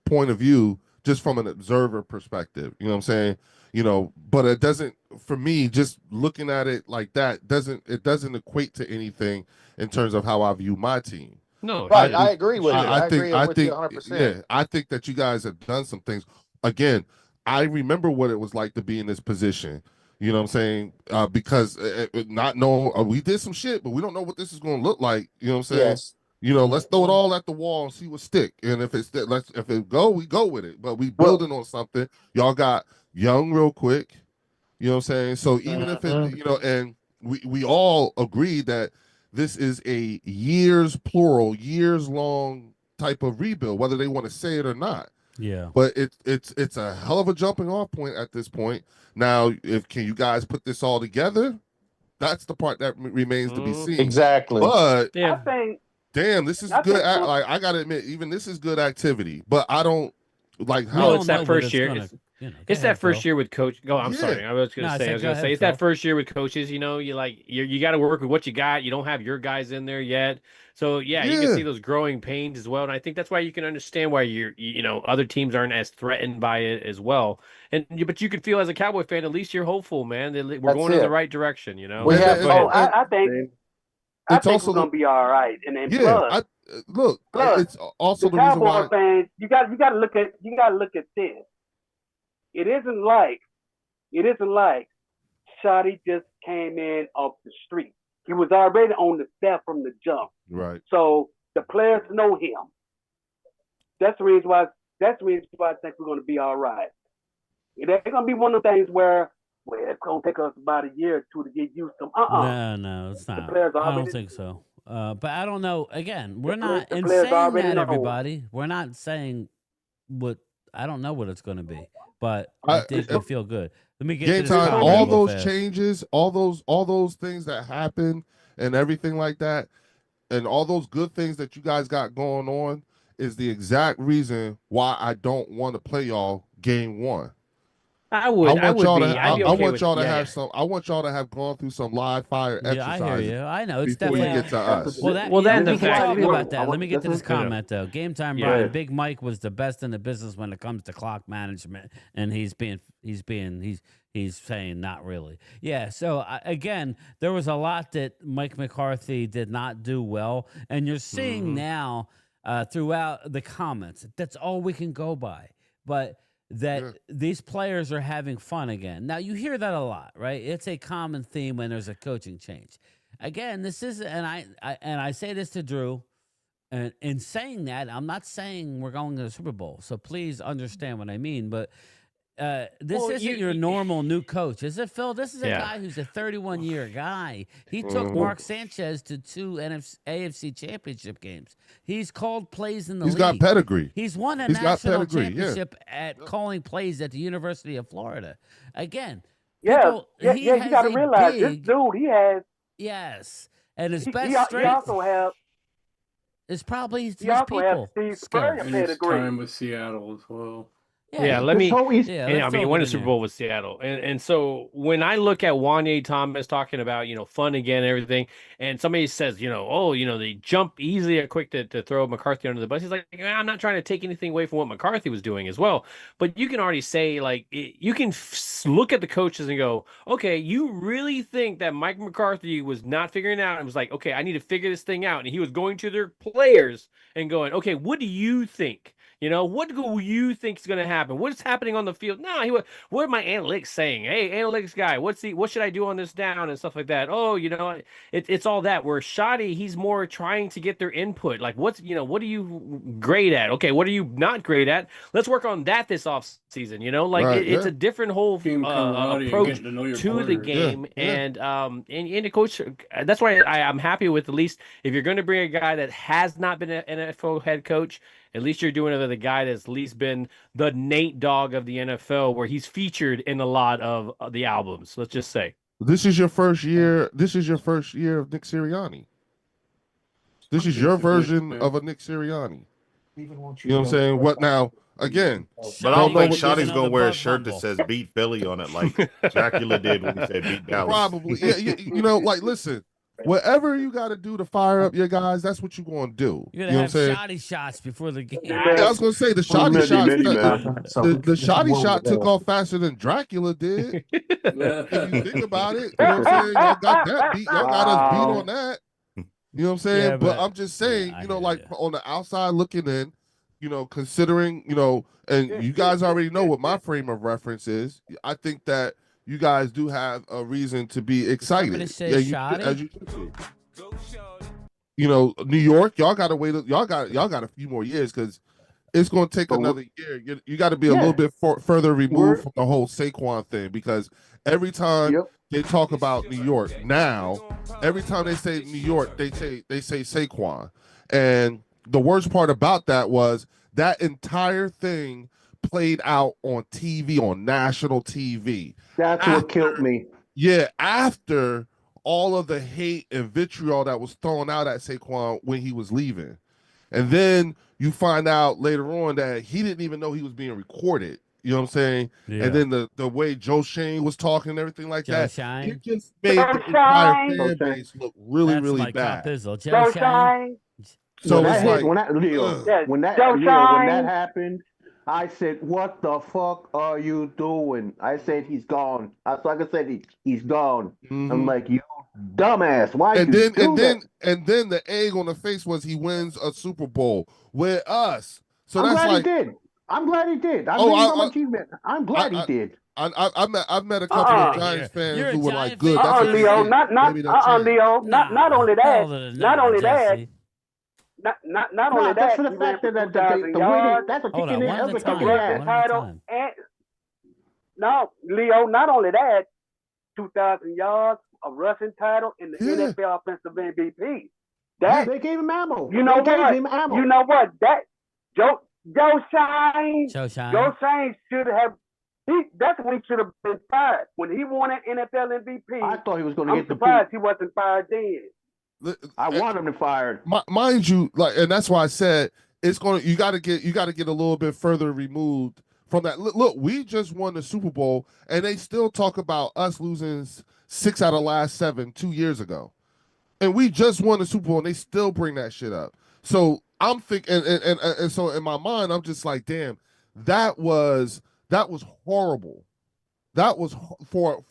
point of view just from an observer perspective. You know what I'm saying? But it doesn't. For me, just looking at it like that doesn't equate to anything in terms of how I view my team. No, right. I agree with you. I agree with you 100%. Yeah, I think that you guys have done some things. Again, I remember what it was like to be in this position. You know what I'm saying? Because not knowing we did some shit, but we don't know what this is going to look like. You know what I'm saying? Yes. Let's throw it all at the wall and see what stick. And if it go, we go with it. But we building on something. Y'all got young real quick. You know what I'm saying? So even if it, and we all agree that this is a years long type of rebuild, whether they want to say it or not. Yeah. But it's a hell of a jumping off point at this point. Now, can you guys put this all together? That's the part that remains to be seen. Exactly. But I think, damn, this is good. Like I gotta admit, even this is good activity. But I don't like how it's that first year. It's that first year with coach. I'm sorry. I was going to say. It's that first year with coaches. You know, you got to work with what you got. You don't have your guys in there yet. So you can see those growing pains as well. And I think that's why you can understand why other teams aren't as threatened by it as well. But you can feel as a Cowboy fan, at least you're hopeful, man. We're going in the right direction. You know. I think we're gonna be all right. And then plus, it's also the the reason Cowboy why fans. You got to look at this. It isn't like Shotty just came in off the street. He was already on the staff from the jump. Right. So the players know him. That's the reason why I think we're going to be all right. It's going to be one of the things where it's going to take us about a year or two to get used to them. No, it's not. I don't think so. But I don't know. Again, we're not saying that, everybody. We're not saying what. I don't know what it's going to be, but I think we feel good. Let me get game to time. All those changes, all those things that happen, and everything like that, and all those good things that you guys got going on is the exact reason why I don't want to play y'all game one. I want y'all to have gone through some live fire exercises. I hear you. I know it's before definitely you get to us. we can talk about that. Let me get to this comment though. Game time, Brian. Big Mike was the best in the business when it comes to clock management, and he's saying not really. Yeah. So again, there was a lot that Mike McCarthy did not do well, and you're seeing now throughout the comments. That's all we can go by, but. These players are having fun again. Now, you hear that a lot, right? It's a common theme when there's a coaching change. Again, this is, and I say this to Drew, and in saying that, I'm not saying we're going to the Super Bowl, so please understand what I mean, but this isn't your normal new coach, is it, Phil? This is a guy who's a 31-year guy. He took Mark Sanchez to 2 AFC championship games. He's called plays in the league. He's got pedigree. He's won a national championship at calling plays at the University of Florida. Again, you got to realize this dude, he has. Yes, and his best strength. He also has. It's probably his people. Have Steve Spurrier pedigree. Time with Seattle as well. Let me. He won a Super Bowl with Seattle, and so when I look at Wanye Thomas talking about fun again and everything, and somebody says they jump easily or quick to throw McCarthy under the bus. He's like, I'm not trying to take anything away from what McCarthy was doing as well, but you can already say you can look at the coaches and go, okay, you really think that Mike McCarthy was not figuring it out and was like, okay, I need to figure this thing out, and he was going to their players and going, okay, what do you think? What do you think is going to happen? What is happening on the field? No, what are my analytics saying? Hey, analytics guy, what should I do on this down and stuff like that? Oh, it's all that. Where Shotty, he's more trying to get their input. Like, what are you great at? Okay, what are you not great at? Let's work on that this off season. It's a different whole approach to the game. And the coach. That's why I'm happy with, at least if you're going to bring a guy that has not been an NFL head coach. At least you're doing it with a guy that's at least been the Nate Dogg of the NFL, where he's featured in a lot of the albums. Let's just say this is your first year. This is your first year of Nick Sirianni. This is your version of a Nick Sirianni. You know what I'm saying? What now? Again, but I don't think Shotty's gonna wear a shirt that says "Beat Philly" on it, like Dracula did when he said "Beat Dallas." Probably, yeah. Listen. Whatever you got to do to fire up your guys, that's what you're going to do. You're going to have shoddy shots before the game. I was going to say the shoddy shot. The shoddy shot took off faster than Dracula did. If you think about it, you know what I'm saying? Y'all got that beat. Y'all got us beat on that. You know what I'm saying? Yeah, but I'm just saying, on the outside looking in, considering, and you guys already know what my frame of reference is. I think that you guys do have a reason to be excited. New York, y'all gotta wait. Y'all got a few more years because it's going to take another year. You got to be a little bit further removed from the whole Saquon thing, because every time they talk about New York. Now, every time they say New York, they say Saquon. And the worst part about that was that entire thing played out on TV, on national TV. That's what killed me. Yeah, after all of the hate and vitriol that was thrown out at Saquon when he was leaving. And then you find out later on that he didn't even know he was being recorded. You know what I'm saying? Yeah. And then the way Joe Shane was talking and everything like that, Shine. it just made the entire fan base look really, That's really my bad. Joe Shine. So it's like when that happened, I said, "What the fuck are you doing?" I said, "He's gone." So like I said, he's gone. I'm like, "You dumbass! Why and you then do that?" And then the egg on the face was he wins a Super Bowl with us. So I'm that's glad like, he did. I'm glad he did. I'm glad he did. I've met a couple of Giants fans who were like, "Good, that's a Leo, good not Leo, not only that, not only that, not only that. That's for the fact that the way that's a kick in the other kick in the ass. Title and no, Leo, not only that, 2,000 yards, a rushing title, and the NFL offensive MVP. That they gave him ammo. You know they what? Gave him ammo. You know what? That Joe Shine should have. That's when he should have been fired. When he won an NFL MVP, I thought he was going to get the surprised he wasn't fired then. I want him to fired. Mind you, like, and that's why I said it's going to. You got to get a little bit further removed from that. Look, we just won the Super Bowl, and they still talk about us losing 6 out of the last 7 2 years ago, and we just won the Super Bowl, and they still bring that shit up. So I'm thinking, and so in my mind, I'm just like, damn, that was horrible. That was for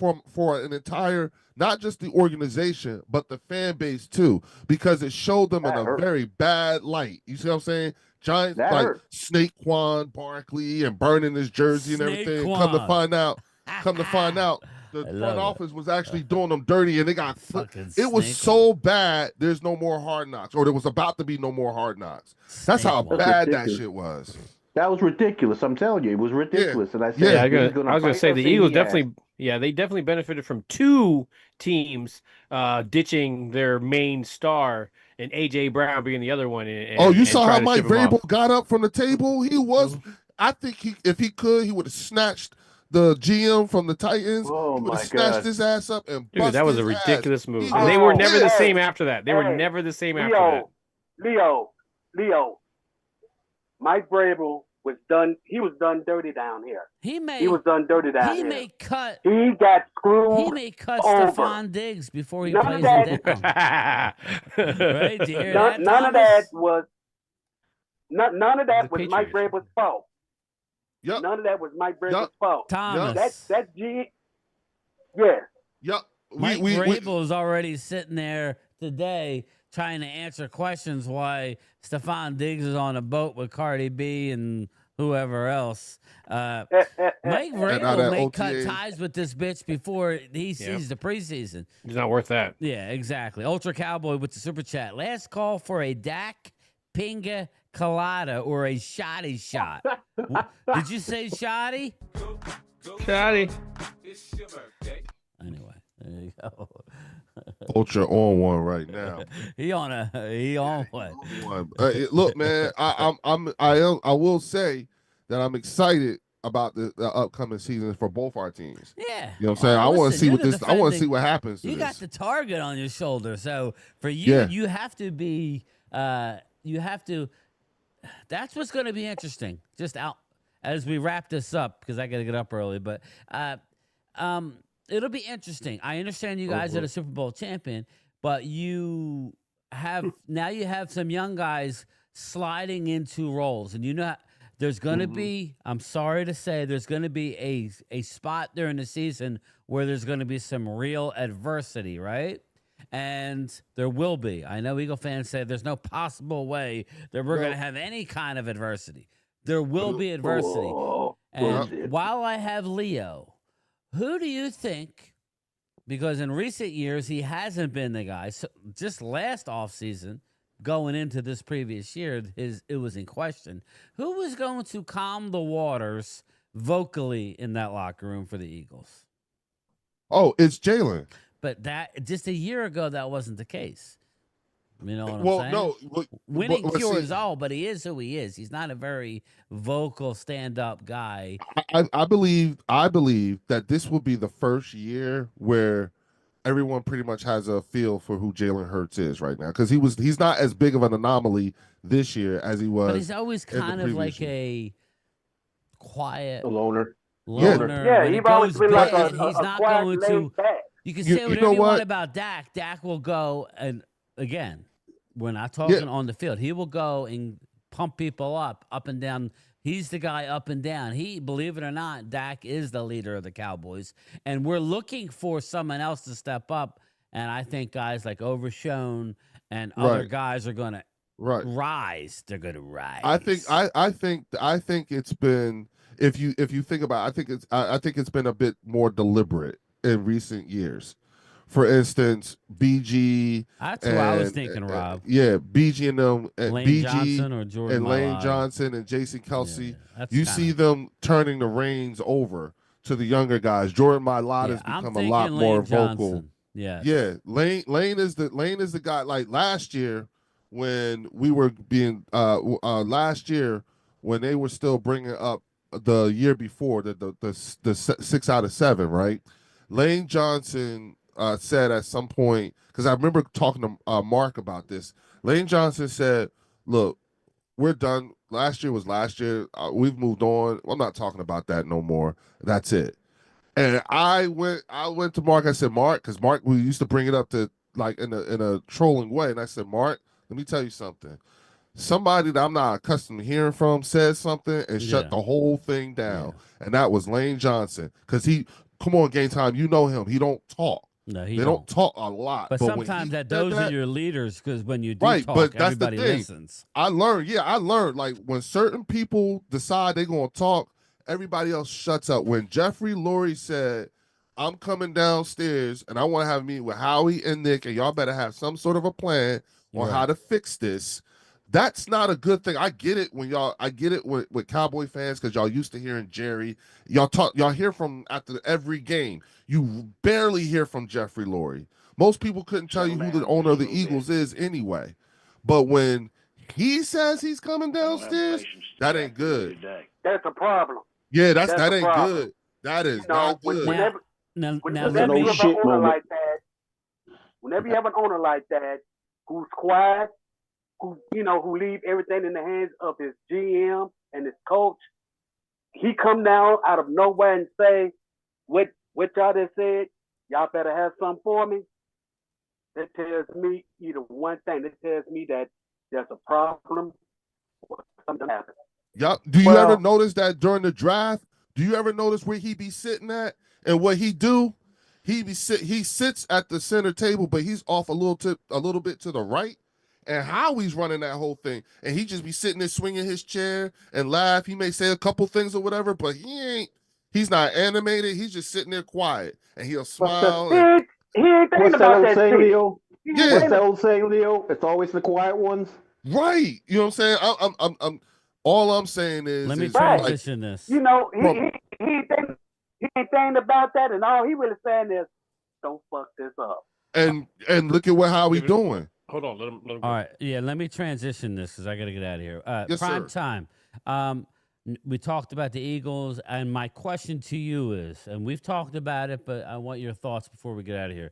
an entire, not just the organization, but the fan base too, because it showed them in a very bad light. You see what I'm saying? Giants like Saquon Barkley and burning his jersey and everything. Come to find out, the front office was actually doing them dirty, and they got it was so bad. There's no more Hard Knocks, or there was about to be no more Hard Knocks. That's how bad that shit was. That was ridiculous. I'm telling you, it was ridiculous. Yeah. And I said, I was going to say the Eagles definitely, they definitely benefited from 2 teams ditching their main star and AJ Brown being the other one. You saw how Mike Vrabel got up from the table? He was, I think if he could, he would have snatched the GM from the Titans. Oh, he would my have snatched God. his ass up and Dude, that was a ridiculous move. And they were never the same after that. They were never the same after that. Leo. Mike Vrabel was done. He was done dirty down here. He was done dirty down here. He got screwed. He may cut Stephon Diggs before he plays him down. Right? Do you hear that, none of that was Mike Vrabel's fault. Yep. None of that was Mike Vrabel's fault. Thomas. That G. Yeah. Yep. Mike Vrabel is already sitting there today trying to answer questions why Stephon Diggs is on a boat with Cardi B and whoever else. Mike Vrabel may cut ties with this bitch before he sees the preseason. He's not worth that. Yeah, exactly. Ultra Cowboy with the super chat. Last call for a Dak Pinga Colada or a Shoddy shot. Did you say Shoddy? Shoddy. Anyway, there you go. Ultra on one right now. he on one. Look, man, I will say that I'm excited about the upcoming season for both our teams. Yeah, you know what I'm saying. I want to see what I want to see what happens. You got the target on your shoulder, so for you, you have to be. You have to. That's what's going to be interesting. Just out as we wrap this up because I got to get up early, but it'll be interesting. I understand you guys are the Super Bowl champion, but you have some young guys sliding into roles, and you know there's going to be. I'm sorry to say, there's going to be a spot during the season where there's going to be some real adversity, right? And there will be. I know Eagle fans say there's no possible way that we're going to have any kind of adversity. There will be adversity. And while I have Leo, who do you think, because in recent years he hasn't been the guy, so just last offseason, going into this previous year, it was in question. Who was going to calm the waters vocally in that locker room for the Eagles? Oh, it's Jalen. But that just a year ago, that wasn't the case. You know what I'm saying? No, winning cures all, but he is who he is. He's not a very vocal stand-up guy. I believe that this will be the first year where everyone pretty much has a feel for who Jalen Hurts is right now, because he's not as big of an anomaly this year as he was. But he's always kind of like a quiet loner. Yeah, he's always been like he's not quiet, going to. back. You can say whatever you want about Dak. Dak will go, and again, we're not talking on the field. He will go and pump people up and down. He's the guy up and down. Believe it or not, Dak is the leader of the Cowboys, and we're looking for someone else to step up. And I think guys like Overshown and other guys are going to rise. They're going to rise. I think it's been, if you think about it, I think it's been a bit more deliberate in recent years. For instance, BG. That's what I was thinking, Rob. Yeah, BG and them, Lane Johnson or Jordan and Lane Mailata. Johnson and Jason Kelsey. You see them turning the reins over to the younger guys. Jordan Mailata has become a lot more vocal. Yeah. Lane is the guy. Like last year, when we were being when they were still bringing up the year before the 6 out of 7, right? Lane Johnson said at some point, because I remember talking to Mark about this. Lane Johnson said, "Look, we're done. Last year was last year. We've moved on. I'm not talking about that no more. That's it." And I went to Mark. I said, "Mark," because Mark, we used to bring it up to like in a trolling way, and I said, "Mark, let me tell you something. Somebody that I'm not accustomed to hearing from said something and shut the whole thing down, and that was Lane Johnson. Because come on, Game Time, you know him. He don't talk. No, they don't talk a lot. But sometimes those are your leaders, because when you do talk, but that's everybody the thing. listens. I learned like when certain people decide they're going to talk, everybody else shuts up. When Jeffrey Lurie said, "I'm coming downstairs and I want to have a meeting with Howie and Nick, and y'all better have some sort of a plan on how to fix this," that's not a good thing. I get it with Cowboy fans, because y'all used to hearing Jerry. Y'all hear from after every game. You barely hear from Jeffrey Lurie. Most people couldn't tell you who the owner of the Eagles is anyway. But when he says he's coming downstairs, that ain't good. That's a problem. Yeah, that ain't good. That is not good. Whenever you have an owner like that, whenever you have an owner like that who's quiet, who leave everything in the hands of his GM and his coach, he come down out of nowhere and say, what y'all just said, y'all better have something for me. That tells me either one thing. That tells me that there's a problem or something happened. Yep. Do you ever notice that during the draft? Do you ever notice where he be sitting at and what he do? He sits at the center table, but he's off a little bit to the right. And Howie's running that whole thing, and he just be sitting there swinging his chair and laugh. He may say a couple things or whatever, but he's not animated. He's just sitting there quiet, and he'll smile. He ain't thinking about that shit. Leo? Yeah. What's that old saying, Leo? It's always the quiet ones. Right. You know what I'm saying? I'm all I'm saying is, let me transition this. He ain't thinking about that, and all he really saying is, "Don't fuck this up." And look at what Howie doing. Hold on, let him go. All right, yeah, let me transition this because I got to get out of here. Yes, prime sir. time. We talked about the Eagles, and my question to you is, and we've talked about it, but I want your thoughts before we get out of here.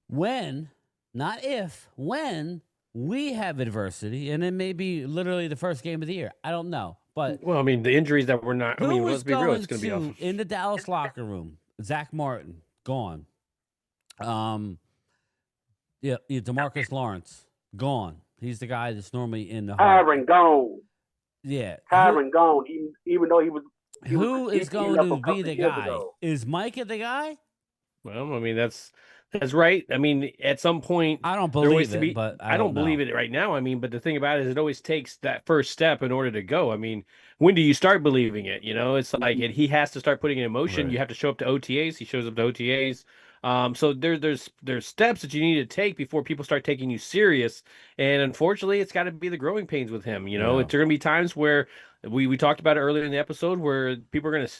When, not if, when we have adversity, and it may be literally the first game of the year, I don't know, but well, I mean, the injuries that we're not. Let's be real, it's going to be awful. In the Dallas locker room, Zach Martin gone. DeMarcus Lawrence gone. He's the guy that's normally in the Hiring gone. Yeah, Hiring gone. Even though he was. Who is going to be the guy? Is Micah the guy? Well, I mean that's right. I mean, at some point, I don't believe it, but I don't believe it right now. I mean, but the thing about it is, it always takes that first step in order to go. I mean, when do you start believing it? It's like he has to start putting it in motion. Right. You have to show up to OTAs. He shows up to OTAs. So there's steps that you need to take before people start taking you serious. And unfortunately, it's got to be the growing pains with him. There are going to be times where we talked about it earlier in the episode where people are going to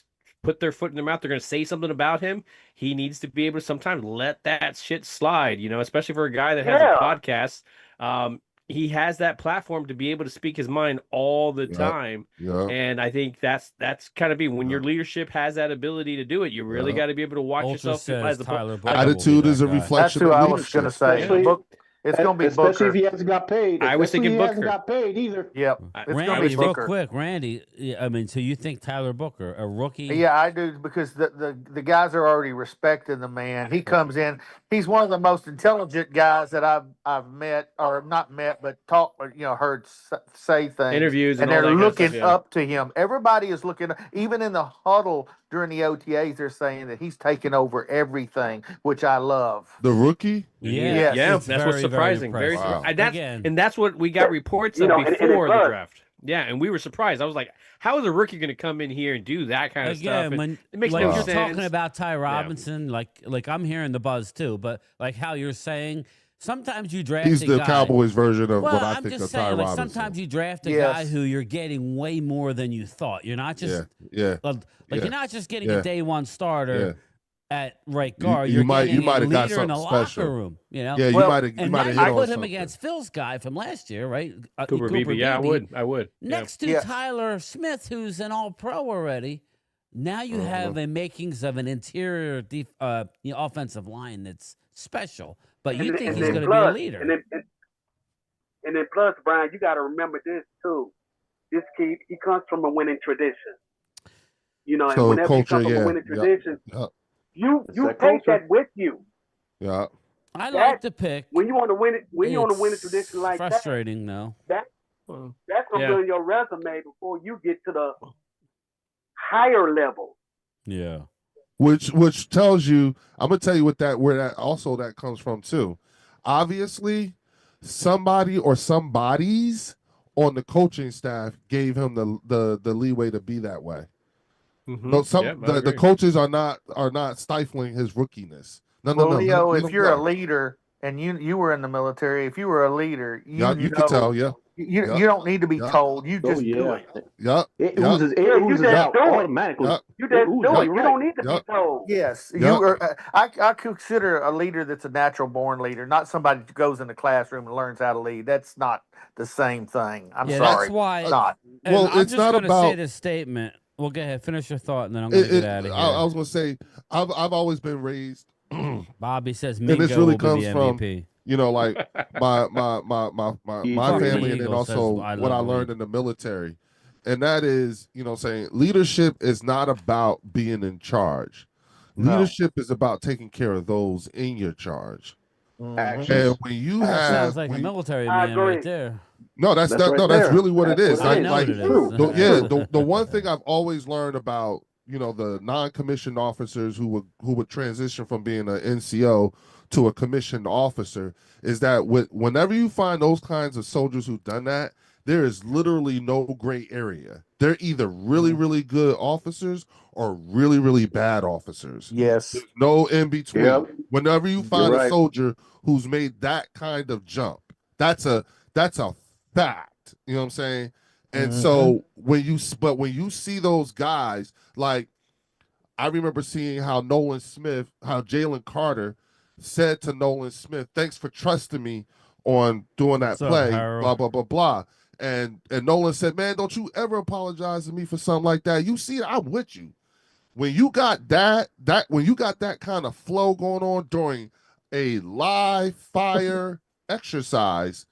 put their foot in their mouth, they're going to say something about him. He needs to be able to sometimes let that shit slide, especially for a guy that has a podcast. He has that platform to be able to speak his mind all the time. And I think that's kind of when your leadership has that ability to do it, you really got to be able to watch yourself as the attitude is a reflection. That's who of I leadership. was going to say. It's going to be especially Booker. if he hasn't got paid. I was thinking he Booker. hasn't got paid either. Yep. It's Randy, be Booker. real quick, Randy. I mean, so you think Tyler Booker, a rookie? Yeah, I do, because the guys are already respecting the man. He comes in. He's one of the most intelligent guys that I've met, or not met, but talked, heard say things. Interviews and all they're that looking kind of stuff, up to him. Everybody is looking. Even in the huddle during the OTAs, they're saying that he's taking over everything, which I love. The rookie? Yes. Yeah, It's that's very, what's surprising. very Very impressive. surprising. And that's what we got reports of before the draft. Yeah, and we were surprised. I was like, how is a rookie going to come in here and do that kind of stuff? When it makes like no you're sense. talking about Ty Robinson, like I'm hearing the buzz too, but like how you're saying, sometimes you draft He's a the guy, Cowboys version of well, what I I'm think just of saying, Ty like, Robinson. sometimes you draft a guy who you're getting way more than you thought. You're not just you're not just getting a day one starter at right guard. You might getting have a got leader in the something special. locker room. Yeah, you might have hit I on put him something. against Phil's guy from last year, right? Cooper Beebe. Yeah, I would. Next to Tyler Smith, who's an All-Pro already. Now you have a makings of an interior offensive line that's special, but you think he's going to be a leader. And then plus, Brian, you got to remember this too. This kid, he comes from a winning tradition. And whenever you come from a winning tradition, you take that with you. Yeah. I like the pick. When you want to win it, when you want to win a tradition like frustrating, though. That's going to be on your resume before you get to the higher level. Yeah. Which tells you, I'm gonna tell you where that comes from too. Obviously, somebody or somebodies on the coaching staff gave him the leeway to be that way. Mm-hmm. No, the coaches are not stifling his rookiness. No. Leo, if you're a leader and you were in the military, if you were a leader, you can tell. You don't need to be told. You just do it. It oozes out automatically. You just do it. You don't need to be told. Yes, you are. I consider a leader that's a natural born leader, not somebody who goes in the classroom and learns how to lead. That's not the same thing. I'm sorry. That's why. It's not. Well, I'm it's just not gonna about say this statement. Well, go ahead, finish your thought, and then I'm going to get out of here. I was going to say, I've always been raised. Bobby says, and this really comes from MVP. like my family, and then also what I learned in the military, and that is, saying leadership is not about being in charge. Leadership is about taking care of those in your charge. Mm-hmm. And when you sounds like a military man right there. No, that's really what it is. The one thing I've always learned about the non-commissioned officers who would transition from being an NCO to a commissioned officer is that whenever you find those kinds of soldiers who've done that, there is literally no gray area. They're either really, really good officers or really, really bad officers. Yes. There's no in between. Yep. Whenever you find a soldier who's made that kind of jump, that's a fact. You know what I'm saying? And so when you see those guys, like I remember seeing how Jalen Carter said to Nolan Smith, "Thanks for trusting me on doing that play." Blah blah blah blah. And Nolan said, "Man, don't you ever apologize to me for something like that. You see, I'm with you." When you got that kind of flow going on during a live fire exercise,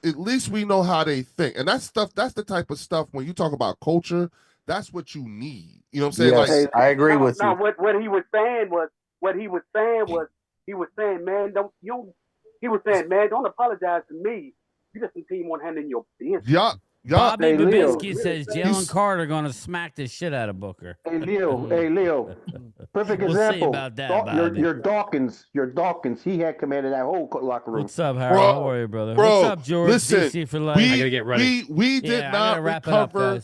at least we know how they think. And that's the type of stuff when you talk about culture, that's what you need. You know what I'm saying? Yes, I agree with you. What he was saying man, don't apologize to me. You just continue on handling your business. Yeah. Bobby Babinski says Jalen Carter going to smack the shit out of Booker. Hey Leo, perfect we'll example. See about that, your Dawkins, he had commanded that whole locker room. What's up, Harold? How are you, brother? What's up, George? Listen, DC for life. I gotta get ready. We did not recover.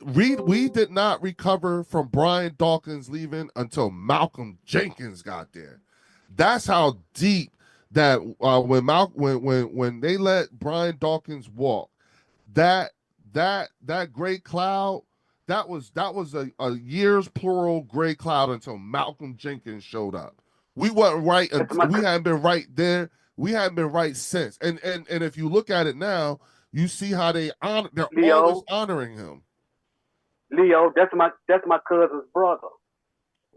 We did not recover from Brian Dawkins leaving until Malcolm Jenkins got there. That's how deep that when they let Brian Dawkins walk, that great cloud that was a year's plural gray cloud until Malcolm Jenkins showed up. We weren't right until we hadn't been right there. We hadn't been right since. And if you look at it now, you see how they're always honoring him. Leo, that's my cousin's brother.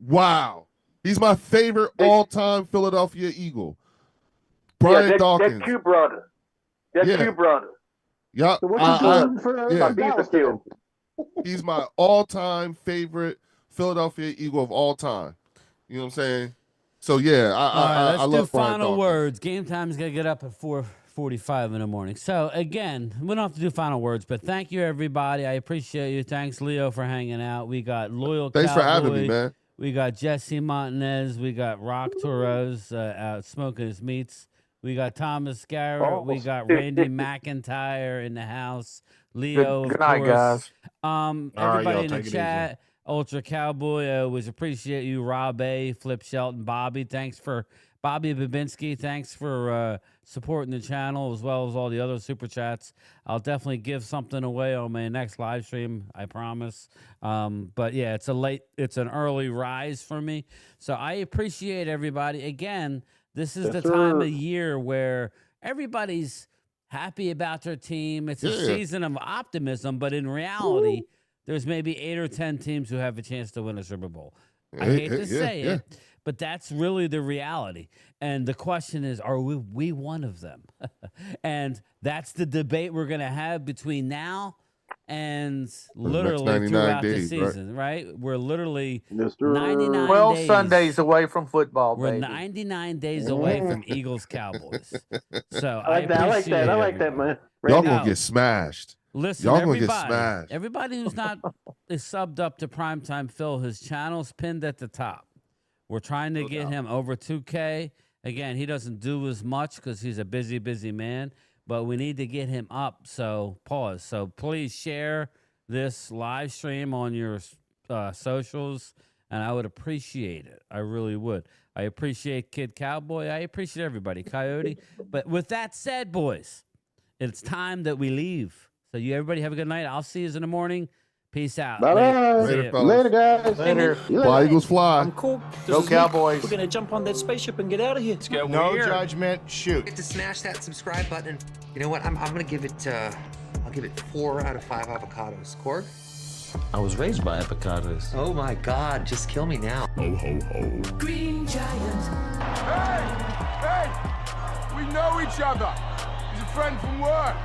Wow. He's my favorite all-time Philadelphia Eagle. Brian Dawkins. That's two brothers. That's two brothers. Yep. So what you doing for Dallas then? He's my all-time favorite Philadelphia Eagle of all time. You know what I'm saying? So yeah, I love do Brian final Dawkins. words. Game time's gonna get up at 4:45 in the morning. So again, we don't have to do final words, but thank you everybody. I appreciate you. Thanks Leo for hanging out. We got loyal. Thanks Cowboy. for having me, man. We got Jesse Montanez. We got Rock Torres out smoking his meats. We got Thomas Garrett. We got Randy McIntyre in the house. Leo, good night, guys. Everybody in the chat. Ultra Cowboy, always appreciate you. Rob A, Flip Shelton, Bobby. Thanks for Bobby Babinski. Thanks for supporting the channel as well as all the other super chats. I'll definitely give something away on my next live stream, I promise. But yeah, it's an early rise for me. So I appreciate everybody. Again, this is the time of year where everybody's happy about their team. It's a season of optimism, but in reality, there's maybe 8 or 10 teams who have a chance to win a Super Bowl. I hate to say it, but that's really the reality. And the question is, are we one of them? And that's the debate we're going to have between now and literally throughout the season, right? We're literally 99 12 days. Sundays away from football, We're baby. 99 days away from Eagles Cowboys. So I like that, man. Y'all gonna get smashed. Listen, y'all gonna get smashed. Everybody who's not is subbed up to Primetime Phil, his channel's pinned at the top. We're trying to get him over 2K. Again, he doesn't do as much because he's a busy man, but we need to get him up. So pause. So please share this live stream on your socials, and I would appreciate it. I really would. I appreciate Kid Cowboy. I appreciate everybody, Coyote. But with that said, boys, it's time that we leave. So you everybody have a good night. I'll see you in the morning. Peace out. Later, guys. Later. Fly Eagles fly. I'm cool. Go Cowboys. We're gonna jump on that spaceship and get out of here. Let's go. No judgment. Shoot. To smash that subscribe button. You know what? I'm gonna give it. I'll give it 4 out of 5 avocados. Korg? I was raised by avocados. Oh my God! Just kill me now. Ho ho ho. Green Giant. Hey! We know each other. He's a friend from work.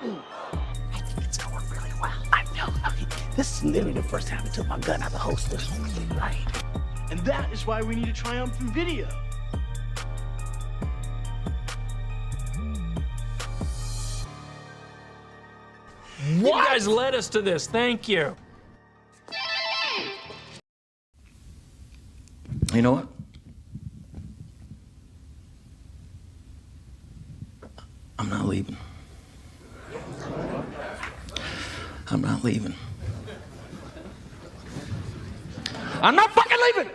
I think it's going really well. I know. This is literally the first time I took my gun out of the holster. Right. And that is why we need a triumphant video. What? You guys led us to this. Thank you. You know what? I'm not leaving. I'm not leaving. I'm not fucking leaving!